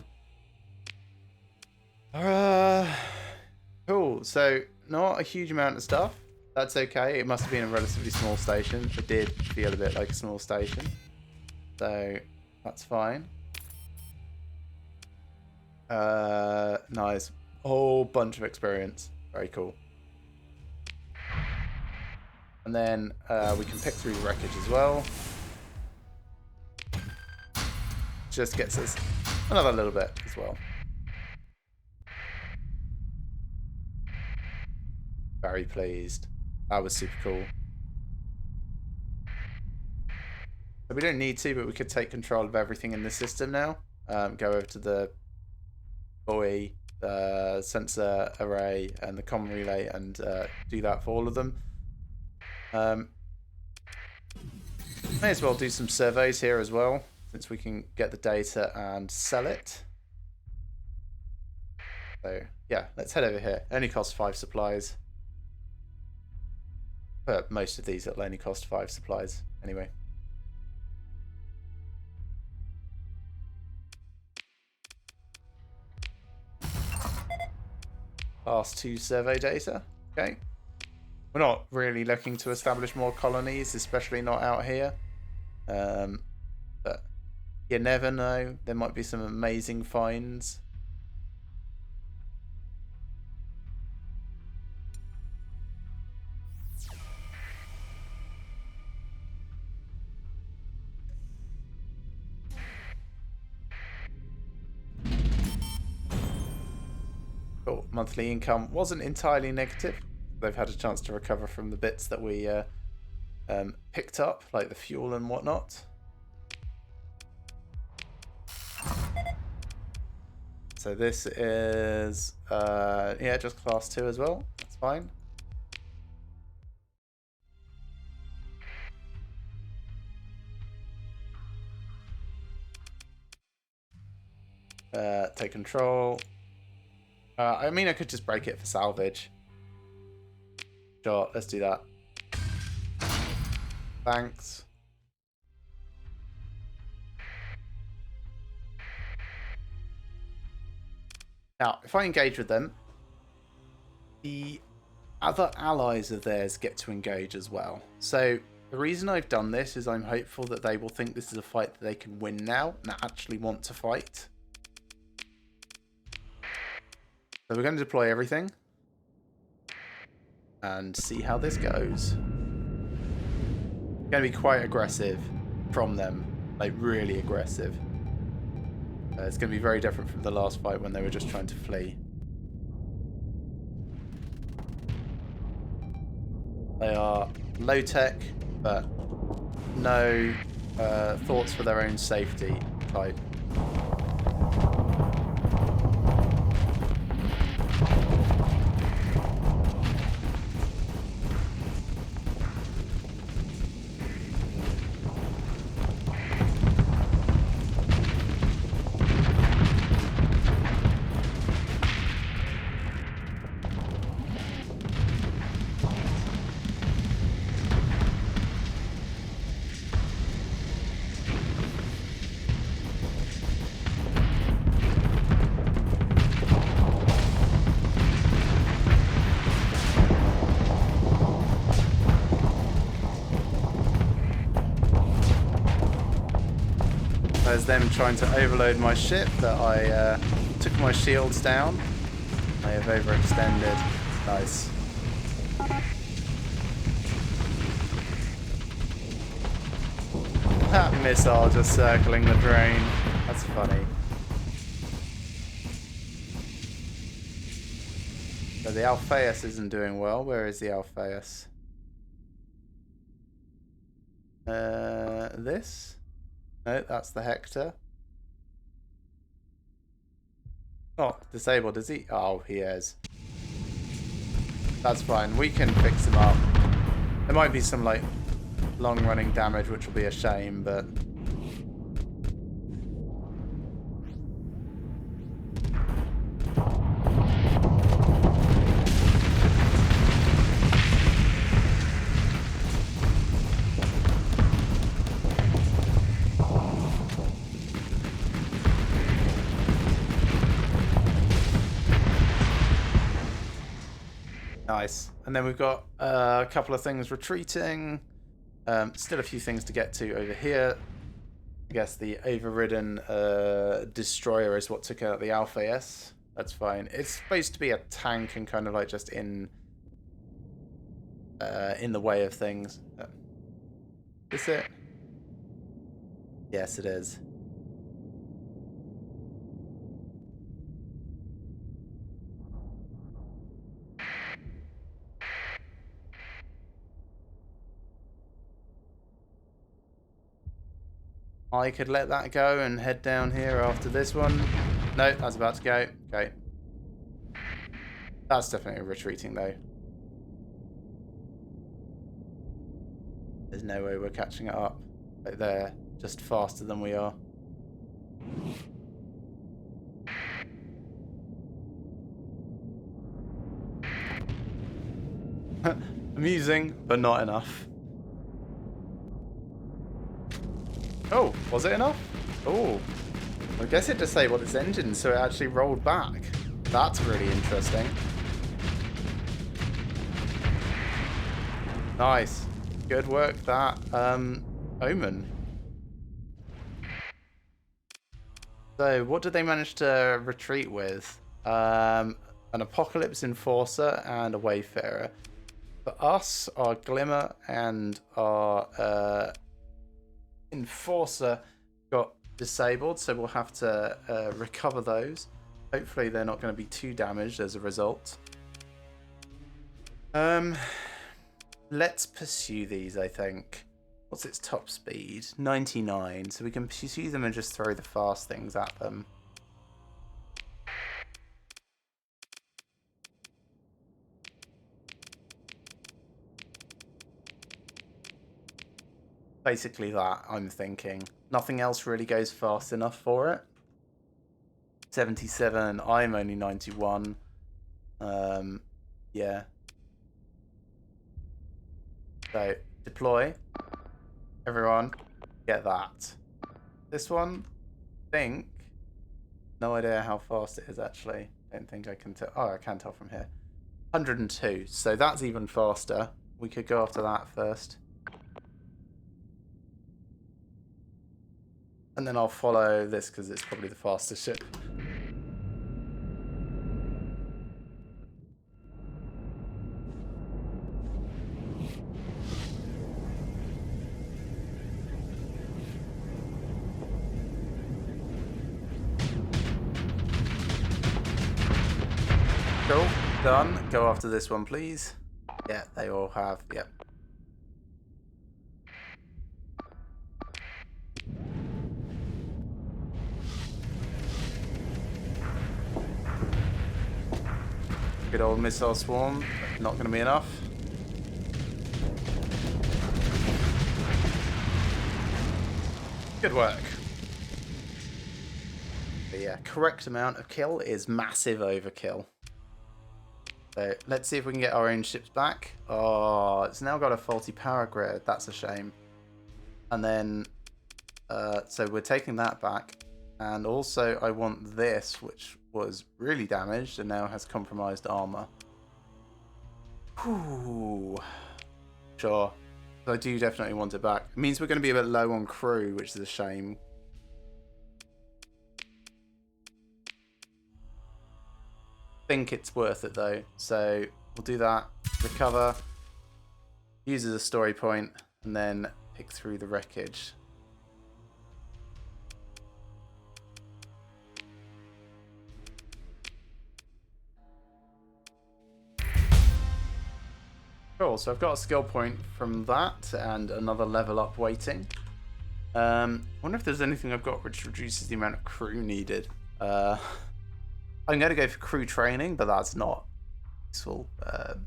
Cool. So not a huge amount of stuff. That's okay. It must have been a relatively small station. It did feel a bit like a small station. So that's fine. Nice. Whole bunch of experience. Very cool. And then we can pick through the wreckage as well. Just gets us another little bit as well. Very pleased. That was super cool. So we don't need to, but we could take control of everything in the system now. Go over to the buoy, the sensor array, and the comm relay, and do that for all of them. May as well do some surveys here as well, since we can get the data and sell it. So yeah, let's head over here. It only costs 5 supplies. But most of these will only cost 5 supplies anyway. Last 2 survey data. Okay. We're not really looking to establish more colonies, especially not out here. But you never know. There might be some amazing finds. Cool. Monthly income wasn't entirely negative. They've had a chance to recover from the bits that we picked up, like the fuel and whatnot. So this is, yeah, just class 2 as well. That's fine. Take control. I mean, I could just break it for salvage. Sure, let's do that. Thanks. Now, if I engage with them, the other allies of theirs get to engage as well. So the reason I've done this is I'm hopeful that they will think this is a fight that they can win now and actually want to fight. So we're going to deploy everything and see how this goes. It's going to be quite aggressive from them, like really aggressive. It's going to be very different from the last fight when they were just trying to flee. They are low tech, but no thoughts for their own safety type. There's them trying to overload my ship that I took my shields down. I have overextended. Nice. That missile just circling the drain. That's funny. So the Alpheus isn't doing well. Where is the Alpheus? This? No, that's the Hector. Oh, disabled, is he? Oh, he is. That's fine. We can fix him up. There might be some, like, long-running damage, which will be a shame, but... Nice. And then we've got a couple of things retreating. Still a few things to get to over here. I guess the overridden destroyer is what took out the Alpheus. That's fine. It's supposed to be a tank and kind of like just in the way of things. Is it? Yes, it is. I could let that go and head down here after this one. No, that's about to go. Okay. That's definitely retreating though. There's no way we're catching it up. Like they're just faster than we are. Amusing, but not enough. Oh, was it enough? Oh, I guess it disabled its engine, so it actually rolled back. That's really interesting. Nice. Good work, that, Omen. So, what did they manage to retreat with? An Apocalypse Enforcer and a Wayfarer. For us, our Glimmer and our Enforcer got disabled, so we'll have to recover those. Hopefully they're not going to be too damaged as a result. Let's pursue these, I think. What's its top speed? 99. So we can pursue them and just throw the fast things at them. Basically that, I'm thinking. Nothing else really goes fast enough for it. 77, I'm only 91. Yeah. So, deploy. Everyone, get that. This one, think. No idea how fast it is, actually. Don't think I can tell. Oh, I can tell from here. 102, so that's even faster. We could go after that first. And then I'll follow this because it's probably the fastest ship. Cool. Done. Go after this one, please. Yeah, they all have. Yep. Good old missile swarm. Not going to be enough. Good work. But yeah, correct amount of kill is massive overkill. So let's see if we can get our own ships back. Oh, it's now got a faulty power grid. That's a shame. And then, so we're taking that back. And also I want this, which was really damaged and now has compromised armor. Whew. Sure. I do definitely want it back. It means we're going to be a bit low on crew, which is a shame. Think it's worth it though, so we'll do that, recover, use as a story point, and then pick through the wreckage. Cool, so I've got a skill point from that and another level up waiting. Wonder if there's anything I've got which reduces the amount of crew needed. I'm going to go for crew training, but that's not useful. There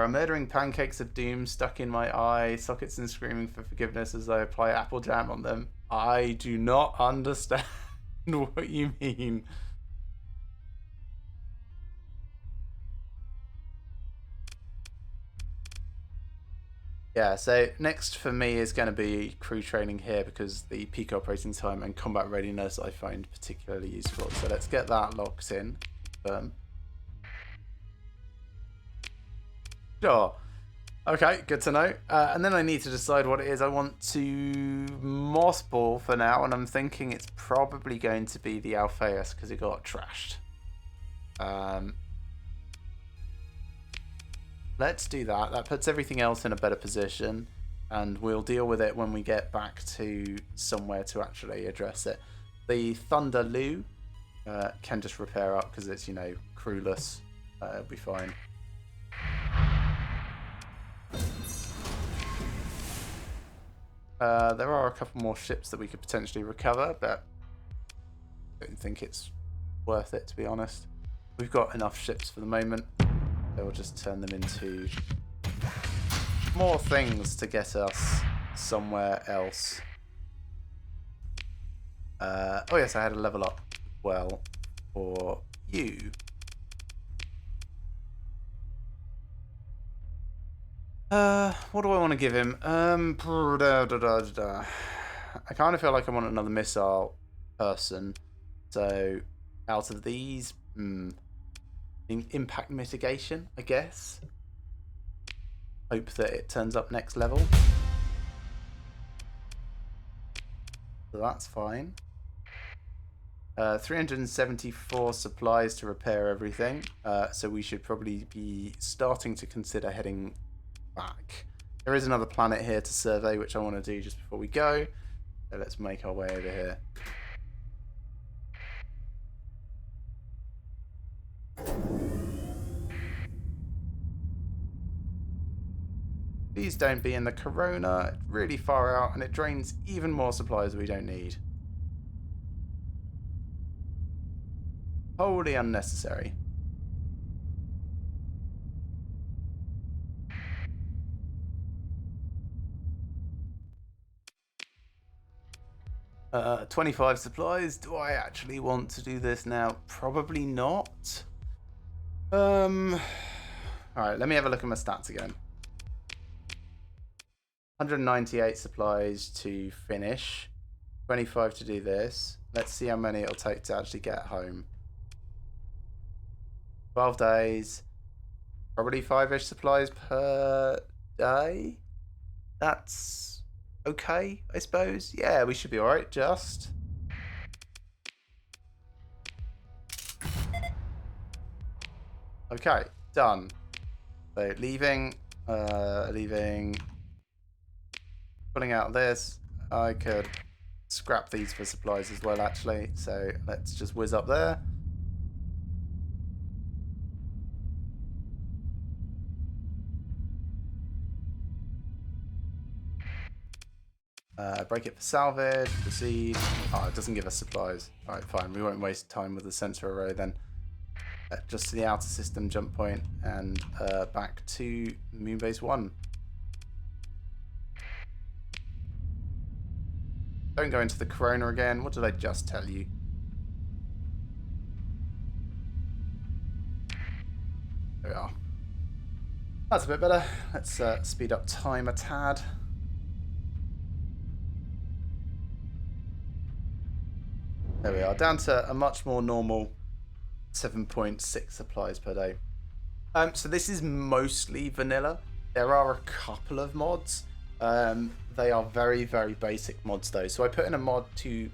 are murdering pancakes of doom stuck in my eye, sockets and screaming for forgiveness as I apply apple jam on them. I do not understand what you mean. Yeah, so next for me is going to be crew training here because the peak operating time and combat readiness I find particularly useful. So let's get that locked in. Sure. Okay, good to know. And then I need to decide what it is I want to mothball for now, and I'm thinking it's probably going to be the Alpheus because it got trashed. Let's do that. That puts everything else in a better position, and we'll deal with it when we get back to somewhere to actually address it. The Thunder Lu can just repair up because it's, you know, crewless. It'll be fine. There are a couple more ships that we could potentially recover, but I don't think it's worth it, to be honest. We've got enough ships for the moment. So we'll just turn them into more things to get us somewhere else. Oh yes, I had a level up well for you. What do I want to give him? I kind of feel like I want another missile person. So out of these, impact mitigation, I guess. Hope that it turns up next level. So that's fine. 374 supplies to repair everything. So we should probably be starting to consider heading back. There is another planet here to survey, which I want to do just before we go. So let's make our way over here. Please don't be in the Corona. It's really far out and it drains even more supplies we don't need. Wholly unnecessary. Uh, 25 supplies. Do I actually want to do this now? Probably not. Alright, let me have a look at my stats again. 198 supplies to finish. 25 to do this. Let's see how many it'll take to actually get home. 12 days. Probably 5-ish supplies per day. That's okay, I suppose. Yeah, we should be alright, just. Okay, done. So leaving, pulling out this. I could scrap these for supplies as well, actually. So let's just whiz up there. Break it for salvage, proceed. Oh, it doesn't give us supplies. Alright, fine. We won't waste time with the sensor array then. Just to the outer system jump point and back to Moonbase 1. Don't go into the Corona again. What did I just tell you? There we are. That's a bit better. Let's speed up time a tad. There we are, down to a much more normal 7.6 supplies per day. So this is mostly vanilla. There are a couple of mods. They are very, very basic mods though. So I put in a mod to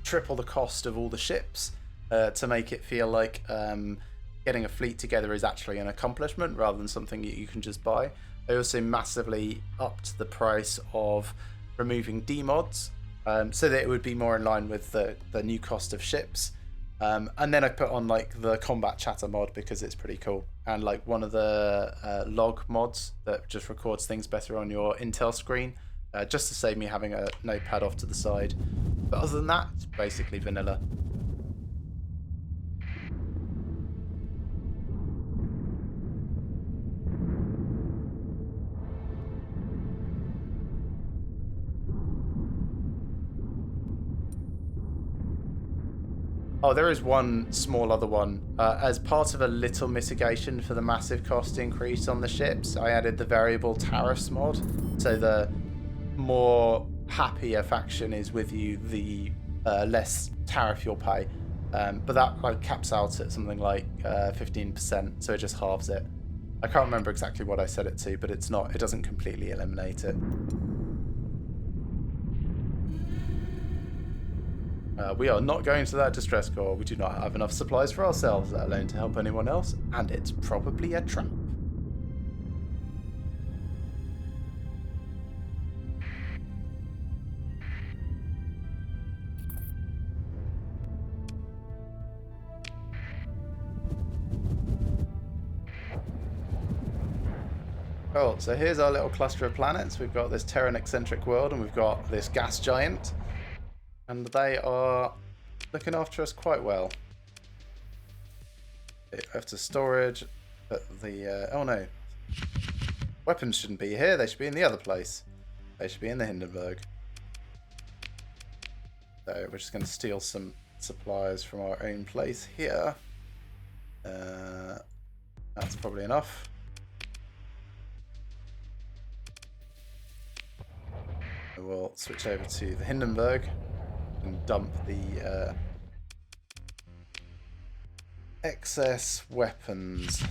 triple the cost of all the ships to make it feel like getting a fleet together is actually an accomplishment rather than something you can just buy. I also massively upped the price of removing demods. So that it would be more in line with the new cost of ships. And then I put on like the combat chatter mod because it's pretty cool. And like one of the log mods that just records things better on your Intel screen, just to save me having a notepad off to the side. But other than that, it's basically vanilla. Oh, there is one small other one. As part of a little mitigation for the massive cost increase on the ships, I added the variable tariffs mod. So the more happy a faction is with you, the less tariff you'll pay. But that like caps out at something like 15%, so it just halves it. I can't remember exactly what I set it to, but it doesn't completely eliminate it. We are not going to that distress corps. We do not have enough supplies for ourselves, let alone to help anyone else, and it's probably a trap. Oh, so here's our little cluster of planets. We've got this Terran eccentric world, and we've got this gas giant. And they are looking after us quite well. After storage, but the oh no, weapons shouldn't be here. They should be in the other place. They should be in the Hindenburg. So we're just going to steal some supplies from our own place here. That's probably enough. We'll switch over to the Hindenburg and dump the excess weapons.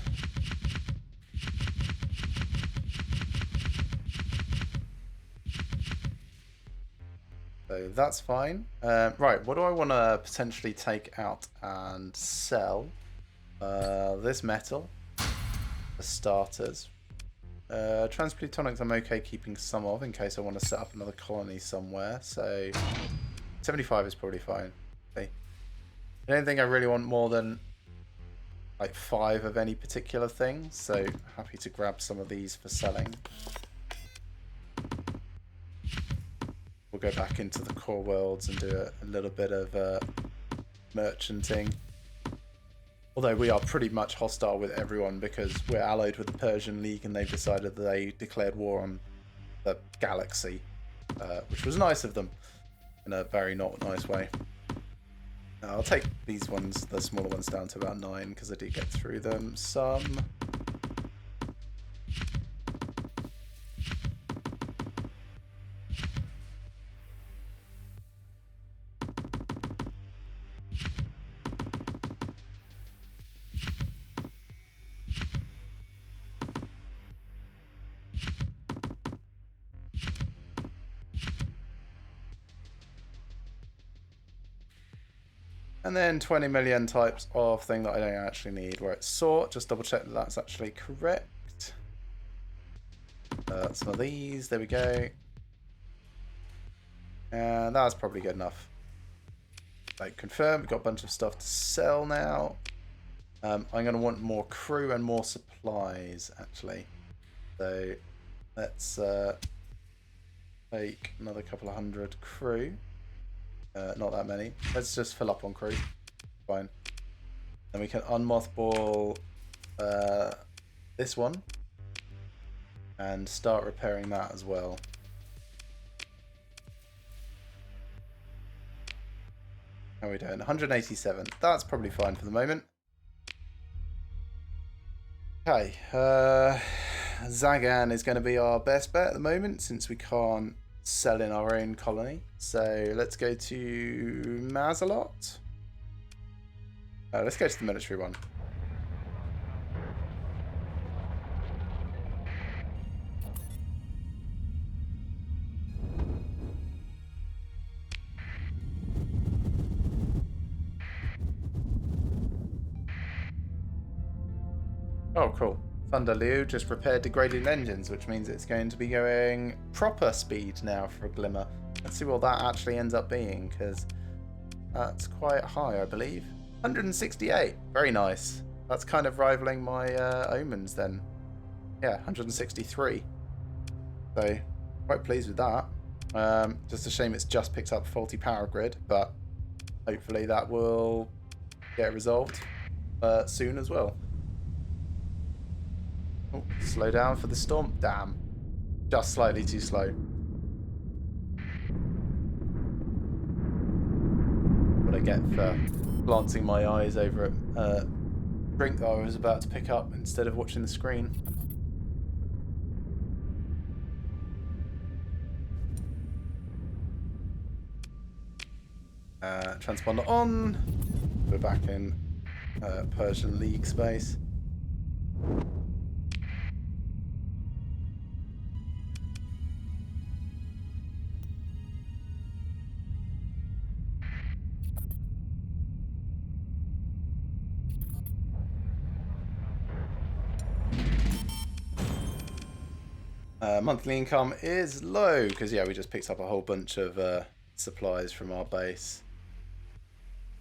So that's fine. Right, what do I want to potentially take out and sell? This metal, for starters. Transplutonics I'm okay keeping some of in case I want to set up another colony somewhere. So 75 is probably fine. Okay. I don't think I really want more than like 5 of any particular thing, so happy to grab some of these for selling. we'll go back into the core worlds and do a little bit of merchanting. Although we are pretty much hostile with everyone because we're allied with the Persian League and they've decided that they declared war on the galaxy, which was nice of them in a very not nice way. I'll take these ones, the smaller ones, down to about 9 because I did get through them some. And then 20 million types of thing that I don't actually need, where it's sort. Just double check that that's actually correct. Some of these, there we go. And that's probably good enough. Like, confirm, we've got a bunch of stuff to sell now. I'm going to want more crew and more supplies, actually. So, let's take another couple of 100 crew. Not that many. Let's just fill up on crew. Fine. Then we can unmothball this one. And start repairing that as well. How are we doing? 187. That's probably fine for the moment. Okay. Zagan is going to be our best bet at the moment since we can't sell in our own colony. So let's go to Mazalot. Let's go to the military one. Oh, cool. Thunder Liu just repaired degraded engines, which means it's going to be going proper speed now for a Glimmer. Let's see what that actually ends up being, because that's quite high, I believe. 168. Very nice. That's kind of rivaling my Omens then. Yeah, 163. So, quite pleased with that. Just a shame it's just picked up faulty power grid, but hopefully that will get resolved soon as well. Oh, slow down for the storm. Damn. Just slightly too slow. What I get for glancing my eyes over at drink that I was about to pick up instead of watching the screen. Transponder on. We're back in Persian League space. Monthly income is low because, yeah, we just picked up a whole bunch of supplies from our base.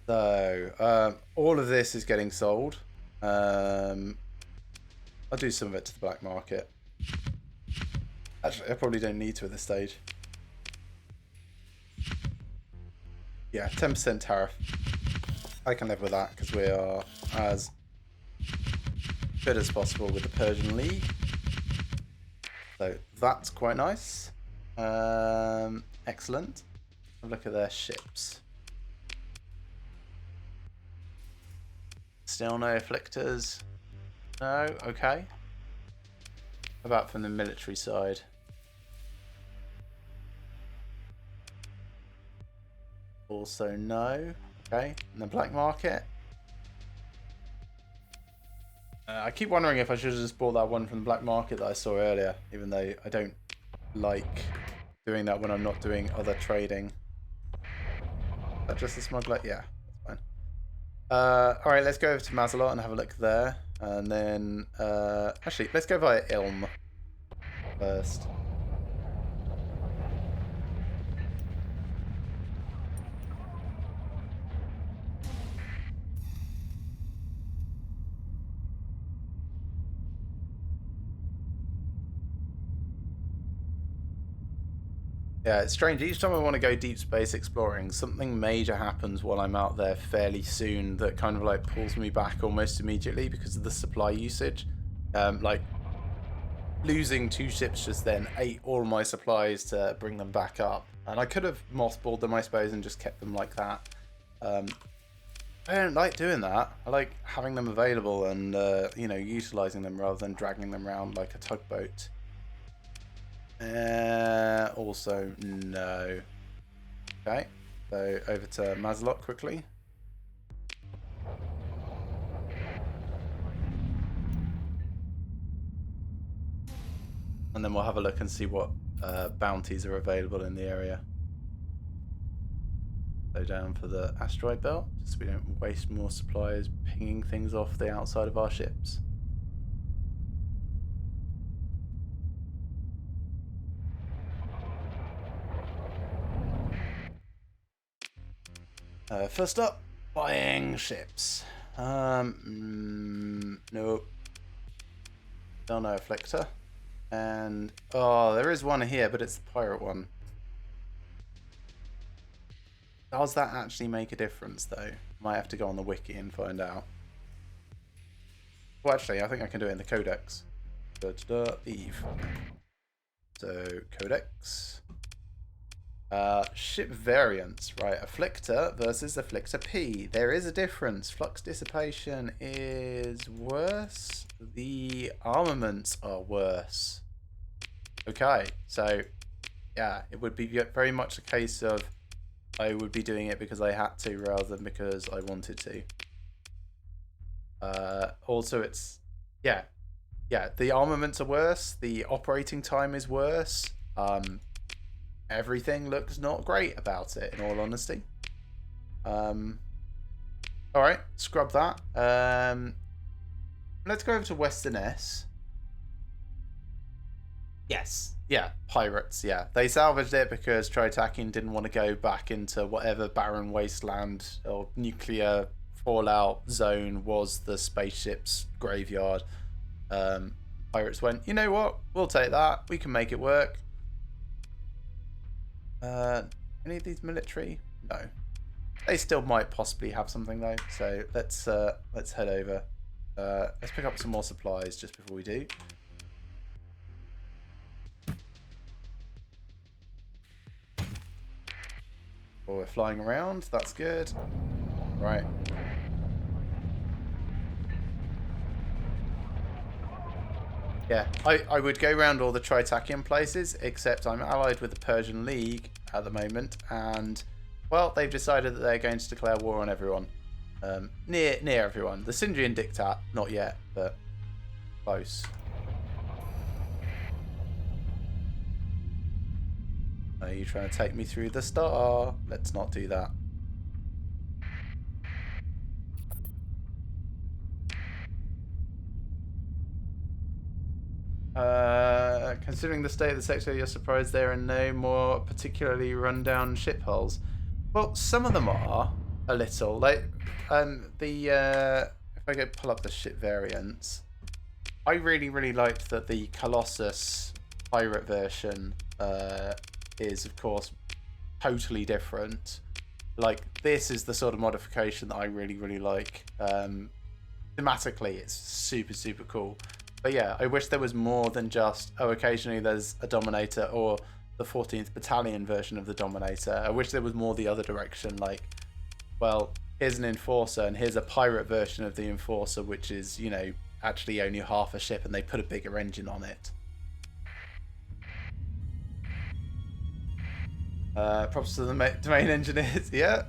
So, all of this is getting sold. I'll do some of it to the black market. Actually, I probably don't need to at this stage. Yeah, 10% tariff. I can live with that because we are as good as possible with the Persian League. So that's quite nice. Excellent. Have a look at their ships. Still no afflictors. No, okay. How about from the military side? Also no. Okay. And the black market. I keep wondering if I should have just bought that one from the black market that I saw earlier, even though I don't like doing that when I'm not doing other trading. Is that just a smuggler? Yeah, that's fine. Alright, let's go over to Mazalot and have a look there. And then, actually, let's go via Ilm first. Yeah, it's strange. Each time I want to go deep space exploring, something major happens while I'm out there fairly soon that kind of like pulls me back almost immediately because of the supply usage. Like losing 2 ships just then ate all my supplies to bring them back up. And I could have mothballed them, I suppose, and just kept them like that. I don't like doing that. I like having them available and, you know, utilising them rather than dragging them around like a tugboat. Also, no. Okay, so over to Mazalot quickly. And then we'll have a look and see what bounties are available in the area. Go down for the asteroid belt, just so we don't waste more supplies pinging things off the outside of our ships. First up, buying ships. Nope. Don't know, Afflictor. And, oh, there is one here, but it's the pirate one. Does that actually make a difference, though? Might have to go on the wiki and find out. Well, actually, I think I can do it in the codex. Eve. So, codex. Ship variants, right? Afflictor versus Afflictor P. There is a difference. Flux dissipation is worse. The armaments are worse. Okay, so yeah, it would be very much a case of I would be doing it because I had to rather than because I wanted to. Also, it's yeah, the armaments are worse. The operating time is worse. Everything looks not great about it, in all honesty. Alright, scrub that. Let's go over to Western S. Yes. Yeah, pirates, yeah. They salvaged it because Tritakin didn't want to go back into whatever barren wasteland or nuclear fallout zone was the spaceship's graveyard. Pirates went, you know what? We'll take that. We can make it work. Any of these military? No. They still might possibly have something though. So let's head over. Let's pick up some more supplies just before we do. Oh, we're flying around. That's good. Right. Yeah, I would go around all the Tritakian places, except I'm allied with the Persian League at the moment, and, well, they've decided that they're going to declare war on everyone. Near everyone. The Sindrian Diktat, not yet, but close. Are you trying to take me through the star? Let's not do that. Considering the state of the sector, you're surprised there are no more particularly run-down ship hulls. Well, some of them are a little. Like, if I go pull up the ship variants, I really liked that the Colossus pirate version is, of course, totally different. Like, this is the sort of modification that I really like. Thematically, it's super cool. But yeah, I wish there was more than just, oh, occasionally there's a Dominator or the 14th Battalion version of the Dominator. I wish there was more the other direction, like, well, here's an Enforcer and here's a pirate version of the Enforcer, which is, you know, actually only half a ship and they put a bigger engine on it. Props to the domain engineers, yeah.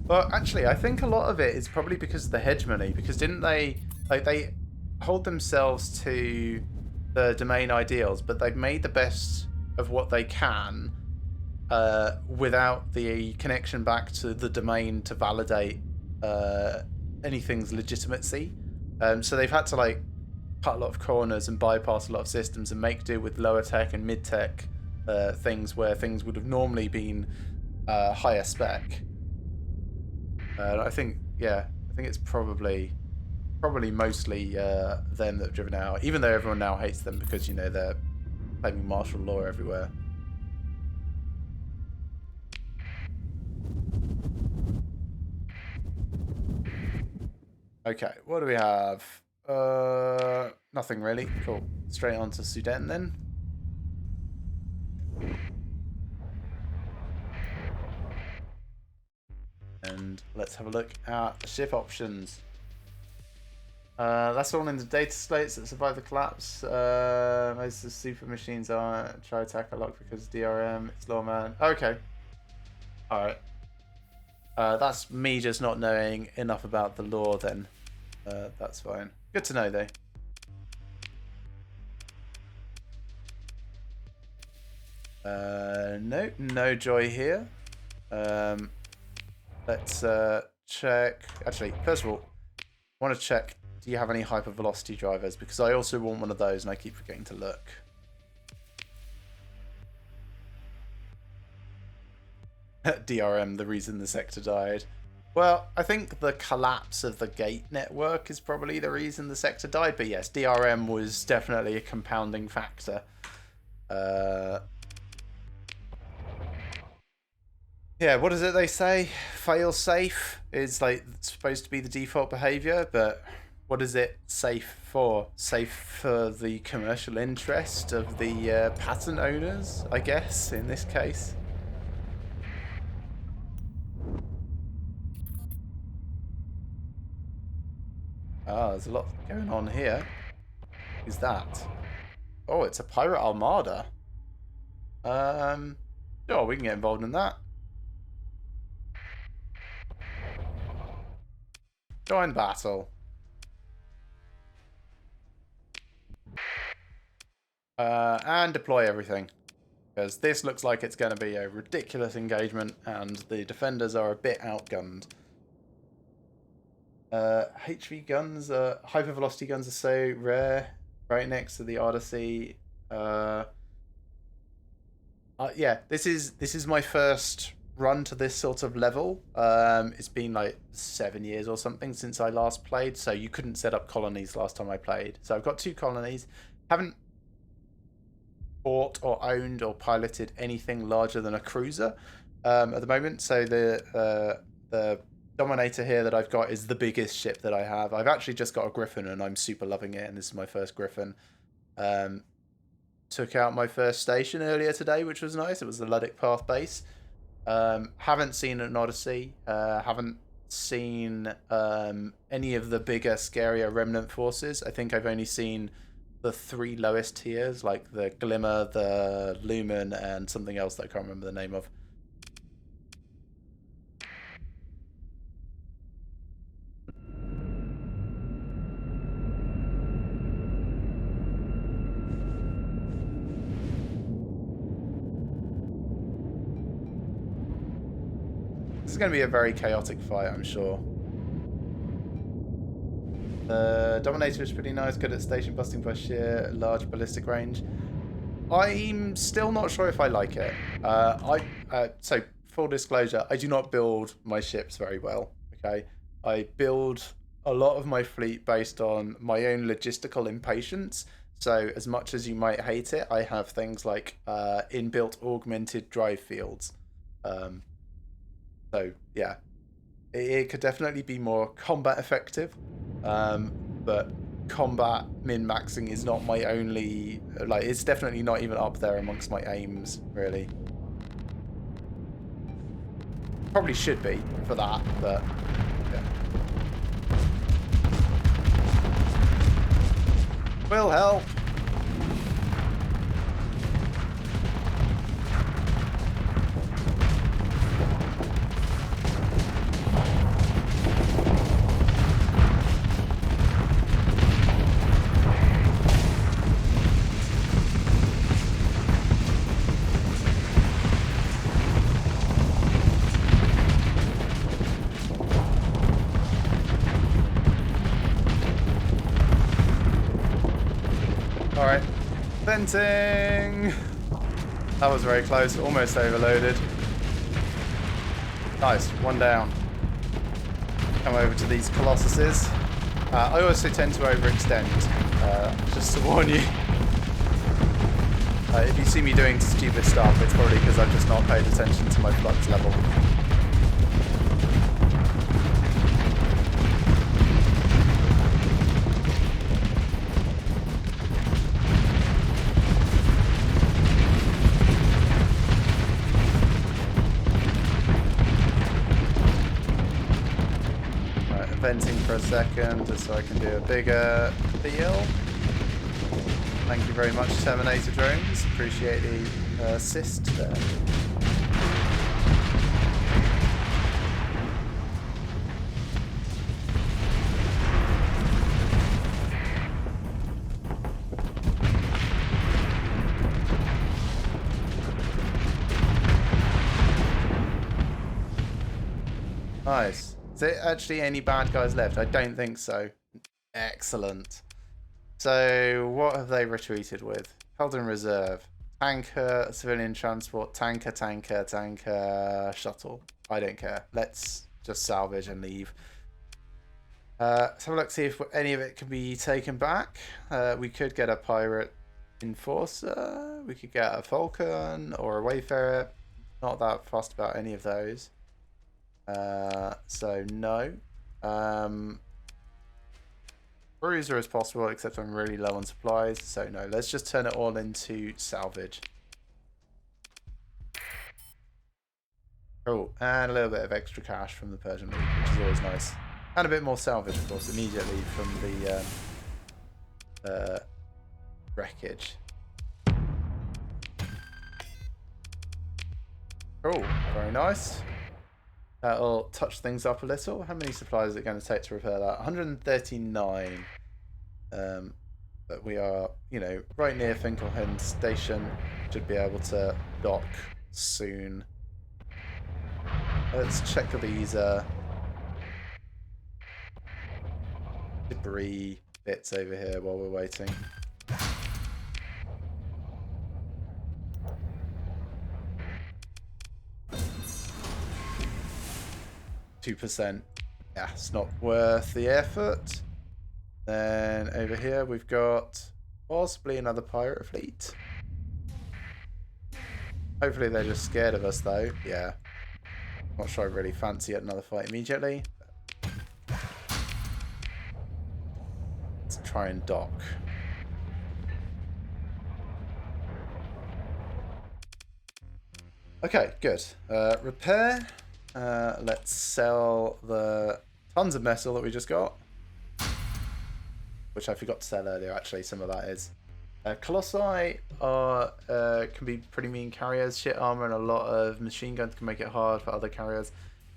Well, actually, I think a lot of it is probably because of the hegemony. Because didn't they, like, they hold themselves to the domain ideals, but they've made the best of what they can without the connection back to the domain to validate anything's legitimacy. So they've had to like cut a lot of corners and bypass a lot of systems and make do with lower tech and mid tech things where things would have normally been higher spec. I think, yeah, I think it's probably probably mostly them that have driven out, even though everyone now hates them because, you know, they're claiming martial law everywhere. Okay, what do we have? Nothing really. Cool. Straight on to Sudan then. And let's have a look at ship options. That's all in the data slates that survive the collapse. Most of the super machines are try attack a lot because DRM, it's lawman. Okay. Alright. That's me just not knowing enough about the law then. That's fine. Good to know though. No joy here. Let's check. Actually, first of all, I want to check, do you have any hypervelocity drivers? Because I also want one of those and I keep forgetting to look. DRM, the reason the sector died. Well, I think the collapse of the gate network is probably the reason the sector died. But yes, DRM was definitely a compounding factor. Yeah, what is it they say? Fail safe is like supposed to be the default behavior, but what is it safe for? Safe for the commercial interest of the patent owners, I guess, in this case. Ah, there's a lot going on here. Who's that? Oh, it's a pirate armada. Sure, we can get involved in that. Join battle. And deploy everything. Because this looks like it's going to be a ridiculous engagement and the defenders are a bit outgunned. HV guns, hypervelocity guns are so rare. Right next to the Odyssey. Yeah, this is my first run to this sort of level. It's been like 7 years or something since I last played, so you couldn't set up colonies last time I played. So I've got 2 colonies. Haven't bought or owned or piloted anything larger than a cruiser at the moment. So the Dominator here that I've got is the biggest ship that I have. I've actually just got a Griffin and I'm super loving it, and this is my first Griffin. Took out my first station earlier today, which was nice. It was the Luddic Path base. Haven't seen an Odyssey. Haven't seen any of the bigger, scarier remnant forces. I think I've only seen the 3 lowest tiers, like the Glimmer, the Lumen, and something else that I can't remember the name of. This is going to be a very chaotic fight, I'm sure. The Dominator is pretty nice, good at station busting by sheer large ballistic range. I'm still not sure if I like it. So, full disclosure, I do not build my ships very well, okay? I build a lot of my fleet based on my own logistical impatience. So, as much as you might hate it, I have things like inbuilt augmented drive fields. So, yeah. It could definitely be more combat effective. But combat min-maxing is not my only, like, it's definitely not even up there amongst my aims, really. Probably should be for that, but yeah. Will help. Alright. Venting! That was very close. Almost overloaded. Nice. 1 down. Come over to these Colossuses. I also tend to overextend, just to warn you. If you see me doing stupid stuff, it's probably because I've just not paid attention to my flux level. Right, venting for a second just so I can do a bigger deal. Thank you very much, Terminator Drones. Appreciate the assist there. Nice. Is there actually any bad guys left? I don't think so. Excellent. So, what have they retreated with? Held in reserve. Tanker, civilian transport, tanker, shuttle. I don't care. Let's just salvage and leave. Let's have a look, see if any of it can be taken back. We could get a pirate enforcer. We could get a falcon or a wayfarer. Not that fussed about any of those. So, no. Cruiser as possible, except I'm really low on supplies, so no, let's just turn it all into salvage. Cool, and a little bit of extra cash from the Persian League, which is always nice. And a bit more salvage, of course, immediately from the wreckage. Cool, very nice. That'll touch things up a little. How many supplies is it going to take to repair that? 139. But we are, you know, right near Finkelheim Station. Should be able to dock soon. Let's check these debris bits over here while we're waiting. 2%. Yeah, it's not worth the effort. Then over here we've got possibly another pirate fleet. Hopefully they're just scared of us though. Yeah. Not sure I really fancy another fight immediately. Let's try and dock. Okay, good. Repair. Let's sell the tons of metal that we just got. Which I forgot to sell earlier, actually. Some of that is. Colossi are, can be pretty mean carriers. Shit armor and a lot of machine guns can make it hard for other carriers.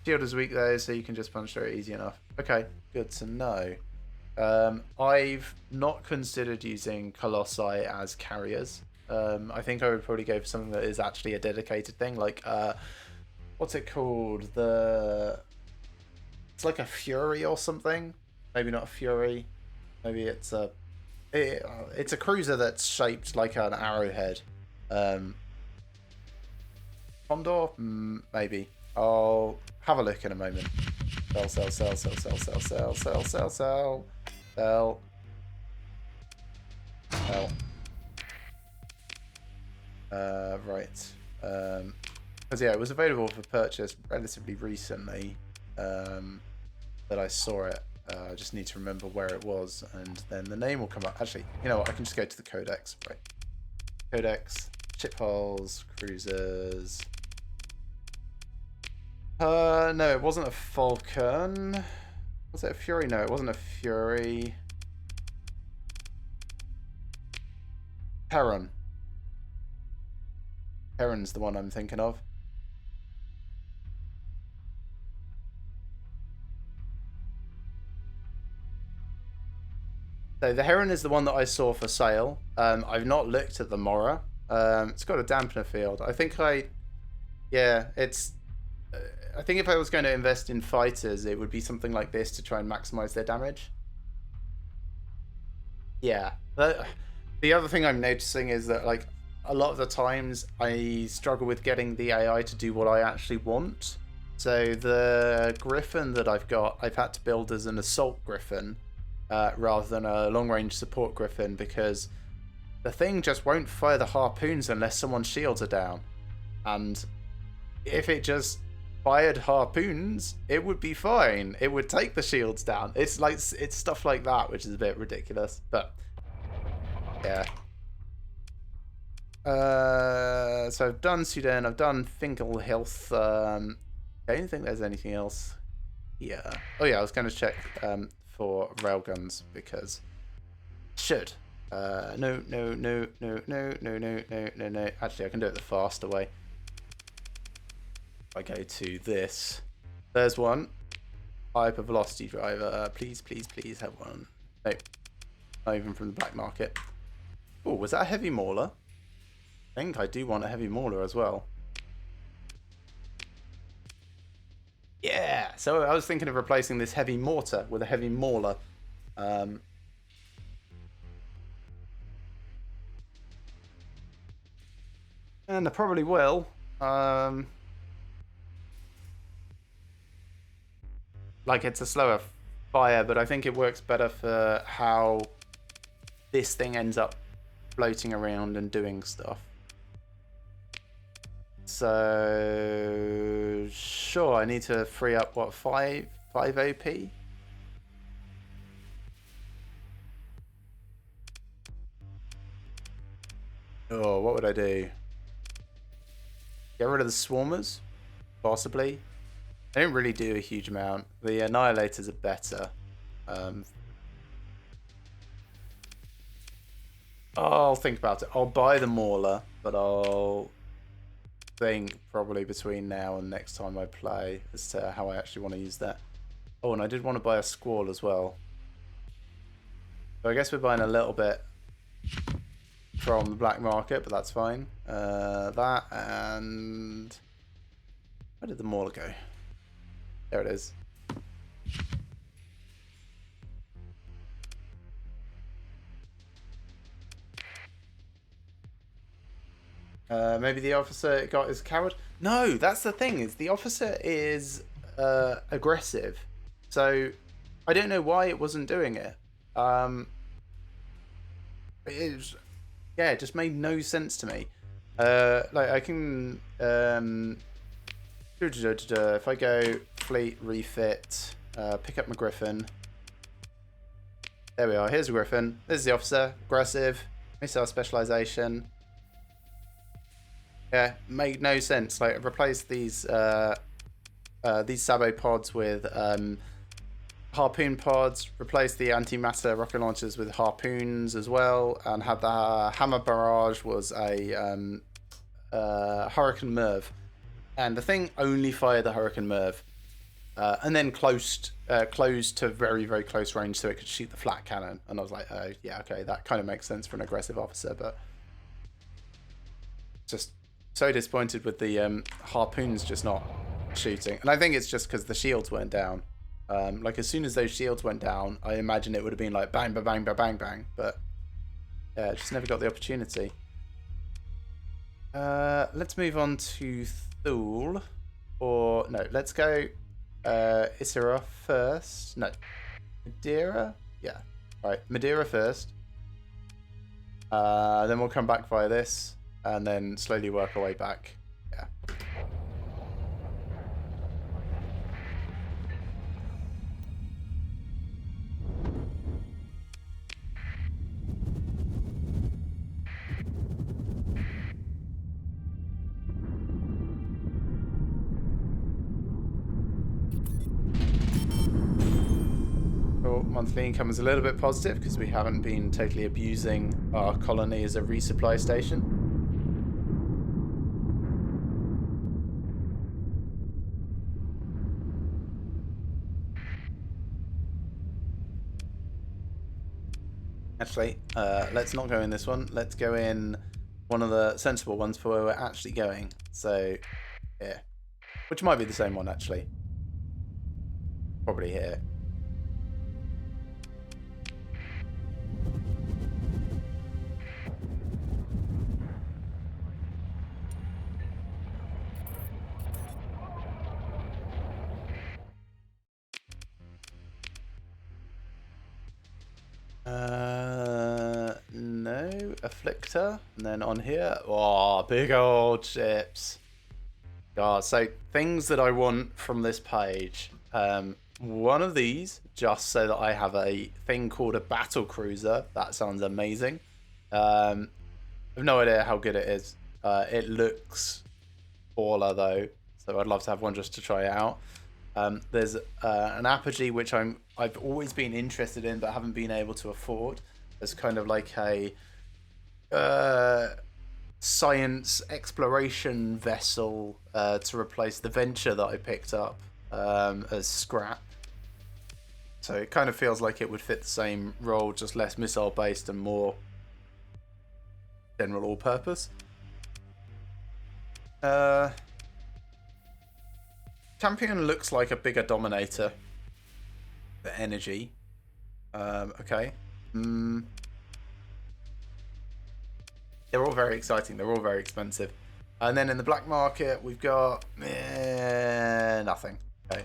Shield is weak though, so you can just punch through it easy enough. Okay, good to know. I've not considered using Colossi as carriers. I think I would probably go for something that is actually a dedicated thing, like what's it called? It's like a Fury or something. Maybe not a Fury. Maybe it's a cruiser that's shaped like an arrowhead. Condor? Maybe. I'll have a look in a moment. Sell. Right. Because yeah, it was available for purchase relatively recently that I saw it. I just need to remember where it was, and then the name will come up. Actually, you know what? I can just go to the codex. Right. Codex, ship hulls, cruisers. No, it wasn't a Falcon. Was it a Fury? No, it wasn't a Fury. Heron. Heron's the one I'm thinking of. So the Heron is the one that I saw for sale. I've not looked at the Mora. It's got a dampener field. I think it's. I think if I was going to invest in fighters, it would be something like this to try and maximize their damage. Yeah. The other thing I'm noticing is that like a lot of the times I struggle with getting the AI to do what I actually want. So the Griffin that I've got, I've had to build as an assault Griffin. rather than a long-range support Griffin, because the thing just won't fire the harpoons unless someone's shields are down. And if it just fired harpoons, it would be fine. It would take the shields down. It's stuff like that, which is a bit ridiculous. But yeah. So I've done Sudan. I've done Fingal Health. I don't think there's anything else here. Oh yeah, I was going to check for railguns because should. No. Actually, I can do it the faster way. If I go to this, there's one. Hyper velocity driver. Please have one. Nope. Not even from the black market. Oh, was that a heavy mauler? I think I do want a heavy mauler as well. Yeah, so I was thinking of replacing this heavy mortar with a heavy mauler. And I probably will. Like, it's a slower fire, but I think it works better for how this thing ends up floating around and doing stuff. So sure, I need to free up what, 5 OP? Oh, what would I do? Get rid of the swarmers? Possibly. They don't really do a huge amount. The annihilators are better. I'll think about it. I'll buy the mauler, but I'll think probably between now and next time I play as to how I actually want to use that. Oh, and I did want to buy a squall as well. So I guess we're buying a little bit from the black market, but that's fine. That and where did the mauler go? There it is. Maybe the officer got his coward. No, that's the thing, is the officer is aggressive. So I don't know why it wasn't doing it. It just made no sense to me. Like I can if I go fleet refit, pick up my Griffin. There we are. Here's a Griffin. This is the officer. Aggressive. Missile specialization. Yeah, made no sense. Like, replace these Sabo pods with harpoon pods. Replace the antimatter rocket launchers with harpoons as well, and have the hammer barrage was a Hurricane Merv, and the thing only fired the Hurricane Merv, and then closed to very, very close range so it could shoot the flat cannon. And I was like, oh yeah, okay, that kind of makes sense for an aggressive officer, but just so disappointed with the harpoons just not shooting. And I think it's just because the shields weren't down. Like, as soon as those shields went down, I imagine it would have been like bang, bang, bang, bang, bang, bang. But yeah, just never got the opportunity. Let's move on to Thule. Or no, let's go Isera first. No, Madeira. Yeah, all right, Madeira first. Then we'll come back via this. And then slowly work our way back. Yeah. Oh, monthly income is a little bit positive because we haven't been totally abusing our colony as a resupply station. Actually, let's not go in this one. Let's go in one of the sensible ones for where we're actually going. So, yeah. Which might be the same one, actually. Probably here. Afflictor. And then on here, oh, big old ships. God, so things that I want from this page. One of these, just so that I have a thing called a battle cruiser. That sounds amazing. I have no idea how good it is. It looks baller though, so I'd love to have one just to try it out. There's an Apogee which I've always been interested in but haven't been able to afford. It's kind of like a science exploration vessel to replace the Venture that I picked up as scrap. So it kind of feels like it would fit the same role, just less missile based and more general all-purpose. Champion looks like a bigger Dominator for energy. Okay. They're all very exciting. They're all very expensive. And then in the black market, we've got nothing. Okay.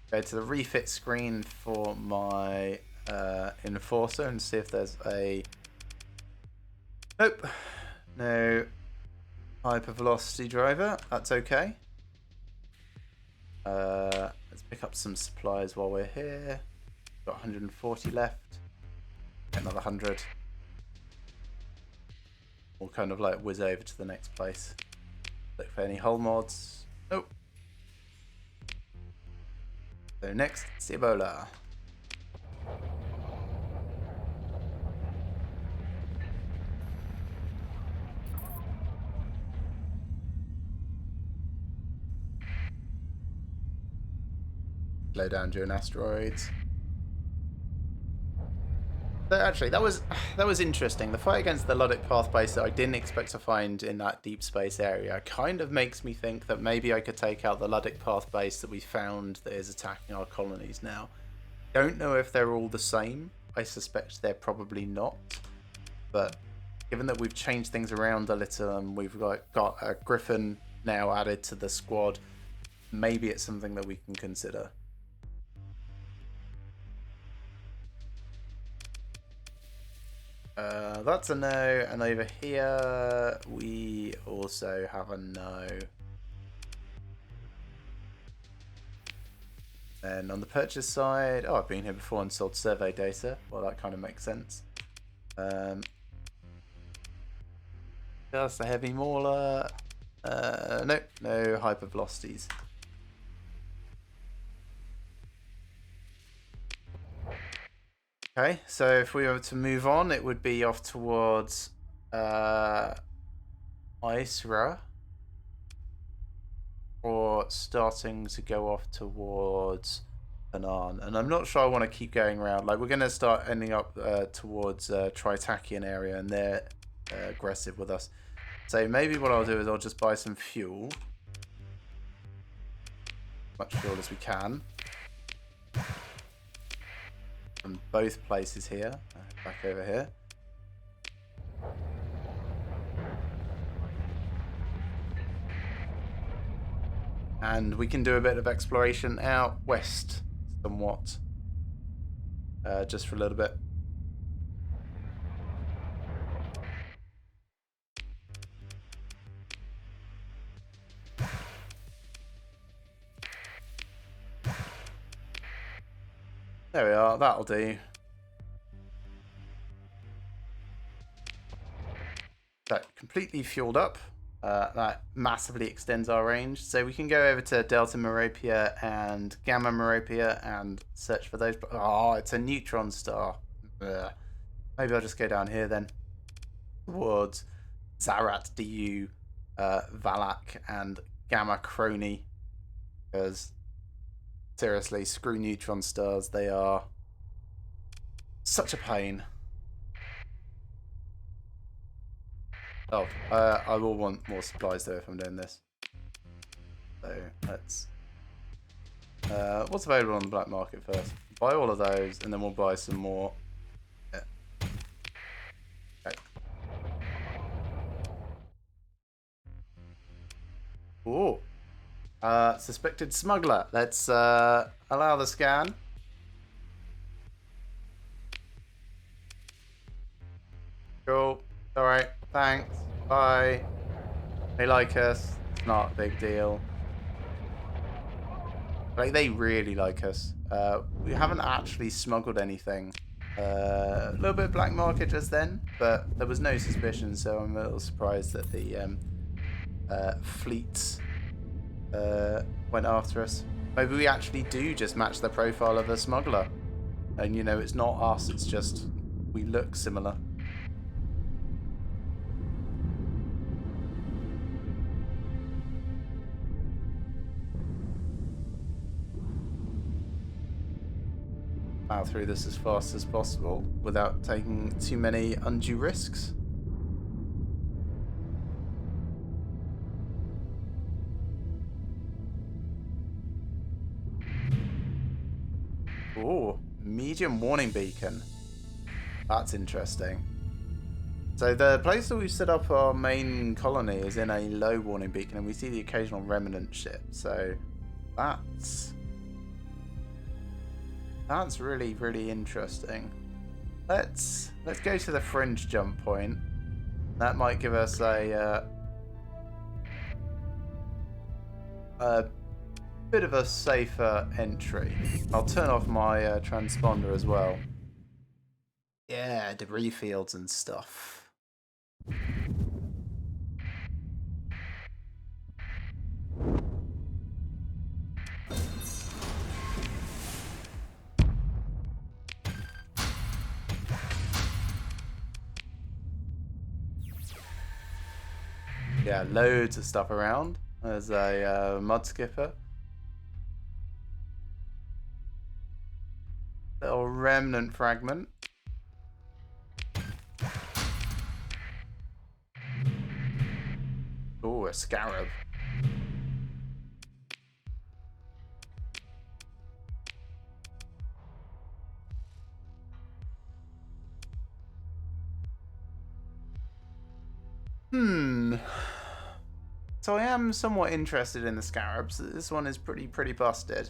Go to the refit screen for my Enforcer and see if there's a... Nope. No hypervelocity driver. That's okay. Let's pick up some supplies while we're here. Got 140 left. Get another 100. We'll kind of like whiz over to the next place. Look for any hull mods. Nope. So next, Cibola. Slow down during asteroids. So actually, that was interesting. The fight against the Luddic Path base that I didn't expect to find in that deep space area kind of makes me think that maybe I could take out the Luddic Path base that we found that is attacking our colonies now. Don't know if they're all the same. I suspect they're probably not. But given that we've changed things around a little and we've got a Griffin now added to the squad, maybe it's something that we can consider. That's a no, and over here we also have a no. And on the purchase side, oh, I've been here before and sold survey data. Well, that kind of makes sense. Just a heavy mauler. Nope, no hypervelocities. Okay, so if we were to move on, it would be off towards Isra, or starting to go off towards Anan. And I'm not sure I want to keep going around. Like, we're going to start ending up towards Tritakian area, and they're aggressive with us. So maybe what I'll do is I'll just buy some fuel. As much fuel as we can. From both places here. Back over here. And we can do a bit of exploration out west somewhat. Just for a little bit. There we are, that'll do. So, completely fueled up. That massively extends our range. So we can go over to Delta Meropia and Gamma Meropia and search for those. Oh, it's a neutron star. Ugh. Maybe I'll just go down here then. Towards Zarat DU, Valak, and Gamma Crony. Because... seriously, screw neutron stars. They are such a pain. Oh, I will want more supplies though if I'm doing this. So let's... what's available on the black market first? Buy all of those and then we'll buy some more. Yeah. Okay. Ooh. Suspected smuggler. Let's allow the scan. Cool. Alright. Thanks. Bye. They like us. It's not a big deal. Like, they really like us. We haven't actually smuggled anything. A little bit of black market just then, but there was no suspicion, so I'm a little surprised that the fleets went after us. Maybe we actually do just match the profile of a smuggler. And, you know, it's not us, it's just we look similar. Plow through this as fast as possible without taking too many undue risks. Oh, medium warning beacon. That's interesting. So the place that we've set up our main colony is in a low warning beacon, and we see the occasional remnant ship. So that's really, really interesting. Let's go to the fringe jump point. That might give us a bit of a safer entry. I'll turn off my transponder as well. Yeah, debris fields and stuff. Yeah, loads of stuff around. There's a mud skipper. Little remnant fragment. Oh, a scarab. So I am somewhat interested in the scarabs. This one is pretty busted.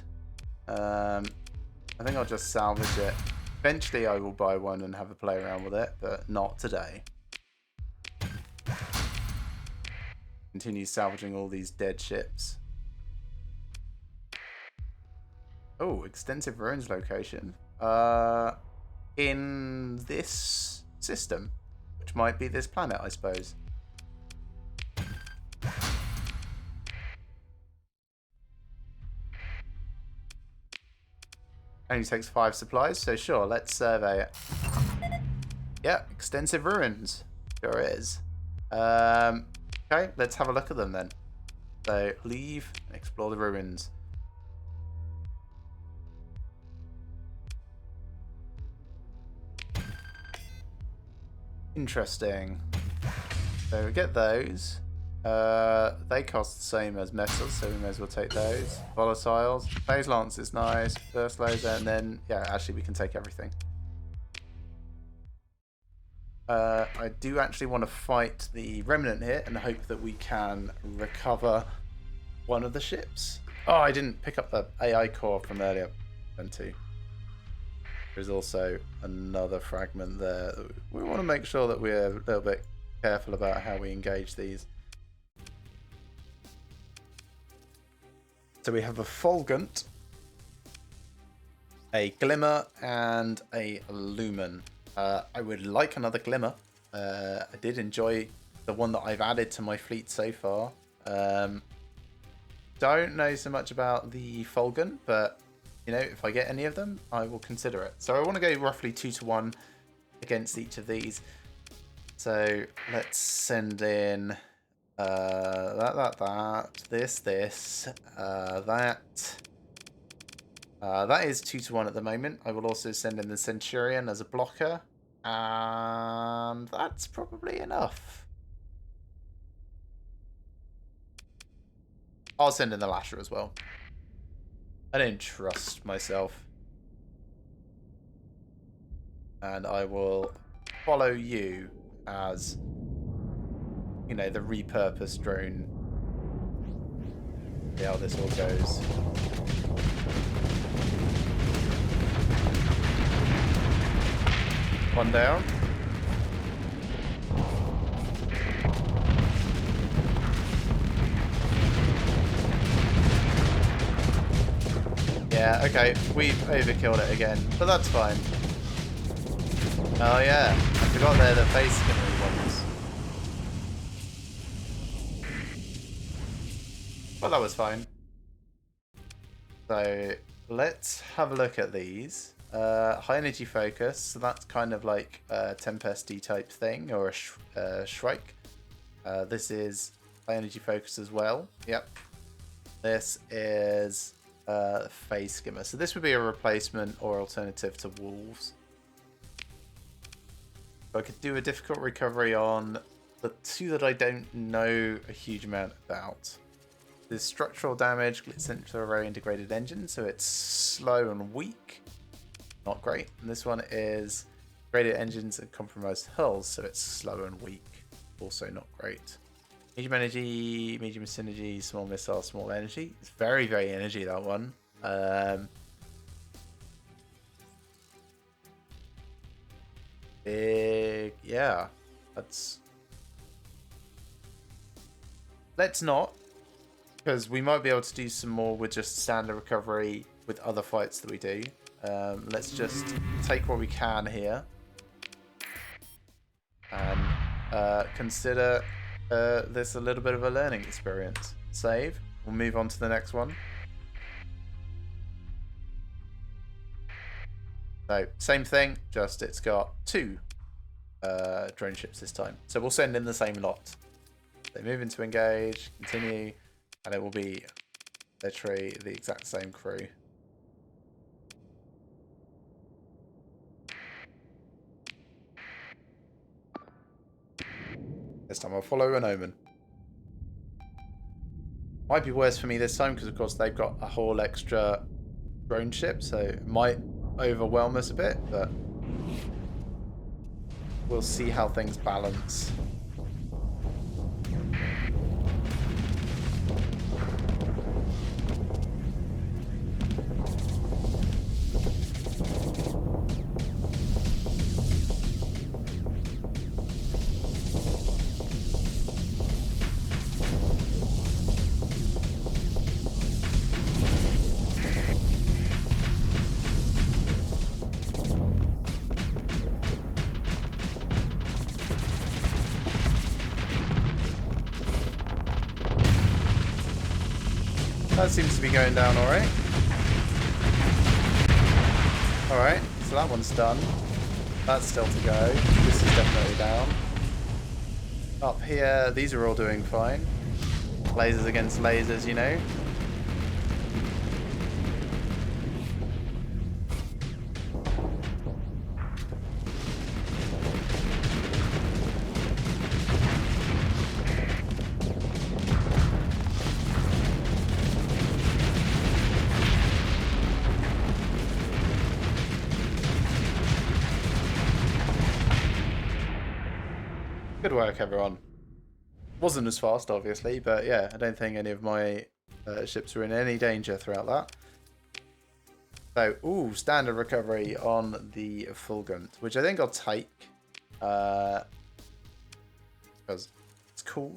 I think I'll just salvage it. Eventually I will buy one and have a play around with it, but not today. Continue salvaging all these dead ships. Oh, extensive ruins location. In this system, which might be this planet, I suppose. Only takes 5 supplies, so sure, let's survey it. Yeah, extensive ruins. Sure is. Okay, let's have a look at them then. So, leave and explore the ruins. Interesting. So we get those. They cost the same as metals, so we may as well take those. Volatiles. Phase Lance is nice. Burst laser, and then, yeah, actually we can take everything. I do actually want to fight the remnant here and hope that we can recover one of the ships. Oh, I didn't pick up the AI core from earlier. There's also another fragment there. We want to make sure that we're a little bit careful about how we engage these. So we have a Fulgent, a Glimmer, and a Lumen. I would like another Glimmer. I did enjoy the one that I've added to my fleet so far. Don't know so much about the Fulgent, but you know, if I get any of them, I will consider it. So I want to go roughly 2-to-1 against each of these. So let's send in this, that. That is 2-to-1 at the moment. I will also send in the Centurion as a blocker. And that's probably enough. I'll send in the Lasher as well. I don't trust myself. And I will follow you as, you know, the repurposed drone. See how this all goes. One down. Yeah, okay, we've overkilled it again, but that's fine. Oh yeah, I forgot they're the face skimmery ones. Well, that was fine. So let's have a look at these. High energy focus, so that's kind of like a Tempesty type thing, or a Shrike. This is high energy focus as well. Yep. This is Phase Skimmer. So this would be a replacement or alternative to Wolves. So I could do a difficult recovery on the two that I don't know a huge amount about. There's structural damage, glitz into a very integrated engine, so it's slow and weak. Not great. And this one is graded engines and compromised hulls, so it's slow and weak. Also not great. Medium energy, medium synergy, small missile, small energy. It's very, very energy, that one. Big, yeah. Let's not, because we might be able to do some more with just standard recovery with other fights that we do. Let's just take what we can here and consider this a little bit of a learning experience. Save. We'll move on to the next one. So, same thing, just it's got 2 drone ships this time. So we'll send in the same lot. They move into engage, continue, and it will be literally the exact same crew. This time I'll follow an omen. Might be worse for me this time because, of course, they've got a whole extra drone ship, so it might overwhelm us a bit, but we'll see how things balance. That seems to be going down alright. Alright, so that one's done. That's still to go. This is definitely down. Up here, these are all doing fine. Lasers against lasers, you know. Good work, everyone. Wasn't as fast, obviously, but yeah, I don't think any of my ships were in any danger throughout that. So, ooh, standard recovery on the Fulgunt, which I think I'll take. Because it's cool.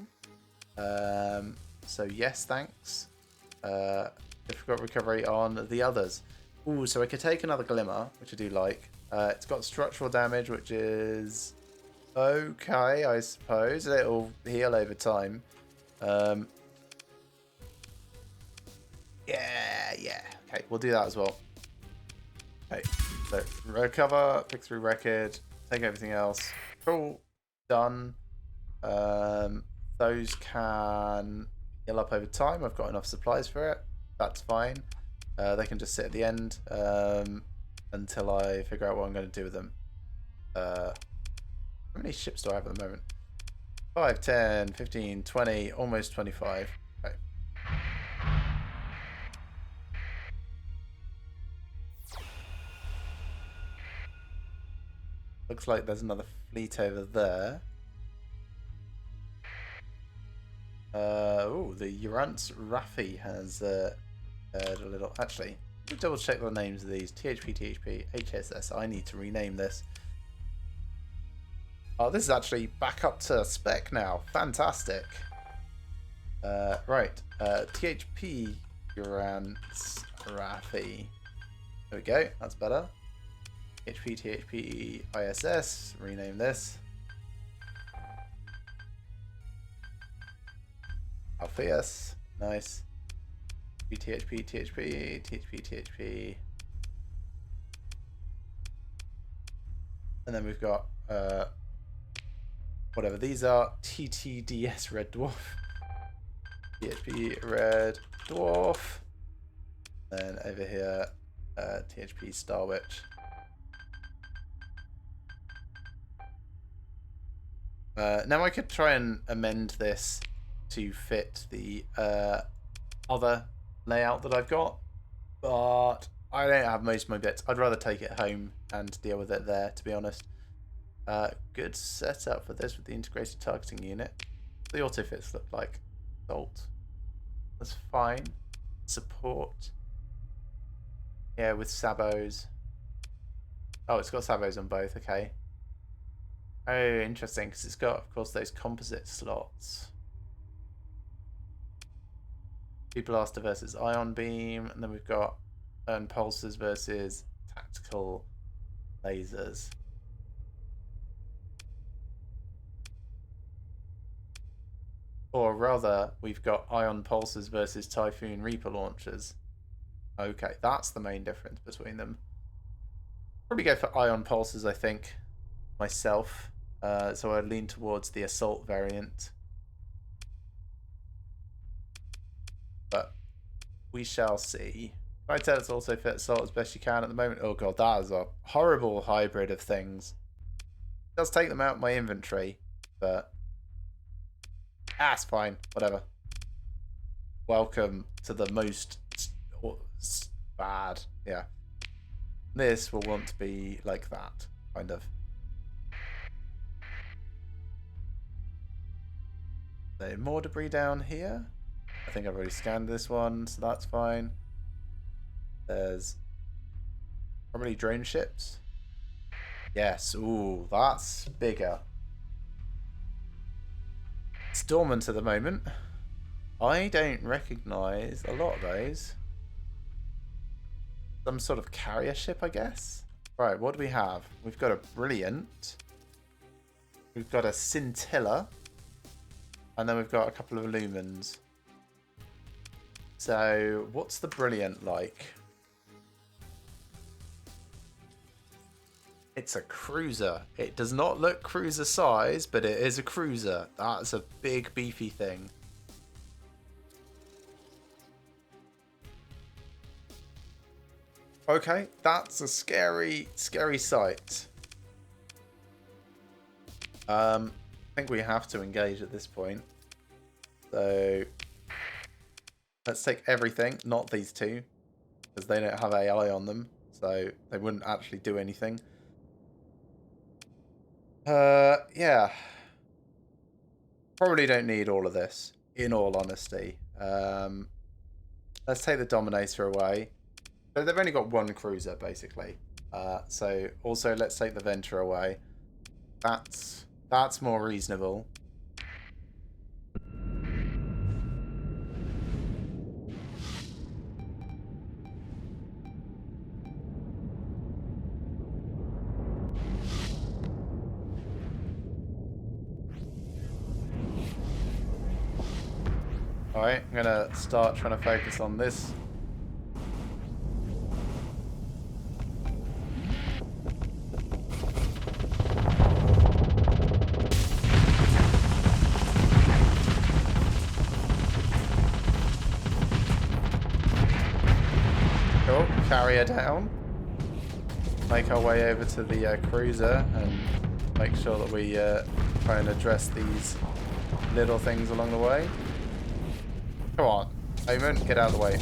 So, yes, thanks. Difficult recovery on the others. Ooh, so I could take another Glimmer, which I do like. It's got structural damage, which is okay, I suppose. It'll heal over time. Yeah. Okay, we'll do that as well. Okay, so recover, pick through record, take everything else. Cool, done. Those can heal up over time. I've got enough supplies for it. That's fine. They can just sit at the end until I figure out what I'm going to do with them. How many ships do I have at the moment? 5, 10, 15, 20, almost 25. Okay. Looks like there's another fleet over there. Oh, the Urance Raffi has a little... Actually, let me double check the names of these. THP, HSS. I need to rename this. Oh, this is actually back up to spec now. Fantastic. Right. THP Urance. Rafi. There we go. That's better. HP, THP, ISS. Rename this. Alpheus. Nice. THP, THP, THP, THP. And then we've got whatever these are. TTDS Red Dwarf. THP Red Dwarf. Then over here, THP Star Witch. Now I could try and amend this to fit the other layout that I've got, but I don't have most of my bits. I'd rather take it home and deal with it there, to be honest. Good setup for this with the integrated targeting unit. The autofits look like salt. That's fine. Support. Yeah, with sabos. Oh, it's got sabos on both. Okay. Oh, interesting, because it's got, of course, those composite slots. Blaster versus Ion Beam, and then we've got pulsers versus tactical lasers. Or rather, we've got Ion Pulsers versus Typhoon Reaper launchers. Okay, that's the main difference between them. Probably go for Ion Pulsers, I think, myself. So I'd lean towards the Assault variant. But we shall see. I tell it's also fit Assault as best you can at the moment. Oh god, that is a horrible hybrid of things. It does take them out of my inventory, but it's fine. Whatever. Welcome to the most bad. Yeah. This will want to be like that, kind of. So more debris down here. I think I've already scanned this one, so that's fine. There's probably drone ships. Yes, ooh, that's bigger. It's dormant at the moment. I don't recognise a lot of those. Some sort of carrier ship, I guess. Right, what do we have? We've got a Brilliant. We've got a Scintilla. And then we've got a couple of Lumens. So, what's the Brilliant like? It's a cruiser. It does not look cruiser size, but it is a cruiser. That's a big, beefy thing. Okay, that's a scary, scary sight. I think we have to engage at this point. So let's take everything, not these two, because they don't have AI on them, so they wouldn't actually do anything. Yeah. Probably don't need all of this, in all honesty. Let's take the Dominator away. But they've only got one cruiser, basically. So also let's take the Venture away. That's more reasonable. Alright, I'm gonna start trying to focus on this. Cool, carrier down. Make our way over to the cruiser and make sure that we try and address these little things along the way. Come on, Omen, get out of the way.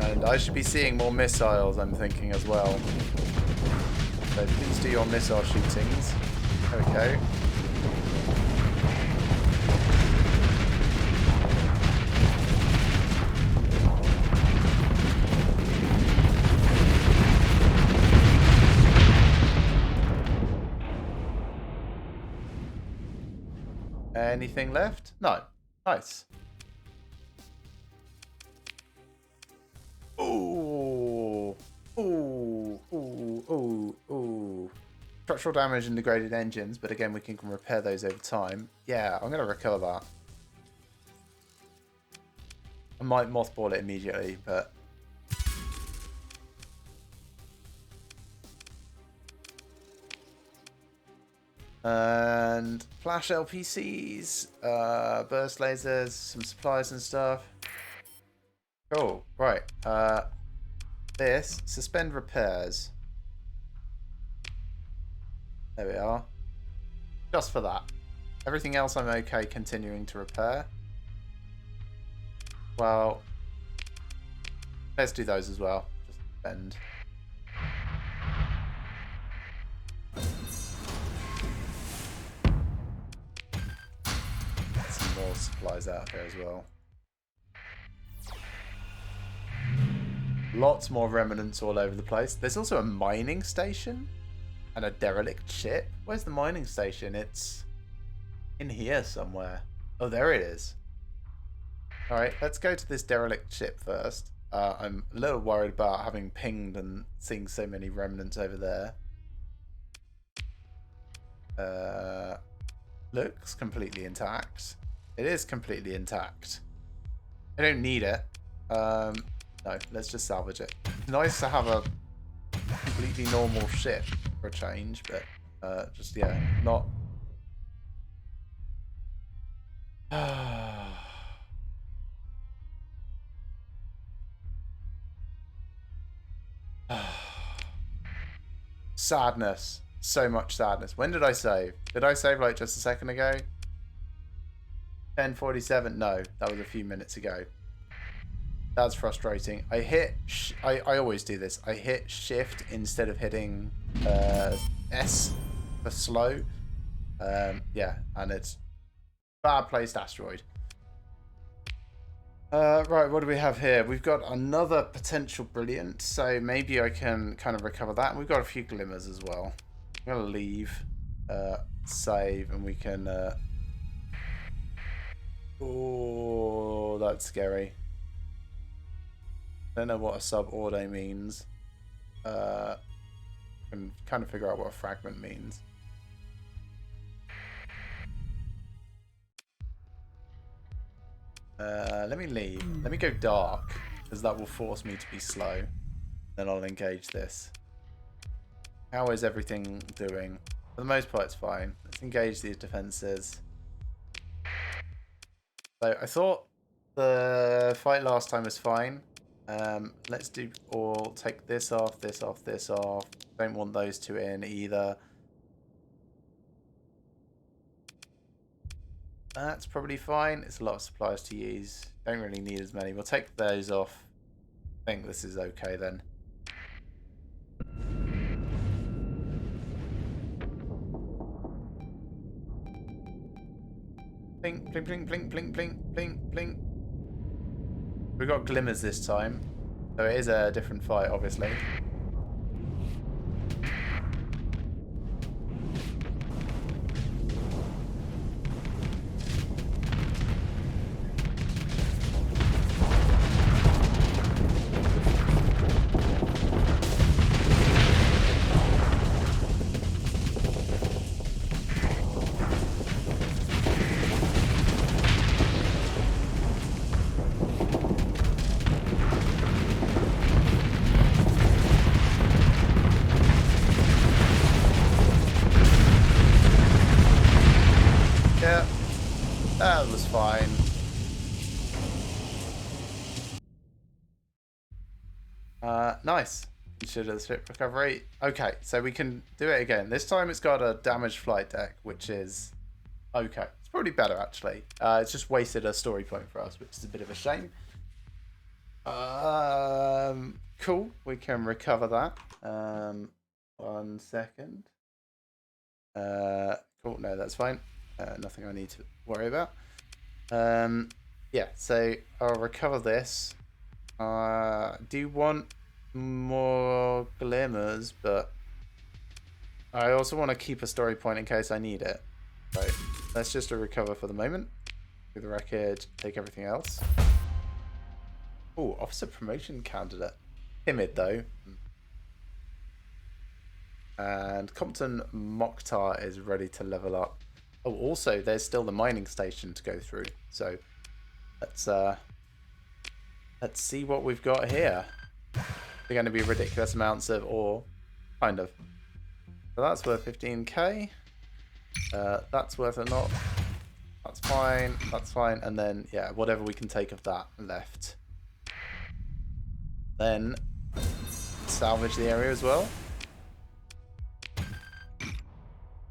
And I should be seeing more missiles, I'm thinking, as well. So please do your missile shootings. There we go. anything left? No. Nice. Ooh. Ooh. Ooh. Ooh. Ooh. Structural damage and degraded engines, but again, we can repair those over time. Yeah, I'm going to recover that. I might mothball it immediately, but... And flash LPCs, burst lasers, some supplies and stuff. Cool. Right. This, suspend repairs. There we are. Just for that. Everything else I'm okay continuing to repair. Well, let's do those as well. Just suspend. Get some more supplies out here as well. Lots more remnants all over the place. There's also a mining station and a derelict ship. Where's the mining station? It's in here somewhere. Oh, there it is. Alright, let's go to this derelict ship first. I'm a little worried about having pinged and seeing so many remnants over there. Looks completely intact. It is completely intact. I don't need it. No, let's just salvage it. It's nice to have a completely normal ship for a change, but just, yeah, not... Sadness. So much sadness. When did I save? Did I save like just a second ago? 10:47? No, that was a few minutes ago. That's frustrating. I always do this. I hit shift instead of hitting S for slow. Yeah, and it's bad placed asteroid. Right, what do we have here? We've got another potential brilliant, so maybe I can kind of recover that. And we've got a few glimmers as well. I'm going to leave, save, and we can... Oh, that's scary. I don't know what a sub-auto means. I can kind of figure out what a fragment means. Let me leave. Let me go dark, because that will force me to be slow. Then I'll engage this. How is everything doing? For the most part, it's fine. Let's engage these defenses. So I thought the fight last time was fine. Let's do all. Take this off, this off, this off. Don't want those two in either. That's probably fine. It's a lot of supplies to use. Don't really need as many. We'll take those off. I think this is okay then. Blink, blink, blink, blink, blink, blink, blink, blink. We got glimmers this time. So it is a different fight, obviously. Yeah, that was fine. Nice. Consider the ship recovery. Okay, so we can do it again. This time it's got a damaged flight deck, which is okay. It's probably better, actually. It's just wasted a story point for us, which is a bit of a shame. Cool. We can recover that. 1 second. Cool. No, that's fine. Nothing I need to worry about. Yeah, so I'll recover this. Do want more glimmers, but I also want to keep a story point in case I need it. Right. Let's just recover for the moment. Do the wreckage, take everything else. Oh, officer promotion candidate. Timid though. And Compton Mokhtar is ready to level up. Oh, also there's still the mining station to go through. So let's see what we've got here. They're going to be ridiculous amounts of ore, kind of. So that's worth 15k. That's worth a lot. That's fine. That's fine. And then yeah, whatever we can take of that left. Then salvage the area as well,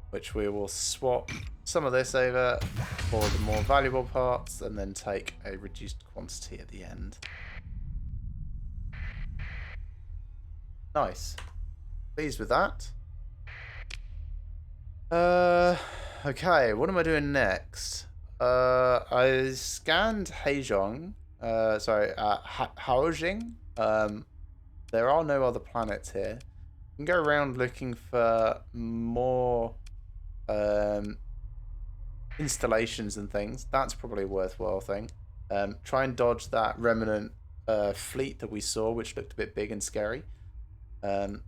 which we will swap some of this over for the more valuable parts and then take a reduced quantity at the end. Nice. Pleased with that. Okay, what am I doing next? I scanned Haojing. Haojing. There are no other planets here. You can go around looking for more installations and things. That's probably a worthwhile thing. Try and dodge that remnant fleet that we saw, which looked a bit big and scary. So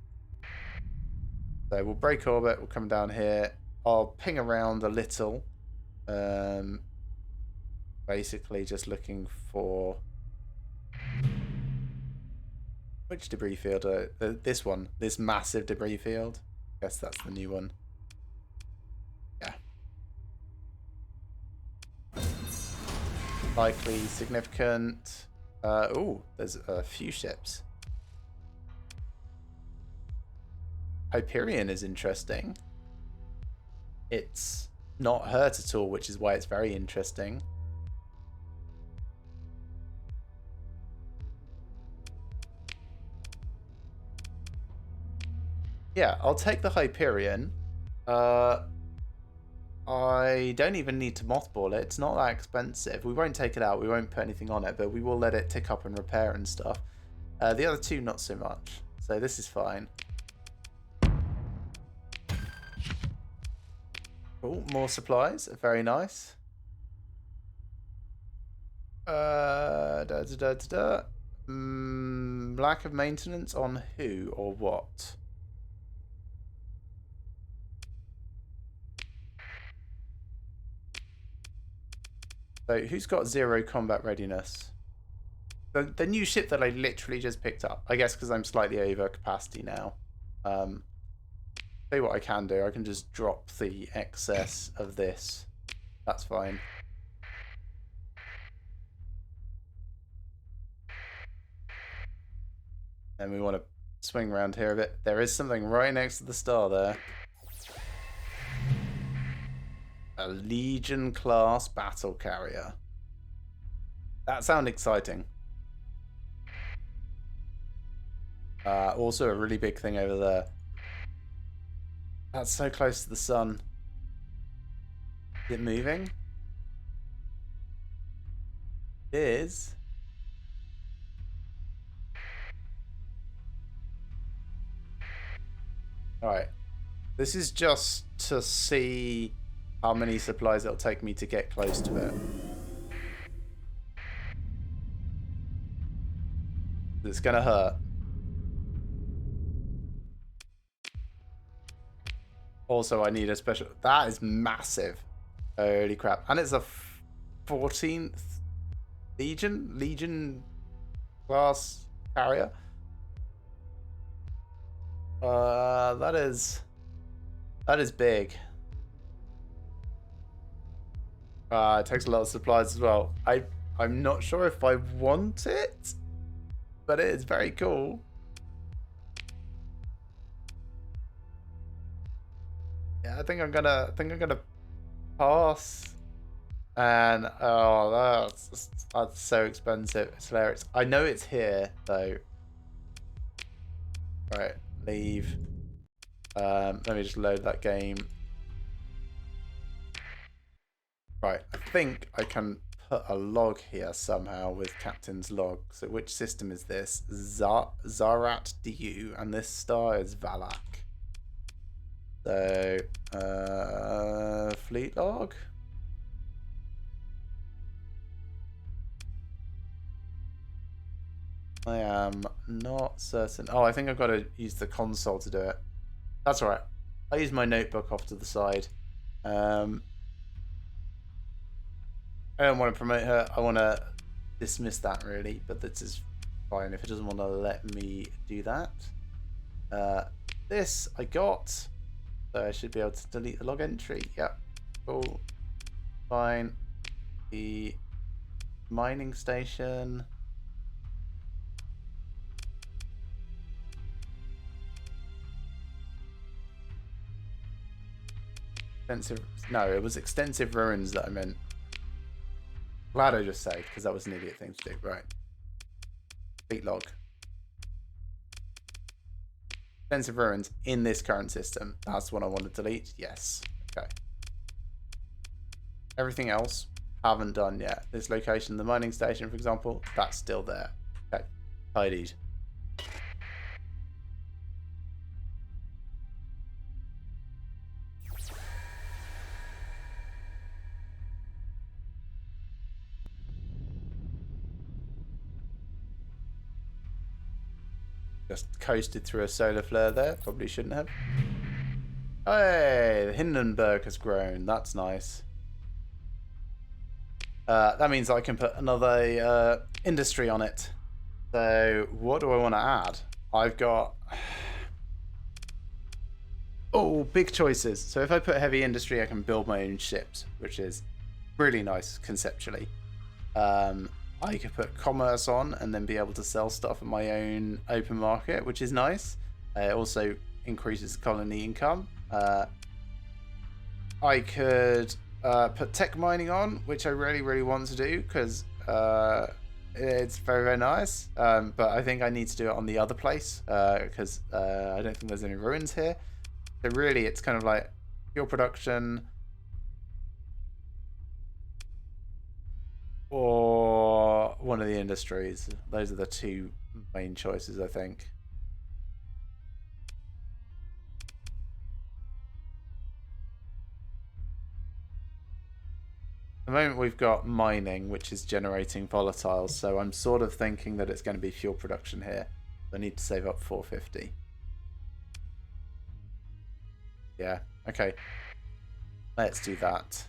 we'll break orbit. We'll come down here. I'll ping around a little. Basically just looking for... Which debris field? This one. This massive debris field. Guess that's the new one. Yeah. Likely significant. Oh, there's a few ships. Hyperion is interesting. It's not hurt at all, which is why it's very interesting. Yeah, I'll take the Hyperion. I don't even need to mothball it. It's not that expensive. We won't take it out. We won't put anything on it, but we will let it tick up and repair and stuff. The other two, not so much. So this is fine. Oh, more supplies. Very nice. Lack of maintenance on who or what? So who's got 0 combat readiness? The new ship that I literally just picked up. I guess because I'm slightly over capacity now. Tell you what I can do. I can just drop the excess of this. That's fine. And we want to swing around here a bit. There is something right next to the star there. A Legion class battle carrier. That sounds exciting. Also a really big thing over there. That's so close to the sun. Is it moving? It is. Alright. This is just to see how many supplies it'll take me to get close to it. It's gonna hurt. Also, I need a special... That is massive. Holy crap. And it's a 14th Legion class carrier. That is big. It takes a lot of supplies as well. I'm not sure if I want it, but it is very cool. Yeah, I think I'm gonna pass. And oh, that's so expensive. It's hilarious. I know it's here though. All right, leave. Let me just load that game. Right, I think I can put a log here somehow with Captain's log. So which system is this? Zarat DU, and this star is Valak. So, fleet log. I am not certain. Oh, I think I've got to use the console to do it. That's all right. I use my notebook off to the side. I don't want to promote her. I want to dismiss that, really. But this is fine if it doesn't want to let me do that. This I got. So I should be able to delete the log entry. Yep. Cool. Fine. The mining station. No, it was extensive ruins that I meant. Glad I just saved, because that was an idiot thing to do. Right. Beat log. Extensive ruins in this current system. That's what I want to delete. Yes. Okay. Everything else, haven't done yet. This location, the mining station, for example, that's still there. Okay. Tidied. Just coasted through a solar flare there. Probably shouldn't have. Hey, the Hindenburg has grown. That's nice. That means I can put another industry on it. So what do I want to add? I've got... Oh, big choices. So if I put heavy industry, I can build my own ships, which is really nice conceptually. I could put commerce on and then be able to sell stuff at my own open market, which is nice. It also increases colony income. I could put tech mining on, which I really want to do because it's very nice. But I think I need to do it on the other place because I don't think there's any ruins here. So really, it's kind of like fuel production or one of the industries. Those are the two main choices, I think. At the moment we've got mining, which is generating volatiles, so I'm sort of thinking that it's going to be fuel production here. I need to save up 450. Yeah, okay. Let's do that.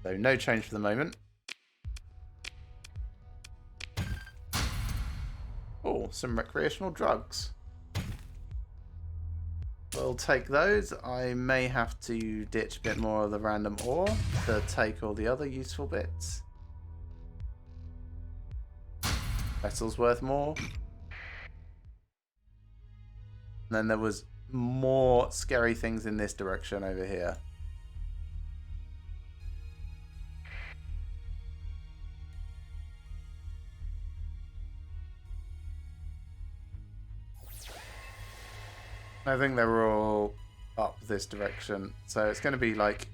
So no change for the moment. Oh, some recreational drugs. We'll take those. I may have to ditch a bit more of the random ore to take all the other useful bits. Metal's worth more. And then there was more scary things in this direction over here. I think they were all up this direction. So it's going to be like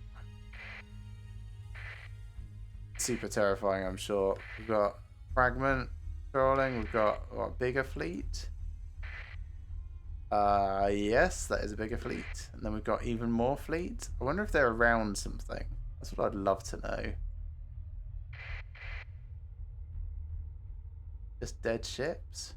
super terrifying, I'm sure. We've got fragment trolling. We've got a bigger fleet. Yes, that is a bigger fleet. And then we've got even more fleet. I wonder if they're around something. That's what I'd love to know. Just dead ships?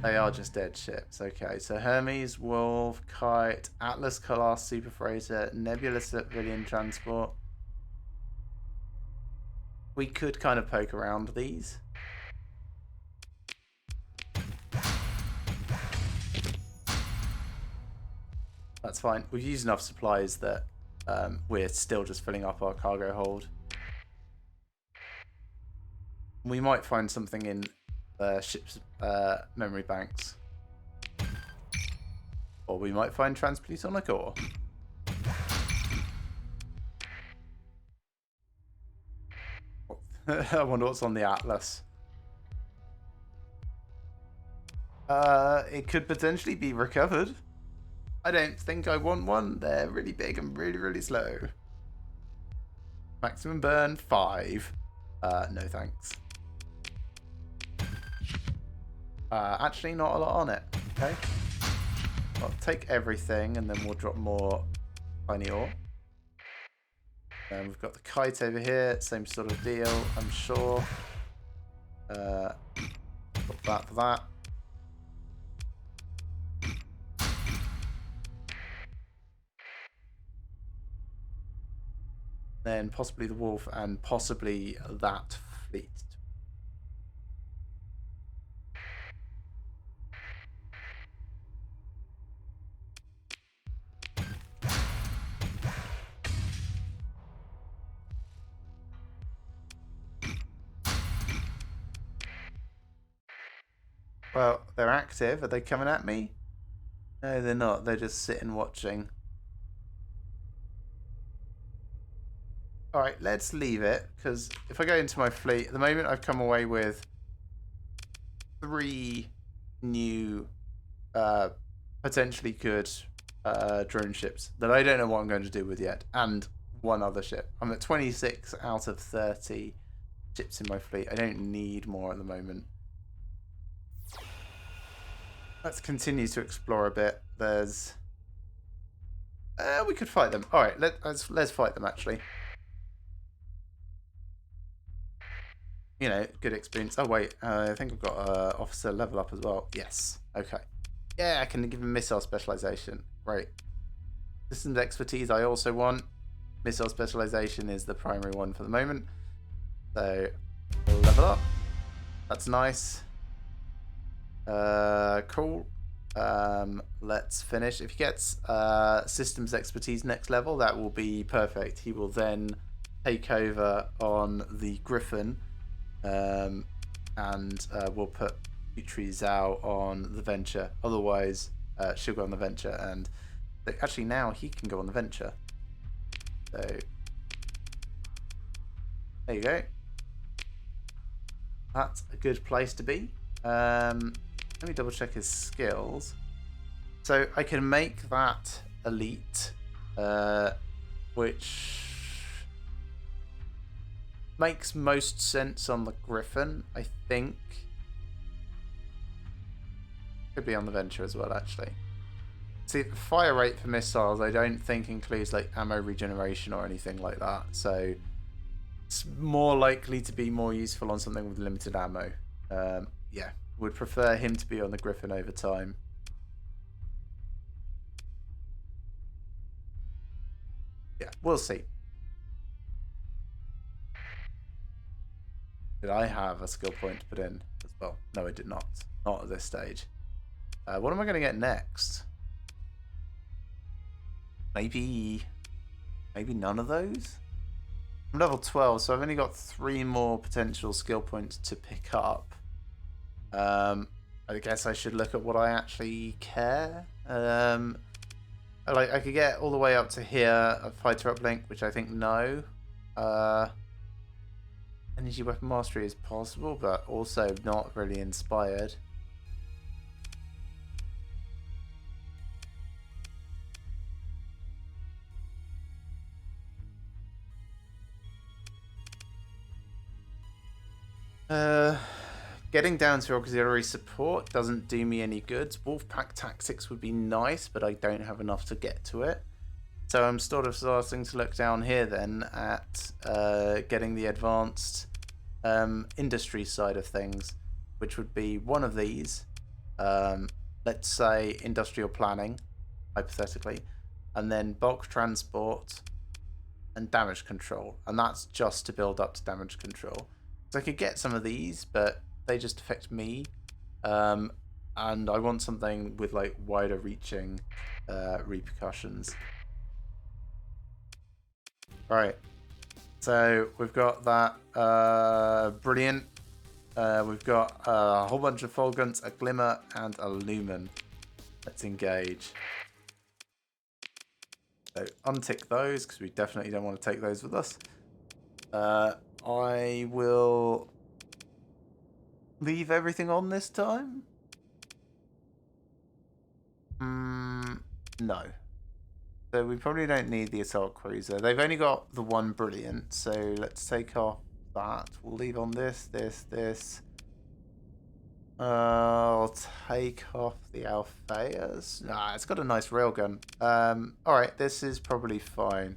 They are just dead ships. Okay, so Hermes, Wolf, Kite, Atlas class super freighter, Nebula civilian transport. We could kind of poke around these. That's fine. We've used enough supplies that we're still just filling up our cargo hold. We might find something in ship's memory banks. Or we might find transplutonic ore. I wonder what's on the Atlas. It could potentially be recovered. I don't think I want one. They're really big and really slow. Maximum burn 5. No thanks. Actually not a lot on it. Okay. I'll take everything and then we'll drop more tiny ore. Then we've got the kite over here, same sort of deal, I'm sure. Got that for that. Then possibly the wolf and possibly that fleet. Well, they're active. Are they coming at me? No, they're not. They're just sitting watching. Alright, let's leave it, because if I go into my fleet, at the moment I've come away with 3 new, potentially good drone ships that I don't know what I'm going to do with yet, and 1 other ship. I'm at 26 out of 30 ships in my fleet. I don't need more at the moment. Let's continue to explore a bit. There's... we could fight them. Alright, let's fight them, actually. You know, good experience. Oh, wait. I think I've got officer level up as well. Yes. Okay. Yeah, I can give him missile specialization. Great. Systems expertise I also want. Missile specialization is the primary one for the moment. So, level up. That's nice. Cool. Let's finish. If he gets systems expertise next level, that will be perfect. He will then take over on the Griffin, and we'll put Yutri Zhao on the Venture. Otherwise, she'll go on the Venture, and actually now he can go on the Venture. So there you go. That's a good place to be. Let me double check his skills. So I can make that elite, which makes most sense on the Griffin, I think. Could be on the Venture as well, actually. See, the fire rate for missiles I don't think includes like ammo regeneration or anything like that. So it's more likely to be more useful on something with limited ammo. Yeah. Would prefer him to be on the Griffin over time. Yeah, we'll see. Did I have a skill point to put in as well? No, I did not. Not at this stage. What am I going to get next? Maybe none of those? I'm level 12, so I've only got 3 more potential skill points to pick up. I guess I should look at what I actually care. Like I could get all the way up to here, a fighter uplink, which I think no. Energy weapon mastery is possible, but also not really inspired. Getting down to auxiliary support doesn't do me any good. Wolfpack tactics would be nice, but I don't have enough to get to it. So I'm sort of starting to look down here then at getting the advanced industry side of things, which would be one of these. Let's say industrial planning, hypothetically, and then bulk transport and damage control. And that's just to build up to damage control. So I could get some of these, but they just affect me, and I want something with like wider reaching repercussions. Right, so we've got that brilliant. We've got a whole bunch of Fulgurants, a Glimmer, and a Lumen. Let's engage. So untick those because we definitely don't want to take those with us. I will leave everything on this time? No. So we probably don't need the assault cruiser. They've only got the 1 brilliant, so let's take off that. We'll leave on this. I'll take off the Alpheas. Nah, it's got a nice railgun. Alright, this is probably fine.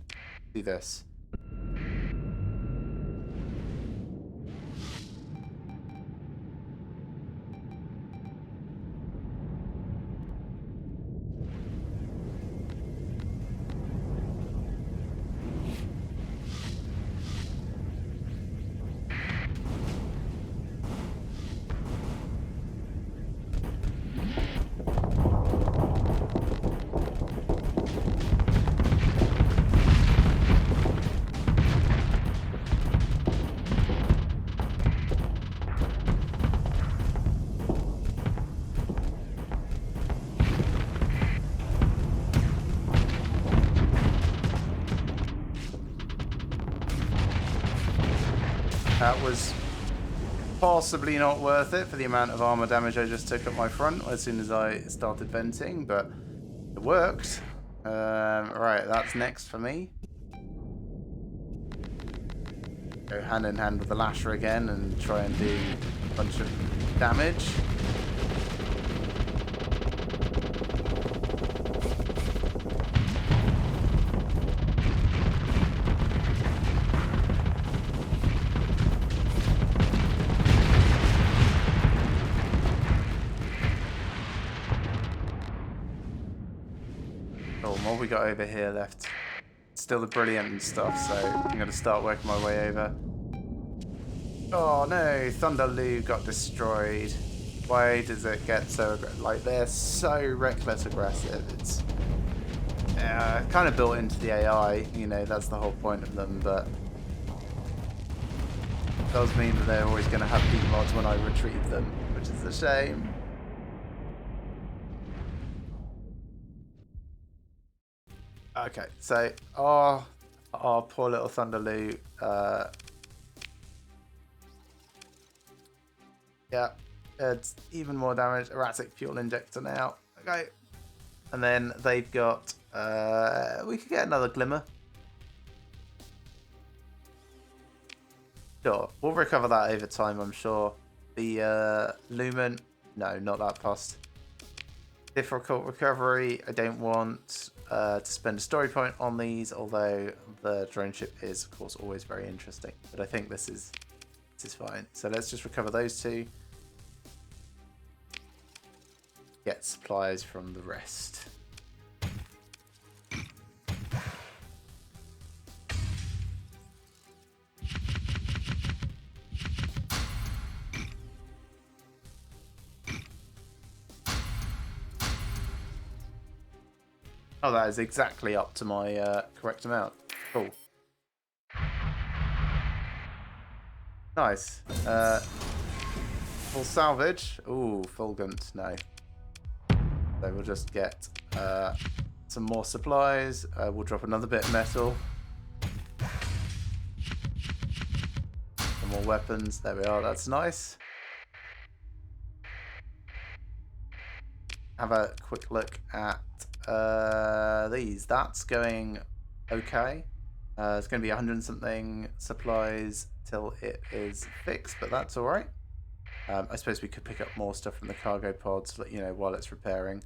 Do this. That was possibly not worth it for the amount of armor damage I just took at my front as soon as I started venting, but it worked. Right, that's next for me. Go hand in hand with the Lasher again and try and do a bunch of damage. What we got over here left? Still the brilliant and stuff, so I'm going to start working my way over. Oh no, Thunderloo got destroyed. Why does it get so like they're so reckless aggressive? It's kind of built into the AI, you know, that's the whole point of them, but it does mean that they're always going to have demods when I retrieve them, which is a shame. Okay, so our poor little Thunderloo, yeah, it's even more damage. Erratic fuel injector now. Okay, and then they've got we could get another Glimmer. Sure, we'll recover that over time, I'm sure. The Lumen, no, not that fast. Difficult recovery, I don't want to spend a story point on these, although the drone ship is, of course, always very interesting. But I think this is fine. So let's just recover those two. Get supplies from the rest. Oh, that is exactly up to my correct amount. Cool. Nice. Full salvage. Ooh, Fulgent. No. So we'll just get some more supplies. We'll drop another bit of metal. Some more weapons. There we are. That's nice. Have a quick look at these. That's going okay. It's going to be 100 and something supplies till it is fixed, but that's all right. I suppose we could pick up more stuff from the cargo pods, you know, while it's repairing.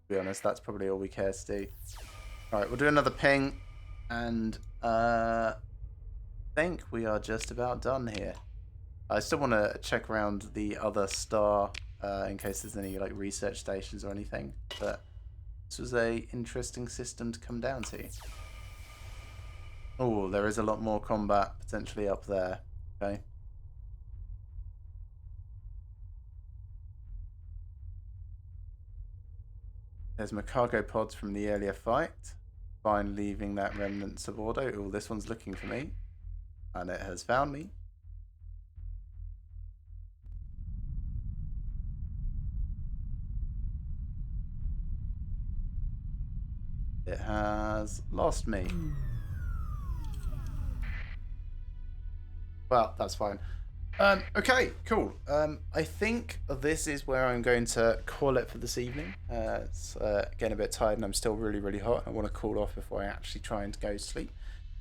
To be honest, that's probably all we care to do. All right, we'll do another ping, and I think we are just about done here. I still want to check around the other star in case there's any like research stations or anything, but this was a interesting system to come down to. Oh, there is a lot more combat potentially up there. Okay. There's my cargo pods from the earlier fight. Fine, leaving that remnants of order. Oh, this one's looking for me, and it has found me. It has lost me. Well, that's fine. Okay, cool. I think this is where I'm going to call it for this evening. It's getting a bit tired and I'm still really, really hot. I want to cool off before I actually try and go to sleep.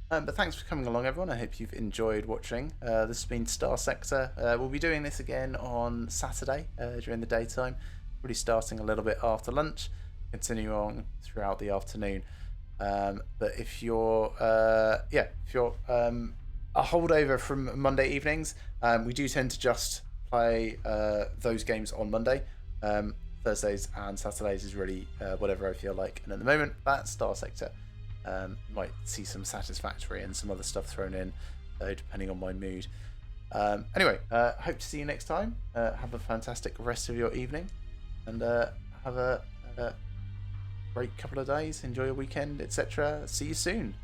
But thanks for coming along, everyone. I hope you've enjoyed watching. This has been Star Sector. We'll be doing this again on Saturday during the daytime. Really starting a little bit after lunch, continue on throughout the afternoon. But if you're, if you're a holdover from Monday evenings, we do tend to just play those games on Monday. Thursdays and Saturdays is really whatever I feel like. And at the moment, that's Star Sector. Might see some Satisfactory and some other stuff thrown in, depending on my mood. Anyway, hope to see you next time. Have a fantastic rest of your evening, and have a great couple of days. Enjoy your weekend, etc. See you soon.